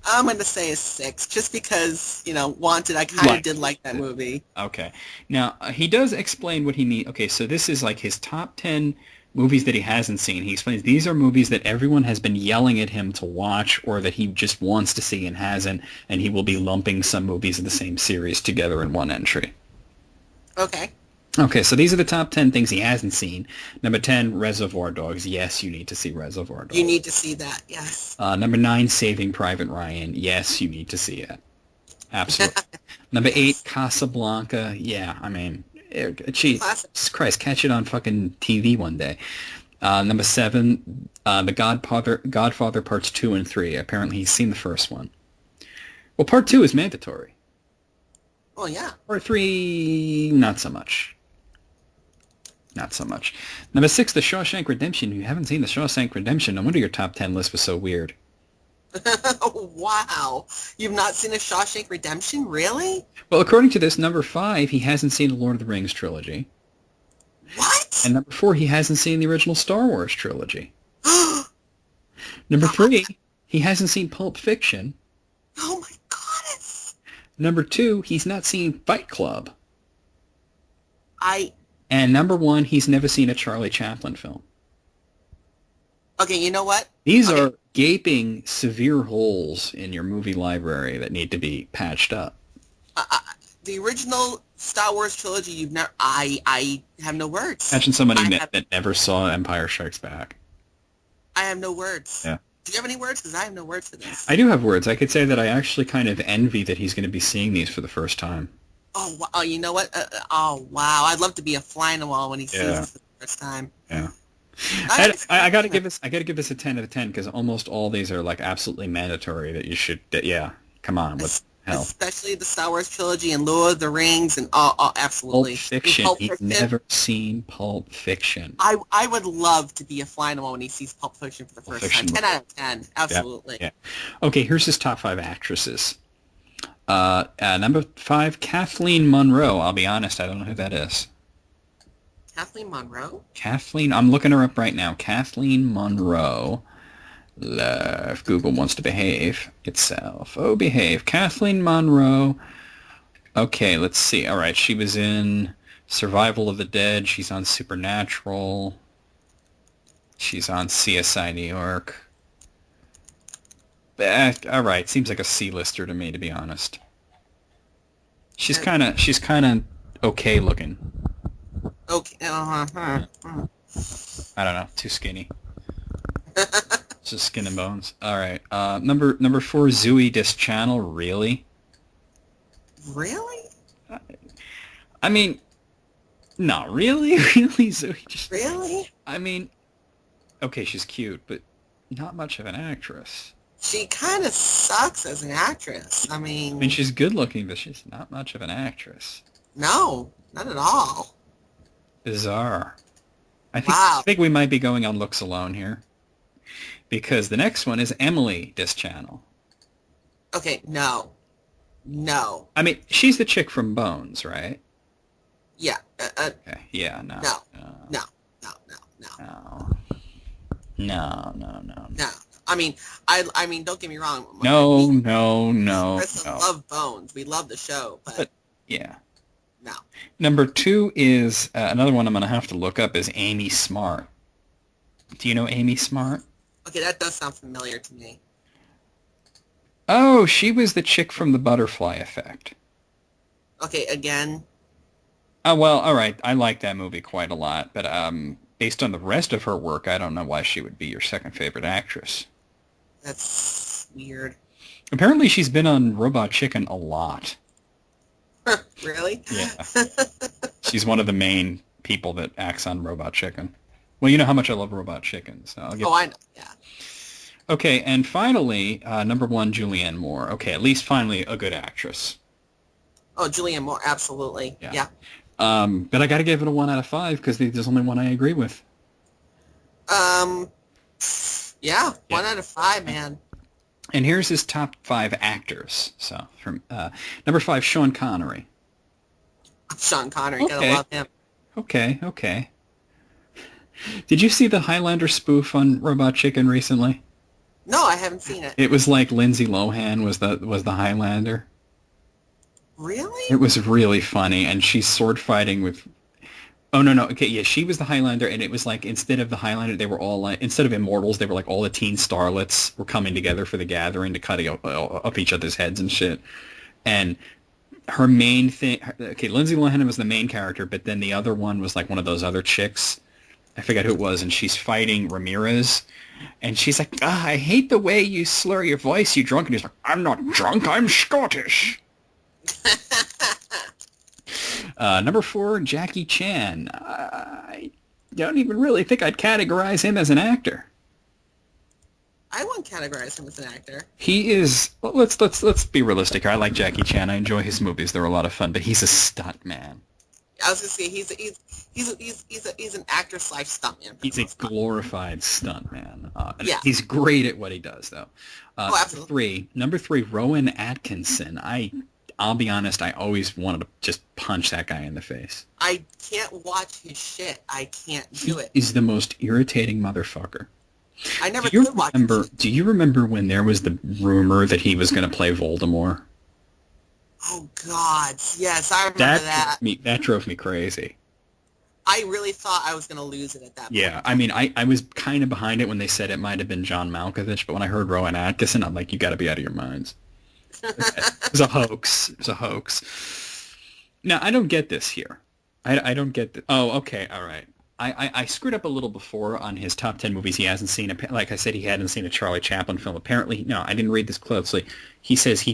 I'm going to say a 6, just because, Wanted, I kind of did like that movie. Okay. Now, he does explain what he means. Okay, so this is like his top 10 movies that he hasn't seen. He explains these are movies that everyone has been yelling at him to watch or that he just wants to see and hasn't, and he will be lumping some movies of the same series together in one entry. Okay. Okay, so these are the top 10 things he hasn't seen. Number 10, Reservoir Dogs. Yes, you need to see Reservoir Dogs. You need to see that, yes. Number 9, Saving Private Ryan. Yes, you need to see it. Absolutely. Number 8, Casablanca. Yeah, I mean, Jesus Christ, catch it on fucking TV one day. Number 7, The Godfather Parts 2 and 3. Apparently he's seen the first one. Well, Part 2 is mandatory. Oh, yeah. Part 3, not so much. Not so much. Number 6, The Shawshank Redemption. You haven't seen The Shawshank Redemption. No wonder your top 10 list was so weird. Wow. You've not seen A Shawshank Redemption? Really? Well, according to this, number 5, he hasn't seen the Lord of the Rings trilogy. What? And number 4, he hasn't seen the original Star Wars trilogy. Number 3, he hasn't seen Pulp Fiction. Oh, my goodness. Number 2, he's not seen Fight Club. I And number 1, he's never seen a Charlie Chaplin film. Okay, you know what? These are gaping, severe holes in your movie library that need to be patched up. The original Star Wars trilogy, you've never... I have no words. Imagine somebody that never saw Empire Strikes Back. I have no words. Yeah. Do you have any words? Because I have no words for this. I do have words. I could say that I actually kind of envy that he's going to be seeing these for the first time. Oh, wow. You know what? Oh, wow. I'd love to be a fly on the wall when he sees this for the first time. Yeah. I got to give this a 10 out of 10 because almost all these are like absolutely mandatory that you should. Yeah, come on, what the hell? Especially the Star Wars trilogy and Lord of the Rings and absolutely. Pulp Fiction. He's never seen Pulp Fiction. I would love to be a fly on the wall when he sees Pulp Fiction for the first time. 10 out of 10, absolutely. Yeah. Okay, here's his top 5 actresses. Number 5, Kathleen Monroe. I'll be honest, I don't know who that is. Kathleen Monroe? Kathleen, I'm looking her up right now. Kathleen Monroe. If Google wants to behave itself. Oh, behave. Kathleen Monroe. Okay, let's see. All right, she was in Survival of the Dead. She's on Supernatural. She's on CSI New York. All right, seems like a C-lister to me, to be honest. She's kind of okay looking. Okay. I don't know. Too skinny. Just skin and bones. All right. Number 4, Zooey Deschanel. Really? Really? I mean, no, really, really, Zooey. Really? I mean, okay, she's cute, but not much of an actress. She kind of sucks as an actress. I mean, she's good looking, but she's not much of an actress. No, not at all. Bizarre. I think we might be going on looks alone here. Because the next one is Emily Deschanel. Okay, no. No. I mean, she's the chick from Bones, right? Yeah. Okay. Yeah, no. No. No. No. No. I mean, don't get me wrong. No. Chris love Bones. We love the show, but yeah. No. Number 2 is another one I'm going to have to look up is Amy Smart. Do you know Amy Smart? Okay, that does sound familiar to me. Oh, she was the chick from The Butterfly Effect. Okay, again. Oh, well, all right. I like that movie quite a lot, but based on the rest of her work, I don't know why she would be your second favorite actress. That's weird. Apparently, she's been on Robot Chicken a lot. Really? Yeah. She's one of the main people that acts on Robot Chicken. Well, you know how much I love Robot Chicken, so I know, yeah. Okay, and finally, number 1, Julianne Moore. Okay, at least finally a good actress. Oh, Julianne Moore, absolutely. Yeah. But I got to give it a 1 out of 5 because there's only one I agree with. Yeah, 1 out of 5, man. And here's his top 5 actors. So from number 5, Sean Connery. Sean Connery, gotta Okay, love him. okay. Did you see the Highlander spoof on Robot Chicken recently? No, I haven't seen it. It was like Lindsay Lohan was the Highlander. Really? It was really funny, and she's sword fighting with. Oh no, okay, yeah, she was the Highlander, and it was like instead of the Highlander, they were all like instead of immortals, they were like all the teen starlets were coming together for the gathering to cut up each other's heads and shit. And her main thing, okay, Lindsay Lohan was the main character, but then the other one was like one of those other chicks. I forgot who it was, and she's fighting Ramirez, and she's like, I hate the way you slur your voice, you drunk. And he's like, I'm not drunk, I'm Scottish. Number 4, Jackie Chan. I don't even really think I'd categorize him as an actor. I wouldn't categorize him as an actor. He is. Well, let's be realistic here. I like Jackie Chan. I enjoy his movies. They're a lot of fun. But he's a stunt man. I was gonna say he's an actor / stuntman. He's a glorified stunt man. Yeah. He's great at what he does, though. Absolutely. Number three, Rowan Atkinson. I'll be honest. I always wanted to just punch that guy in the face. I can't watch his shit. I can't do it. He's the most irritating motherfucker. I never could watch it. Do you remember when there was the rumor that he was going to play Voldemort? Oh, God. Yes, I remember that. That drove me crazy. I really thought I was going to lose it at that point. Yeah, I mean, I was kind of behind it when they said it might have been John Malkovich, but when I heard Rowan Atkinson, I'm like, you got to be out of your minds. It was a hoax. It was a hoax. Now, I don't get this here. I don't get this. Oh, okay, all right. I screwed up a little before on his top 10 movies he hasn't seen. Like I said, he hadn't seen a Charlie Chaplin film. Apparently, no, I didn't read this closely. He says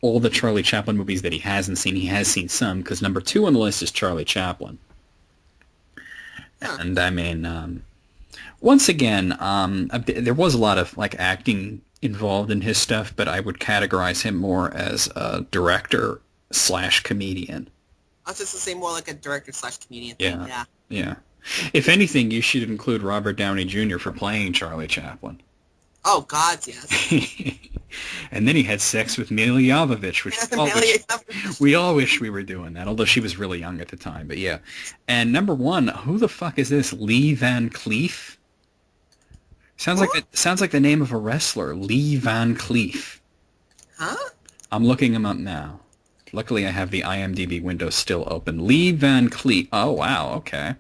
all the Charlie Chaplin movies that he hasn't seen, he has seen some, because number 2 on the list is Charlie Chaplin. Huh. And I mean, once again, there was a lot of like acting involved in his stuff, but I would categorize him more as a director / comedian. I was just to say more like a director / comedian thing. Yeah. If anything, you should include Robert Downey Jr. for playing Charlie Chaplin. Oh, God, yes. And then he had sex with Mila Jovovich, which we all wish we were doing that, although she was really young at the time. But yeah. And number 1, who the fuck is this? Lee Van Cleef? Sounds like the name of a wrestler, Lee Van Cleef. Huh? I'm looking him up now. Luckily, I have the IMDb window still open. Lee Van Cleef. Oh, wow. Okay.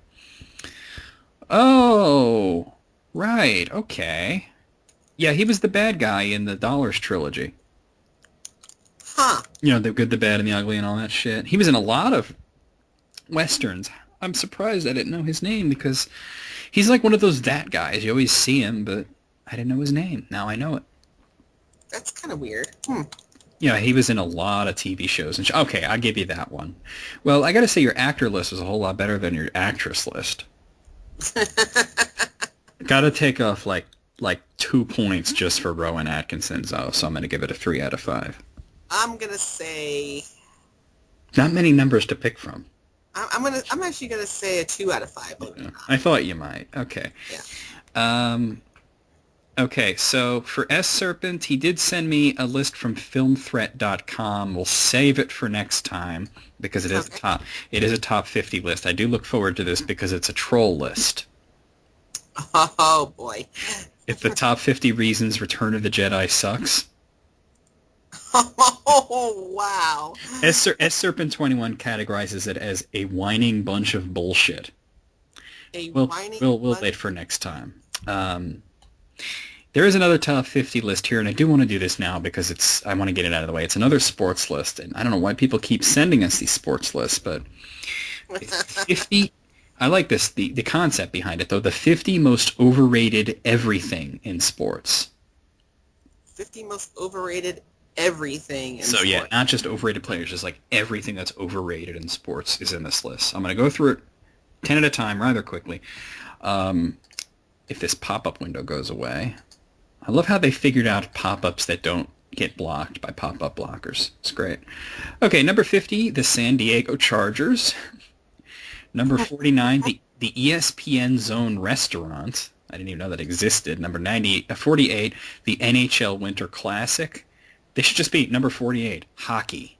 Oh, right. Okay. Yeah, he was the bad guy in the Dollars trilogy. Huh. You know, the good, the bad, and the ugly and all that shit. He was in a lot of Westerns. I'm surprised I didn't know his name because he's like one of those that guys. You always see him, but I didn't know his name. Now I know it. That's kind of weird. Yeah, he was in a lot of TV shows. And okay, I'll give you that one. Well, I got to say your actor list is a whole lot better than your actress list. Got to take off like 2 points just for Rowan Atkinson, so I'm going to give it a 3 out of 5. I'm going to say... Not many numbers to pick from. I'm actually going to say a 2 out of 5. Yeah, I thought you might. Okay. Yeah. Okay, so for S. Serpent, he did send me a list from filmthreat.com. We'll save it for next time because it is a top 50 list. I do look forward to this because it's a troll list. Oh, boy. If the top 50 reasons Return of the Jedi sucks. Oh, wow. S. Serpent 21 categorizes it as a whining bunch of bullshit. We'll wait for next time. There is another top 50 list here, and I do want to do this now because I want to get it out of the way. It's another sports list, and I don't know why people keep sending us these sports lists, but 50... I like this, the concept behind it, though. The 50 most overrated everything in sports. 50 most overrated everything in sports. So, yeah, not just overrated players, just like everything that's overrated in sports is in this list. I'm going to go through it 10 at a time rather quickly. If this pop-up window goes away. I love how they figured out pop-ups that don't get blocked by pop-up blockers. It's great. Okay, number 50, the San Diego Chargers. Number 49, the ESPN Zone Restaurant. I didn't even know that existed. Number 48, the NHL Winter Classic. They should just be number 48, hockey.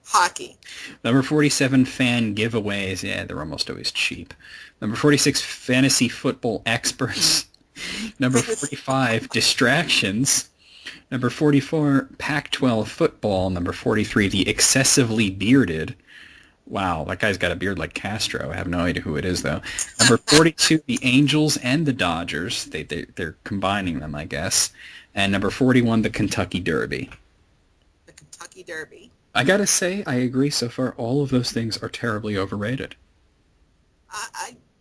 Hockey. Number 47, fan giveaways. Yeah, they're almost always cheap. Number 46, fantasy football experts. Number 45, distractions. Number 44, Pac-12 football. Number 43, the excessively bearded. Wow, that guy's got a beard like Castro. I have no idea who it is, though. Number 42, the Angels and the Dodgers. They're combining them, I guess. And number 41, the Kentucky Derby. The Kentucky Derby. I gotta say, I agree so far. All of those things are terribly overrated.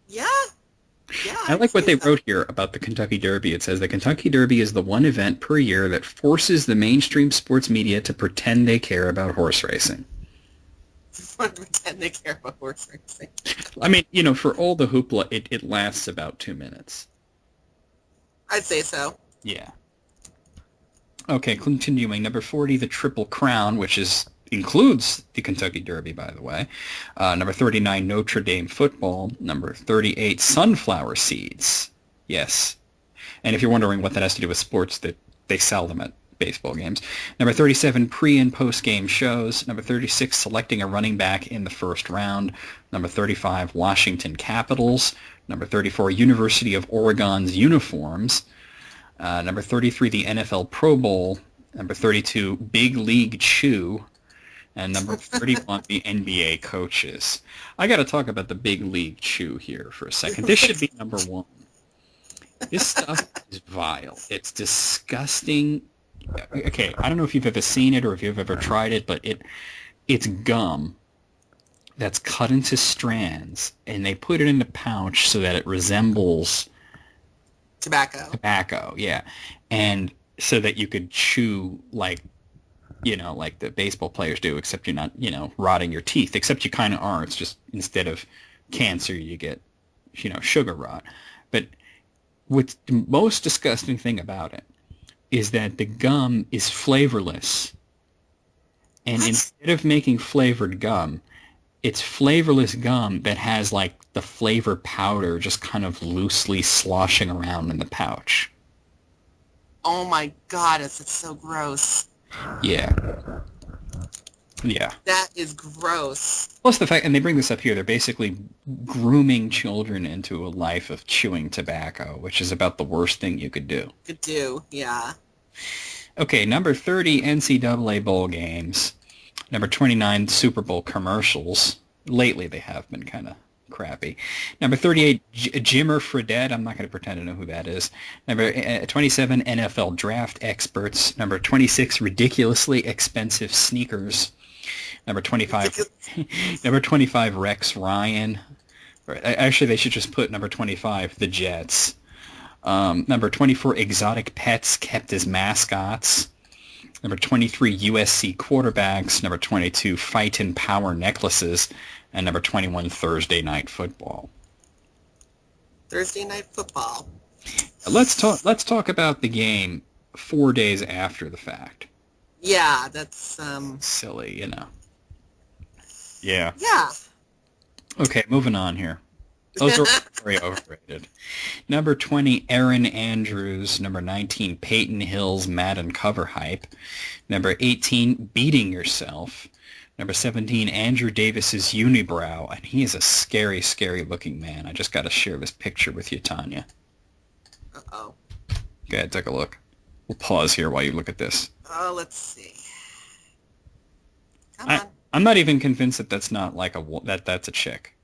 Yeah. Yeah. I like what they wrote here about the Kentucky Derby. It says the Kentucky Derby is the one event per year that forces the mainstream sports media to pretend they care about horse racing. Pretend they care about horse racing. I mean, you know, for all the hoopla, it lasts about 2 minutes. I'd say so. Yeah. Okay, continuing. Number 40, the Triple Crown, which includes the Kentucky Derby, by the way. Number 39, Notre Dame football. Number 38, sunflower seeds. Yes. And if you're wondering what that has to do with sports, that they sell them at baseball games. Number 37, pre- and post-game shows. Number 36, selecting a running back in the first round. Number 35, Washington Capitals. Number 34, University of Oregon's uniforms. Number 33, the NFL Pro Bowl. Number 32, Big League Chew. And number 31, the NBA coaches. I got to talk about the Big League Chew here for a second. This should be number 1. This stuff is vile. It's disgusting. Okay, I don't know if you've ever seen it or if you've ever tried it, but it's gum that's cut into strands, and they put it in a pouch so that it resembles tobacco, yeah. And so that you could chew like the baseball players do, except you're not, rotting your teeth, except you kind of are. It's just instead of cancer, you get, sugar rot. But what's the most disgusting thing about it is that the gum is flavorless. And instead of making flavored gum, it's flavorless gum that has like the flavor powder just kind of loosely sloshing around in the pouch. Oh my God, it's so gross. Yeah. That is gross. Plus the fact, and they bring this up here, they're basically grooming children into a life of chewing tobacco, which is about the worst thing you could do. Yeah. Okay, number 30, NCAA bowl games. Number 29, Super Bowl commercials. Lately they have been kind of crappy. Number 38, Jimmer Fredette. I'm not going to pretend to know who that is. Number 27, NFL draft experts. Number 26, ridiculously expensive sneakers. Number 25, number 25, Rex Ryan. Actually, they should just put number 25, the Jets. Number 24, exotic pets kept as mascots. Number 23, USC quarterbacks. Number 22, fight and power necklaces. And number 21, Thursday night football. Thursday night football. Let's talk about the game 4 days after the fact. Yeah, that's silly, Yeah. Yeah. Okay, moving on here. Those are very overrated. Number 20, Erin Andrews. Number 19, Peyton Hill's Madden cover hype. Number 18, Beating Yourself. Number 17, Andrew Davis's unibrow. And he is a scary, scary looking man. I just got to share this picture with you, Tanya. Uh-oh. Go ahead, take a look. We'll pause here while you look at this. Oh, let's see. Come on. I'm not even convinced that that's not like that's a chick.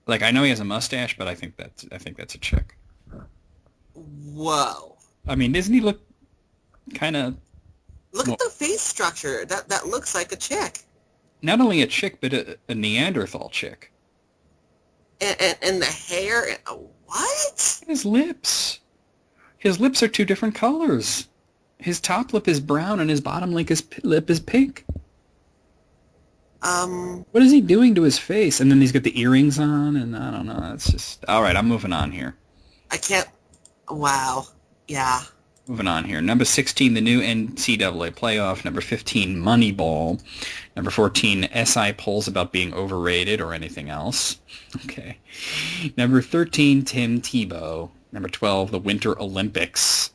Like, I know he has a mustache, but I think that's a chick. Whoa. I mean, doesn't he look kind of... Look at the face structure. That looks like a chick. Not only a chick, but a Neanderthal chick. And the hair. What? His lips. His lips are 2 different colors. His top lip is brown and his bottom lip is pink. What is he doing to his face? And then he's got the earrings on, and I don't know. It's just... All right, I'm moving on here. I can't... Wow. Yeah. Moving on here. Number 16, the new NCAA playoff. Number 15, Moneyball. Number 14, SI polls about being overrated or anything else. Okay. Number 13, Tim Tebow. Number 12, the Winter Olympics.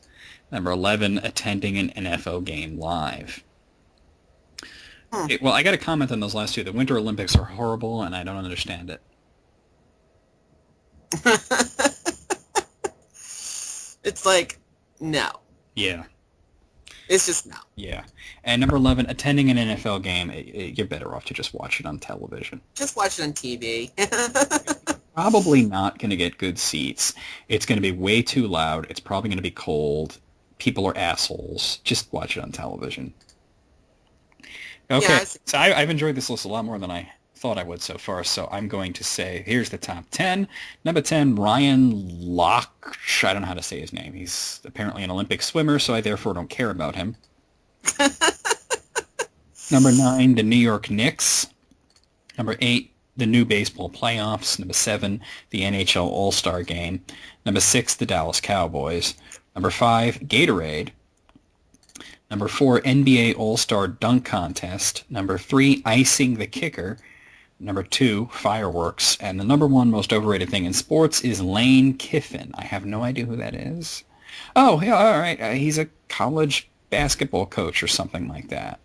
Number 11, attending an NFL game live. Okay, well, I got to comment on those last two. The Winter Olympics are horrible, and I don't understand it. It's like, no. Yeah. It's just no. Yeah. And number 11, attending an NFL game, you're better off to just watch it on television. Just watch it on TV. Probably not going to get good seats. It's going to be way too loud. It's probably going to be cold. People are assholes. Just watch it on television. Okay. Yeah, so I've enjoyed this list a lot more than I thought I would so far, so I'm going to say, here's the top 10. Number 10, Ryan Lochte. I don't know how to say his name. He's apparently an Olympic swimmer, so I therefore don't care about him. Number 9, the New York Knicks. Number 8, the new baseball playoffs. Number 7, the NHL All-Star Game. Number 6, the Dallas Cowboys. Number 5, Gatorade. Number 4, NBA All-Star Dunk Contest. Number 3, Icing the Kicker. Number 2, fireworks. And the number 1 most overrated thing in sports is Lane Kiffin. I have no idea who that is. Oh, yeah, all right. He's a college basketball coach or something like that.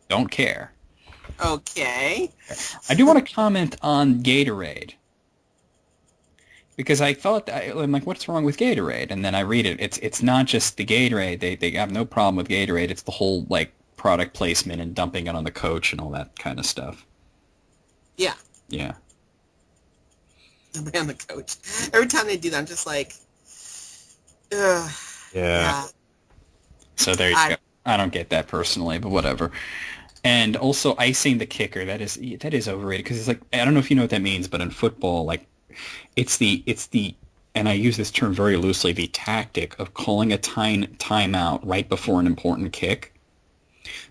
Don't care. Okay. I do want to comment on Gatorade. Because I thought, I'm like, what's wrong with Gatorade? And then I read it. It's not just the Gatorade. They have no problem with Gatorade. It's the whole, like, product placement and dumping it on the coach and all that kind of stuff. Yeah. Yeah. Dumping on the coach. Every time they do that, I'm just like, ugh. Yeah. So there you go. I don't get that personally, but whatever. And also icing the kicker. That is overrated because it's like, I don't know if you know what that means, but in football, like, it's the and I use this term very loosely, the tactic of calling a timeout right before an important kick.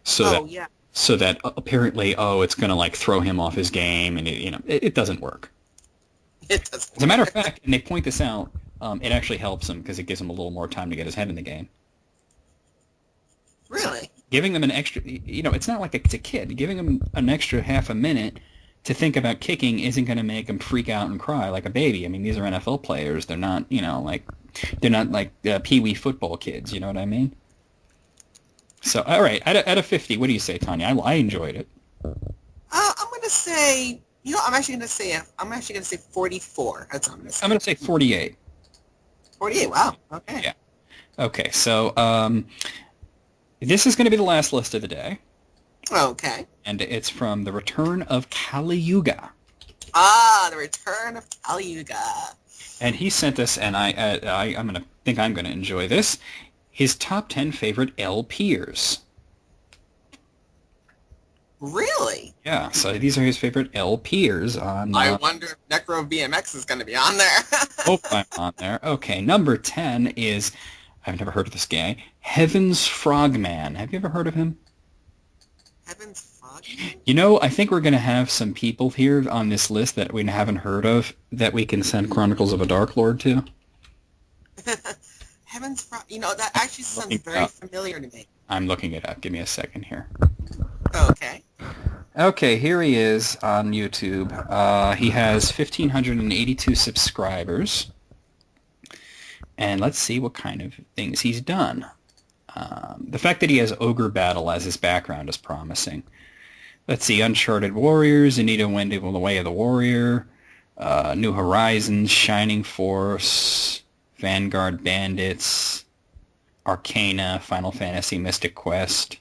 So that apparently, it's going to like throw him off his game, and it doesn't work. It doesn't. As a matter of fact, and they point this out, it actually helps him because it gives him a little more time to get his head in the game. Really? Giving them an extra, it's not like it's a kid. Giving them an extra half a minute to think about kicking isn't going to make them freak out and cry like a baby. I mean, these are NFL players. They're not, they're not like pee-wee football kids. You know what I mean? So, all right, out of 50, what do you say, Tanya? I enjoyed it. I'm going to say, I'm actually going to say 44. That's what I'm going to say. I'm going to say 48. 48, wow. Okay. Yeah. Okay, so this is going to be the last list of the day. Okay. And it's from The Return of Kali Yuga. Ah, The Return of Kali Yuga. And he sent us, and I'm going to enjoy this, his top 10 favorite LPers. Really? Yeah, so these are his favorite LPers on... I wonder if Necro BMX is going to be on there. Hope I'm on there. Okay, number 10 is, I've never heard of this guy, Heaven's Frogman. Have you ever heard of him? Heaven's Frogman? I think we're going to have some people here on this list that we haven't heard of that we can send Chronicles of a Dark Lord to. Heaven's Frogman. That actually sounds very familiar to me. I'm looking it up. Give me a second here. Okay. Okay, here he is on YouTube. He has 1,582 subscribers. And let's see what kind of things he's done. The fact that he has Ogre Battle as his background is promising. Let's see, Uncharted Warriors, Anita Wendy, The Way of the Warrior, New Horizons, Shining Force, Vanguard Bandits, Arcana, Final Fantasy Mystic Quest.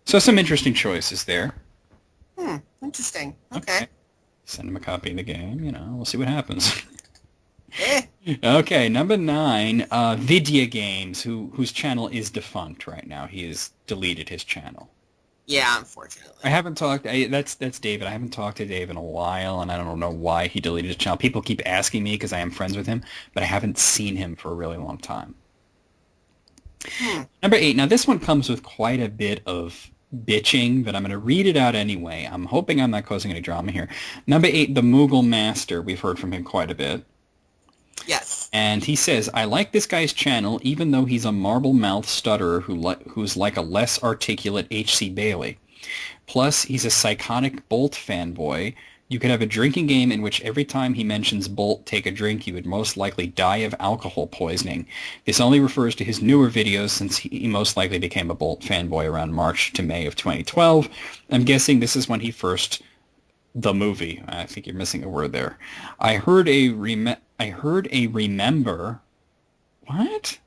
So some interesting choices there. Interesting. Okay. Send him a copy of the game, we'll see what happens. Eh. Okay, number 9, Vidya Games, whose channel is defunct right now. He has deleted his channel. Yeah, unfortunately. I haven't talked, that's David. I haven't talked to Dave in a while, and I don't know why he deleted his channel. People keep asking me because I am friends with him, but I haven't seen him for a really long time. Number 8, now this one comes with quite a bit of bitching, but I'm going to read it out anyway. I'm hoping I'm not causing any drama here. Number 8, the Moogle Master. We've heard from him quite a bit. Yes. And he says, I like this guy's channel, even though he's a marble-mouthed stutterer who's like a less articulate H.C. Bailey. Plus, he's a psychotic Bolt fanboy. You could have a drinking game in which every time he mentions Bolt, take a drink, you would most likely die of alcohol poisoning. This only refers to his newer videos since he most likely became a Bolt fanboy around March to May of 2012. I'm guessing this is when he first... The movie. I think you're missing a word there. I heard a remember... What?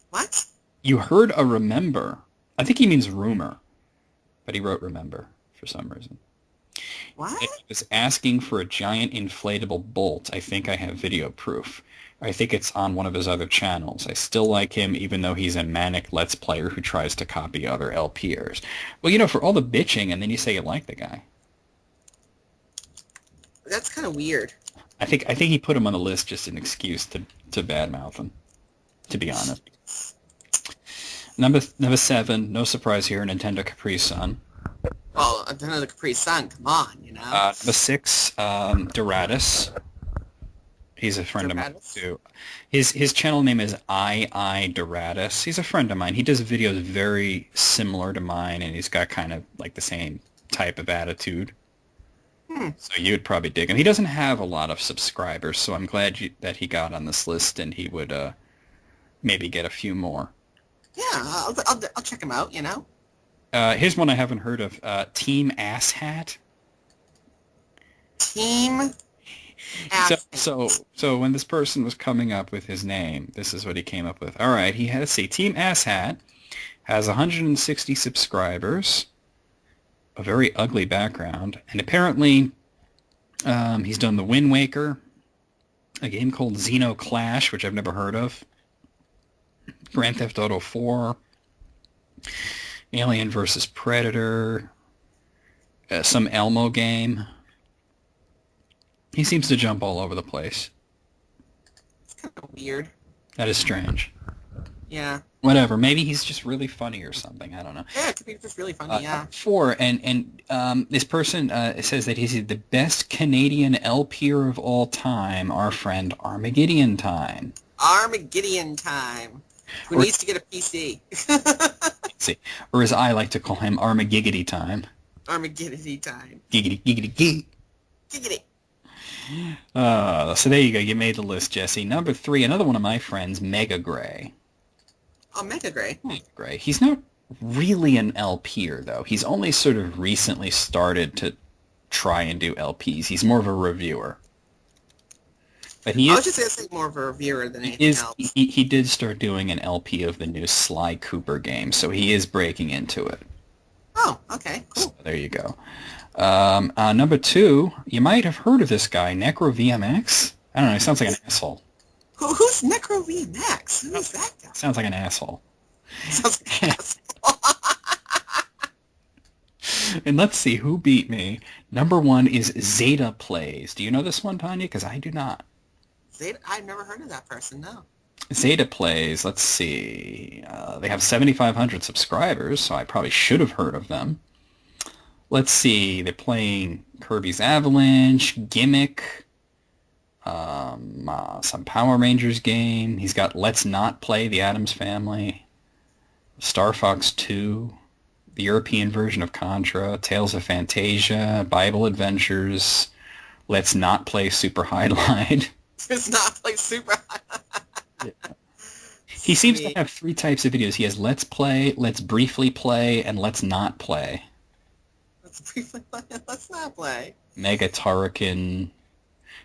What? You heard a remember. I think he means rumor. But he wrote remember for some reason. What? He was asking for a giant inflatable Bolt. I think I have video proof. I think it's on one of his other channels. I still like him, even though he's a manic Let's Player who tries to copy other LPers. Well, you know, for all the bitching, and then you say you like the guy. That's kind of weird. I think he put him on the list just an excuse to badmouth him, to be honest. Number 7, no surprise here, Nintendo Capri Sun. Well, another Capri Sun, come on, you know. Number 6, Doratus. He's a friend of mine too. His channel name is I Doratus. He's a friend of mine. He does videos very similar to mine, and he's got kind of like the same type of attitude. So you would probably dig him. He doesn't have a lot of subscribers, so I'm glad that he got on this list, and he would maybe get a few more. Yeah, I'll check him out, you know. Here's one I haven't heard of. Team Asshat. Team Asshat. So when this person was coming up with his name, this is what he came up with. All right, let's see. Team Asshat has 160 subscribers, a very ugly background, and apparently he's done The Wind Waker, a game called Xeno Clash, which I've never heard of, Grand Theft Auto 4, Alien vs. Predator, some Elmo game. He seems to jump all over the place. It's kind of weird. That is strange. Yeah. Whatever. Maybe he's just really funny or something. I don't know. Yeah, it could be just really funny, yeah. 4, and this person says that he's the best Canadian LPer of all time, our friend Armageddon Time. Armageddon Time. Who needs to get a PC? See, or as I like to call him, Armagiggity Time. Armageddon Time. Giggity, giggity, gig. Giggity. So there you go. You made the list, Jesse. Number 3, another one of my friends, Mega Gray. Oh, Mega Gray. Gray. He's not really an LPer, though. He's only sort of recently started to try and do LPs. He's more of a reviewer. But I was just going to say more of a reviewer than anything else. He did start doing an LP of the new Sly Cooper game, so he is breaking into it. Oh, okay, cool. So there you go. Number 2, you might have heard of this guy, NecroVMX. I don't know, he sounds like an asshole. Who's NecroVMX? Who is that guy? Sounds like an asshole. Sounds like an asshole. And let's see, who beat me? Number 1 is Zeta Plays. Do you know this one, Tanya? Because I do not. Zeta? I've never heard of that person, no. Zeta Plays, let's see. They have 7,500 subscribers, so I probably should have heard of them. Let's see, they're playing Kirby's Avalanche, Gimmick, some Power Rangers game. He's got Let's Not Play the Addams Family, Star Fox 2, the European version of Contra, Tales of Fantasia, Bible Adventures, Let's Not Play Super Highlight. Let's Not Play Super Highlight. Yeah. He seems to have 3 types of videos. He has Let's Play, Let's Briefly Play, and Let's Not Play. Let's briefly play, Let's Not Play. Mega Turrican.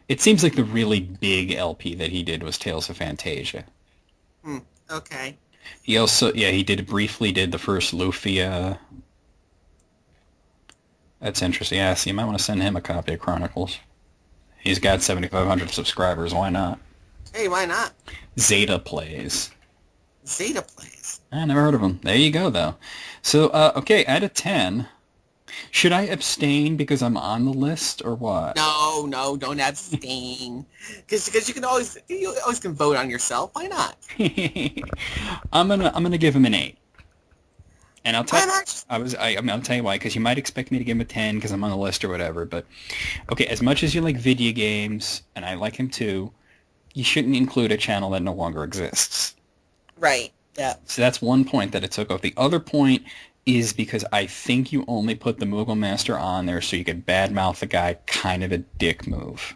It seems like the really big LP that he did was Tales of Fantasia. Okay. He also, he briefly did the first Lufia. That's interesting. Yeah, so you might want to send him a copy of Chronicles. He's got 7,500 subscribers. Why not? Hey, why not? Zeta Plays. Zeta Plays. I never heard of him. There you go, though. So, okay, out of 10, should I abstain because I'm on the list, or what? No, don't abstain. Because you always can vote on yourself. Why not? I'm gonna give him an 8. And I'll tell I'm I'll tell you why, because you might expect me to give him a 10 because I'm on the list or whatever. But okay, as much as you like video games, and I like him too, you shouldn't include a channel that no longer exists. Right. Yeah. So that's one point that it took off. The other point is because I think you only put the Moogle Master on there so you could badmouth the guy, kind of a dick move.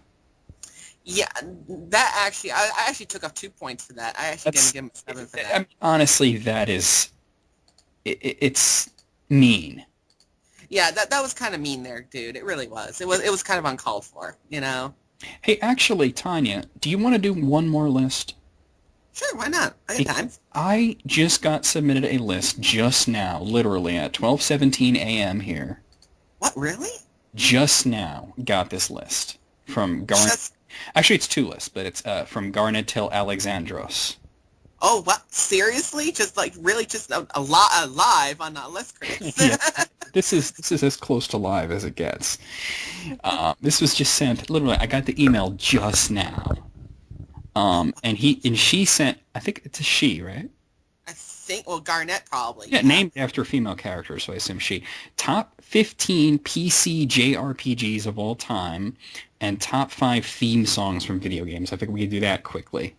Yeah, that actually, I actually took off 2 points for that. I actually didn't give him 7 for that. I mean, honestly, that is, it's mean. Yeah, that was kind of mean there, dude. It really was. It was kind of uncalled for, you know? Hey, actually, Tanya, do you want to do one more list? Sure, why not? I got time. I just got submitted a list just now, literally at 12:17 a.m. here. What, really? Just now got this list from Garnet. Actually, it's 2 lists, but it's from Garnet till Alexandros. Oh, what? Seriously? Just like really, just a live on list, Chris? Yeah, this is as close to live as it gets. This was just sent. Literally, I got the email just now. And she sent. I think it's a she, right? I think. Well, Garnet probably. Yeah, named after a female character, so I assume she. Top 15 PC JRPGs of all time, and top 5 theme songs from video games. I think we can do that quickly.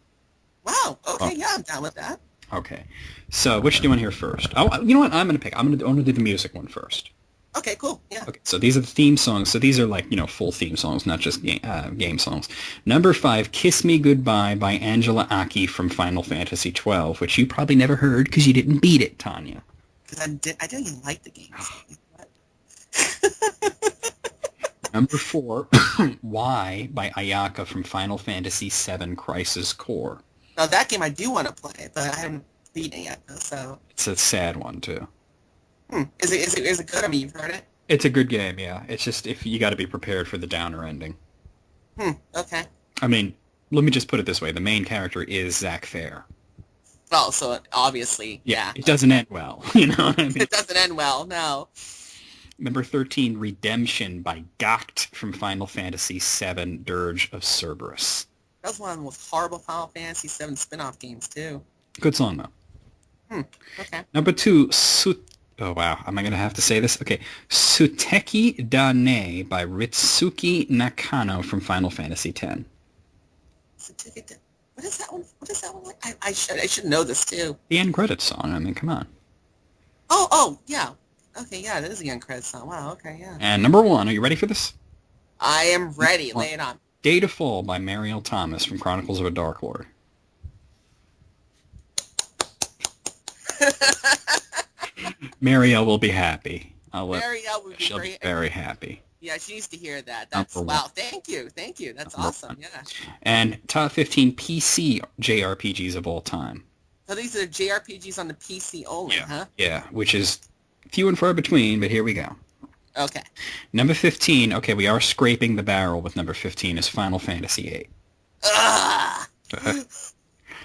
Wow. Okay. Yeah, I'm down with that. Okay. So, which do you want to hear first? Oh, you know what? I'm going to pick. I'm going to do the music one first. Okay. Cool. Yeah. Okay. So these are the theme songs. So these are like, full theme songs, not just game songs. Number 5, "Kiss Me Goodbye" by Angela Aki from Final Fantasy XII, which you probably never heard because you didn't beat it, Tanya. Because I didn't even like the game. Number 4, "Why" by Ayaka from Final Fantasy VII Crisis Core. Now that game I do want to play, but I haven't beaten it yet. So it's a sad one too. Is it good? I mean, you've heard it. It's a good game, yeah. It's just if you got to be prepared for the downer ending. Okay. I mean, let me just put it this way: the main character is Zack Fair. Well, so obviously, yeah. It doesn't end well. You know what I mean? It doesn't end well. No. Number 13, "Redemption" by Gacht from Final Fantasy VII Dirge of Cerberus. That was one of the most horrible Final Fantasy VII spin-off games, too. Good song, though. Okay. Number 2, oh, wow. Am I going to have to say this? Okay. "Suteki da Ne" by Ritsuki Nakano from Final Fantasy X. What is that one? What is that one like? I should know this, too. The end credits song. I mean, come on. Oh, yeah. Okay, yeah, that is a young credits song. Wow, okay, yeah. And number 1, are you ready for this? I am ready. Lay it on. "Day to Fall" by Mariel Thomas from Chronicles of a Dark Lord. Mariel will be happy. Mariel will be She'll be very happy. Yeah, she needs to hear that. That's wow. Thank you. That's awesome. Yeah. And top 15 PC JRPGs of all time. So these are JRPGs on the PC only, huh? Yeah, which is few and far between, but here we go. Okay. Number 15. Okay, we are scraping the barrel with number 15 is Final Fantasy VIII.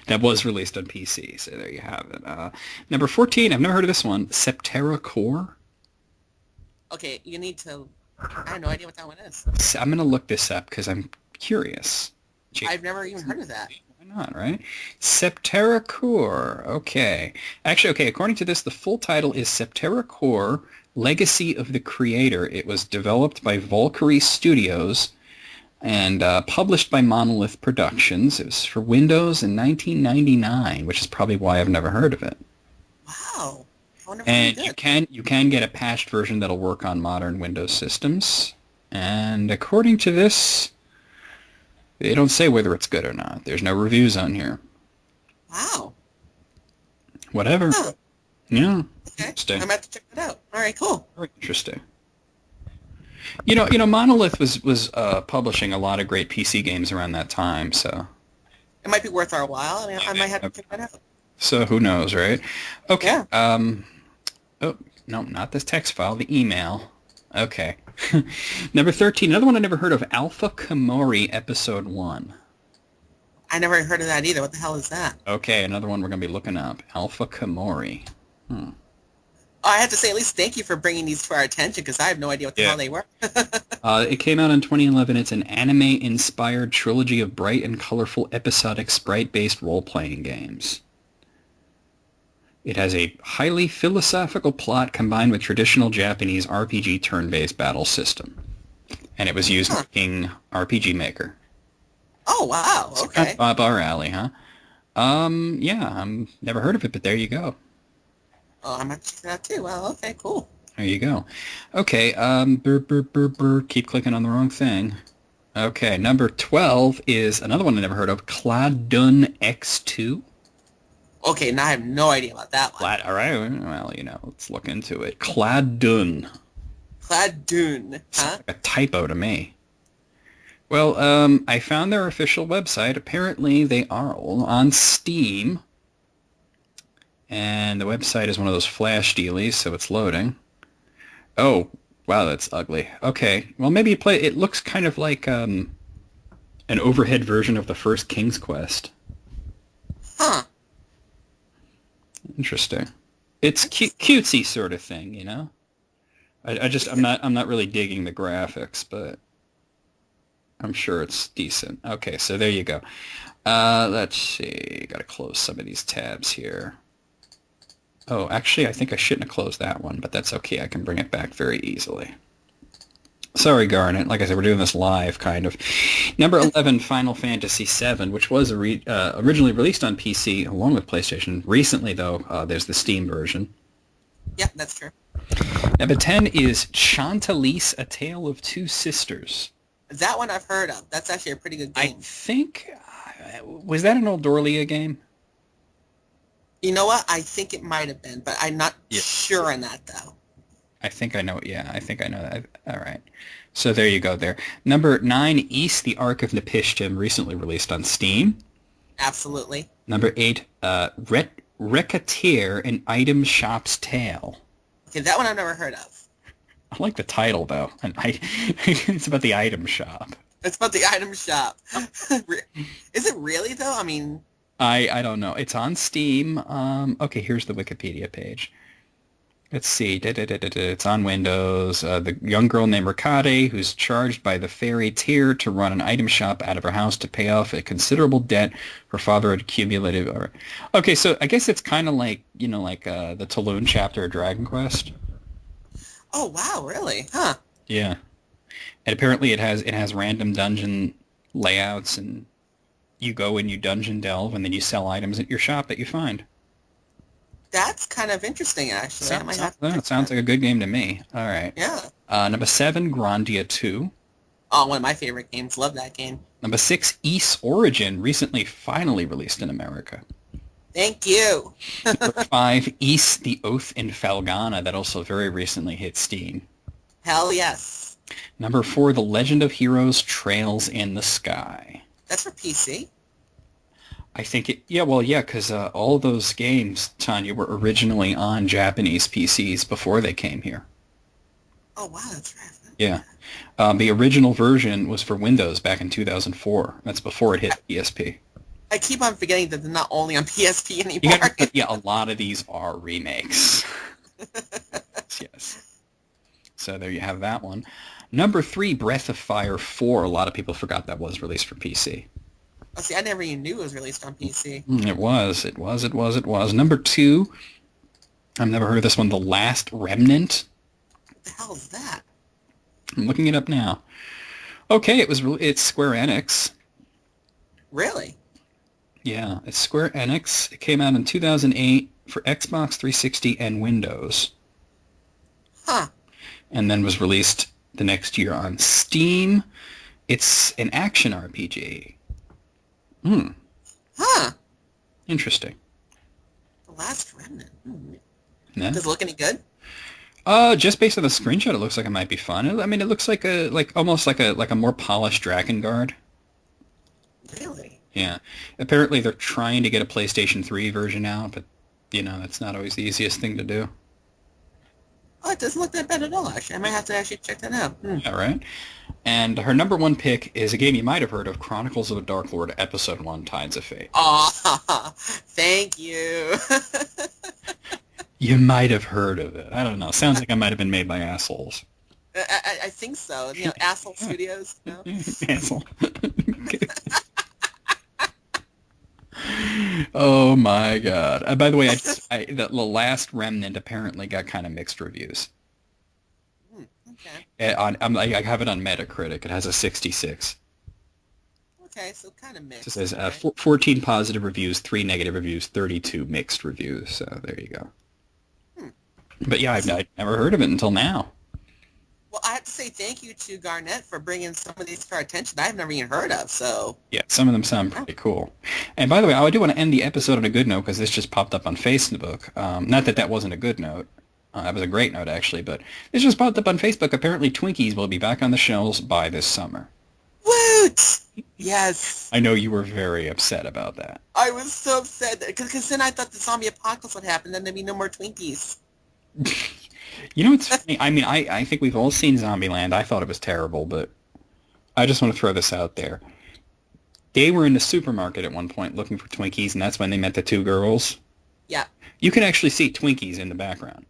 That was released on PC, so there you have it. Number 14, I've never heard of this one, Septerra Core. Okay, you need to... I have no idea what that one is. So I'm going to look this up because I'm curious. I've never even heard of that. Why not, right? Septerra Core. Okay. Actually, okay, according to this, the full title is Septerra Core, Legacy of the Creator. It was developed by Valkyrie Studios and published by Monolith Productions. It was for Windows in 1999, which is probably why I've never heard of it. Wow. And you can get a patched version that'll work on modern Windows systems. And according to this, they don't say whether it's good or not. There's no reviews on here. Wow. Whatever. Huh. Yeah. Okay. I'm going to have to check that out. All right, cool. Very interesting. You know, Monolith was publishing a lot of great PC games around that time, so... It might be worth our while. I mean, I might have to check that out. So who knows, right? Okay. Yeah. Oh, no, not this text file, the email. Okay. Number 13, another one I never heard of, Alpha Komori Episode 1. I never heard of that either. What the hell is that? Okay, another one we're going to be looking up. Alpha Komori. Oh, I have to say, at least thank you for bringing these to our attention, because I have no idea what the hell they were. It came out in 2011. It's an anime-inspired trilogy of bright and colorful episodic sprite-based role-playing games. It has a highly philosophical plot combined with traditional Japanese RPG turn-based battle system. And it was used in RPG Maker. Oh, wow. So kind Okay. of up our alley, huh? Yeah, never heard of it, but there you go. Oh, I might check that out too. Wow. Okay. Cool. There you go. Okay, keep clicking on the wrong thing. Okay, number 12 is another one I never heard of, Cladun X2. Okay. Now I have no idea about that one. All right, well, let's look into it. Cladun. Clad Dune. Sounds Huh? like a typo to me. Well, I found their official website. Apparently, they are all on Steam, and the website is one of those flash dealies, so it's loading. Oh, wow, that's ugly. Okay, well, maybe you play. It looks kind of like an overhead version of the first King's Quest. Huh. Interesting. It's cutesy sort of thing, you know. I'm not really digging the graphics, but I'm sure it's decent. Okay, so there you go. Let's see. Got to close some of these tabs here. Oh, actually, I think I shouldn't have closed that one, but that's okay. I can bring it back very easily. Sorry, Garnet. Like I said, we're doing this live, kind of. Number 11, Final Fantasy VII, which was originally released on PC along with PlayStation. Recently, though, there's the Steam version. Yep, that's true. Number 10 is Chantalise, A Tale of Two Sisters. That one I've heard of. That's actually a pretty good game. I think... was that an old Dorlia game? You know what? I think it might have been, but I'm not sure on that, though. I think I know. Yeah, I think I know that. All right. So there you go there. Number 9, East, the Ark of Nepishtim, recently released on Steam. Absolutely. Number 8, Recateer, An Item Shop's Tale. Okay, that one I've never heard of. I like the title, though. It's about the item shop. It's about the item shop. Is it really, though? I mean... I don't know. It's on Steam. Okay, here's the Wikipedia page. Let's see. It's on Windows. The young girl named Ricade, who's charged by the fairy Tyr to run an item shop out of her house to pay off a considerable debt her father had accumulated. Okay, so I guess it's kind of like, the Tulun chapter of Dragon Quest. Oh, wow, really? Huh. Yeah. And apparently it has random dungeon layouts, and you go and you dungeon delve, and then you sell items at your shop that you find. That's kind of interesting, actually. Sounds like a good game to me. All right. Yeah. Number 7, Grandia 2. Oh, one of my favorite games. Love that game. Number 6, Ys Origin, recently finally released in America. Thank you. Number 5, Ys, the Oath in Falgana, that also very recently hit Steam. Hell yes. Number 4, The Legend of Heroes, Trails in the Sky. That's for PC? I think because all those games, Tanya, were originally on Japanese PCs before they came here. Oh, wow, that's right. Yeah. The original version was for Windows back in 2004. That's before it hit PSP. I keep on forgetting that they're not only on PSP anymore. A lot of these are remakes. Yes. So there you have that one. Number 3, Breath of Fire 4. A lot of people forgot that was released for PC. Oh, see, I never even knew it was released on PC. It was. Number 2, I've never heard of this one, The Last Remnant. What the hell is that? I'm looking it up now. Okay, it's Square Enix. Really? Yeah, it's Square Enix. It came out in 2008 for Xbox 360 and Windows. Huh. And then was released the next year on Steam. It's an action RPG. Huh. Interesting. The Last Remnant. Yeah. Does it look any good? Just based on the screenshot, it looks like it might be fun. I mean, it looks like almost like a more polished Dragon Guard. Really? Yeah. Apparently, they're trying to get a PlayStation 3 version out, but that's not always the easiest thing to do. Oh, it doesn't look that bad at all, actually. I might have to actually check that out. Yeah, right. And her number 1 pick is a game you might have heard of, Chronicles of the Dark Lord, Episode 1, Tides of Fate. Oh, thank you. You might have heard of it. I don't know. Sounds like it might have been made by assholes. I think so. Asshole Studios. Asshole. Oh my god. By the way, the Last Remnant apparently got kind of mixed reviews. Okay. I have it on Metacritic. It has a 66. Okay, so kind of So it mixed. says Okay. 14 positive reviews, 3 negative reviews, 32 mixed reviews. So there you go. Hmm. But yeah, See, I'd never heard of it until now. well, I have to say thank you to Garnett for bringing some of these to our attention that I've never even heard of. So, Yeah, some of them sound yeah. pretty cool. And by the way, I do want to end the episode on a good note because this just popped up on Facebook. Not that that wasn't a good note. That was a great note, actually. But this just popped up on Facebook. Apparently, Twinkies will be back on the shelves by this summer. Woot! Yes. I know you were very upset about that. I was so upset because then I thought the zombie apocalypse would happen, then there'd be no more Twinkies. You know what's funny? I mean, I think we've all seen Zombieland. I thought it was terrible, but I just want to throw this out there. They were in the supermarket at one point looking for Twinkies, and that's when they met the two girls. Yeah. You can actually see Twinkies in the background.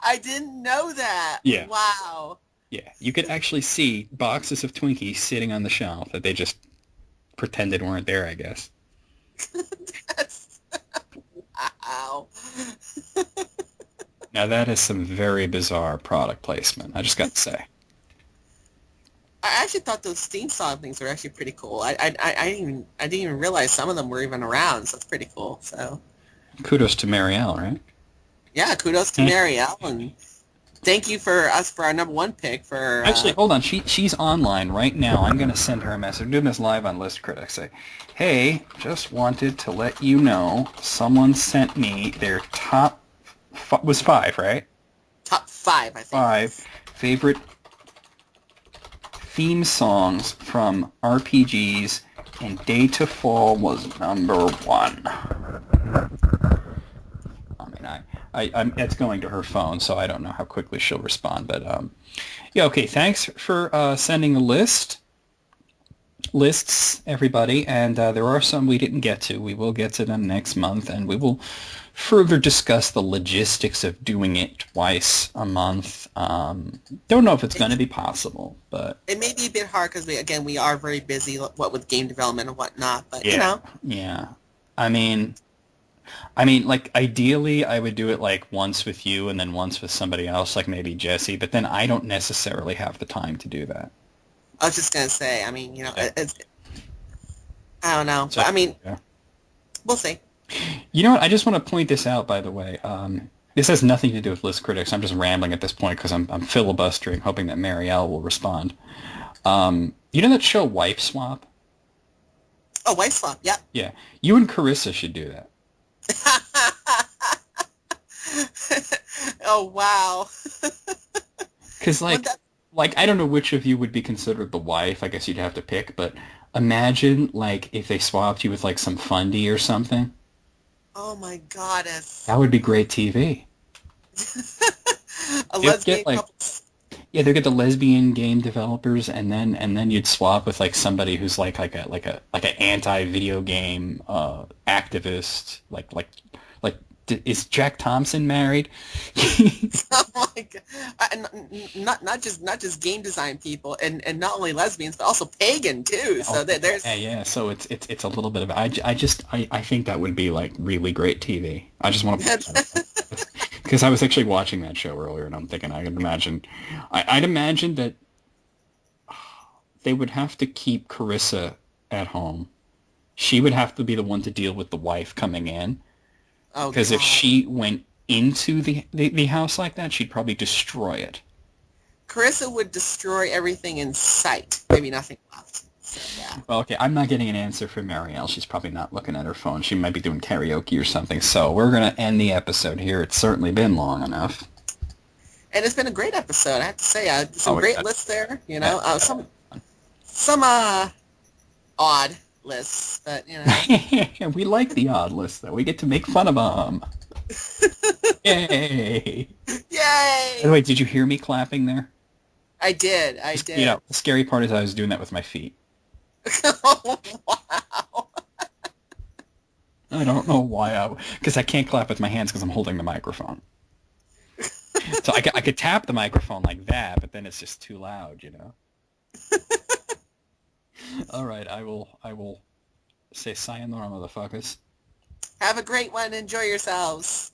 I didn't know that. Yeah. Wow. Yeah, you could actually see boxes of Twinkies sitting on the shelf that they just pretended weren't there, I guess. That's wow. Now that is some very bizarre product placement, I just got to say. I actually thought those theme song things were actually pretty cool. I didn't even realize some of them were even around, so it's pretty cool. So Kudos to Marielle, right? yeah, kudos to Marielle, and thank you for our number one pick for. Actually, hold on. She's online right now. I'm going to send her a message. I'm doing this live on List Critics. Say, hey, just wanted to let you know someone sent me their top was 5, right? Top 5, I think. 5 favorite theme songs from RPGs, and Day to Fall was number 1. I mean, I'm it's going to her phone, so I don't know how quickly she'll respond. But yeah, okay. Thanks for sending a lists, everybody. And there are some we didn't get to. We will get to them next month, and we will further discuss the logistics of doing it twice a month. Don't know if it's going to be possible, but it may be a bit hard because we are very busy, what with game development and whatnot. But yeah, yeah. I mean, like, ideally, I would do it, like, once with you and then once with somebody else, like maybe Jesse, but then I don't necessarily have the time to do that. I was just going to say, I mean, it's, I don't know. So, but, I mean, yeah. We'll see. You know what? I just want to point this out, by the way. This has nothing to do with List Critics. I'm just rambling at this point because I'm filibustering, hoping that Marielle will respond. You know that show Wife Swap? Oh, Wife Swap, yeah. Yeah. You and Carissa should do that. Oh, wow. Because, like, I don't know which of you would be considered the wife. I guess you'd have to pick. But imagine, like, if they swapped you with, like, some fundy or something. Oh, my goddess. That would be great TV. A lesbian couple. Yeah, they get the lesbian game developers, and then you'd swap with like somebody who's like an anti-video game activist. Like, is Jack Thompson married? Oh my god! Not just game design people, and not only lesbians, but also pagan too. So there's yeah. So it's a little bit of I think that would be like really great TV. I just want to. Because I was actually watching that show earlier, and I'm thinking I'd imagine that they would have to keep Carissa at home. She would have to be the one to deal with the wife coming in. Because if she went into the house like that, she'd probably destroy it. Carissa would destroy everything in sight. Maybe nothing left. So, yeah. Well, okay, I'm not getting an answer from Marielle. She's probably not looking at her phone. She might be doing karaoke or something. So we're going to end the episode here. It's certainly been long enough. And it's been a great episode, I have to say. Some great lists there, some odd lists, but, We like the odd lists, though. We get to make fun of them. Yay! Yay! By the way, did you hear me clapping there? I did. The scary part is I was doing that with my feet. Oh, wow. I don't know why because I can't clap with my hands because I'm holding the microphone. So I could tap the microphone like that, but then it's just too loud, All right, I will say sayonara, motherfuckers. Have a great one. Enjoy yourselves.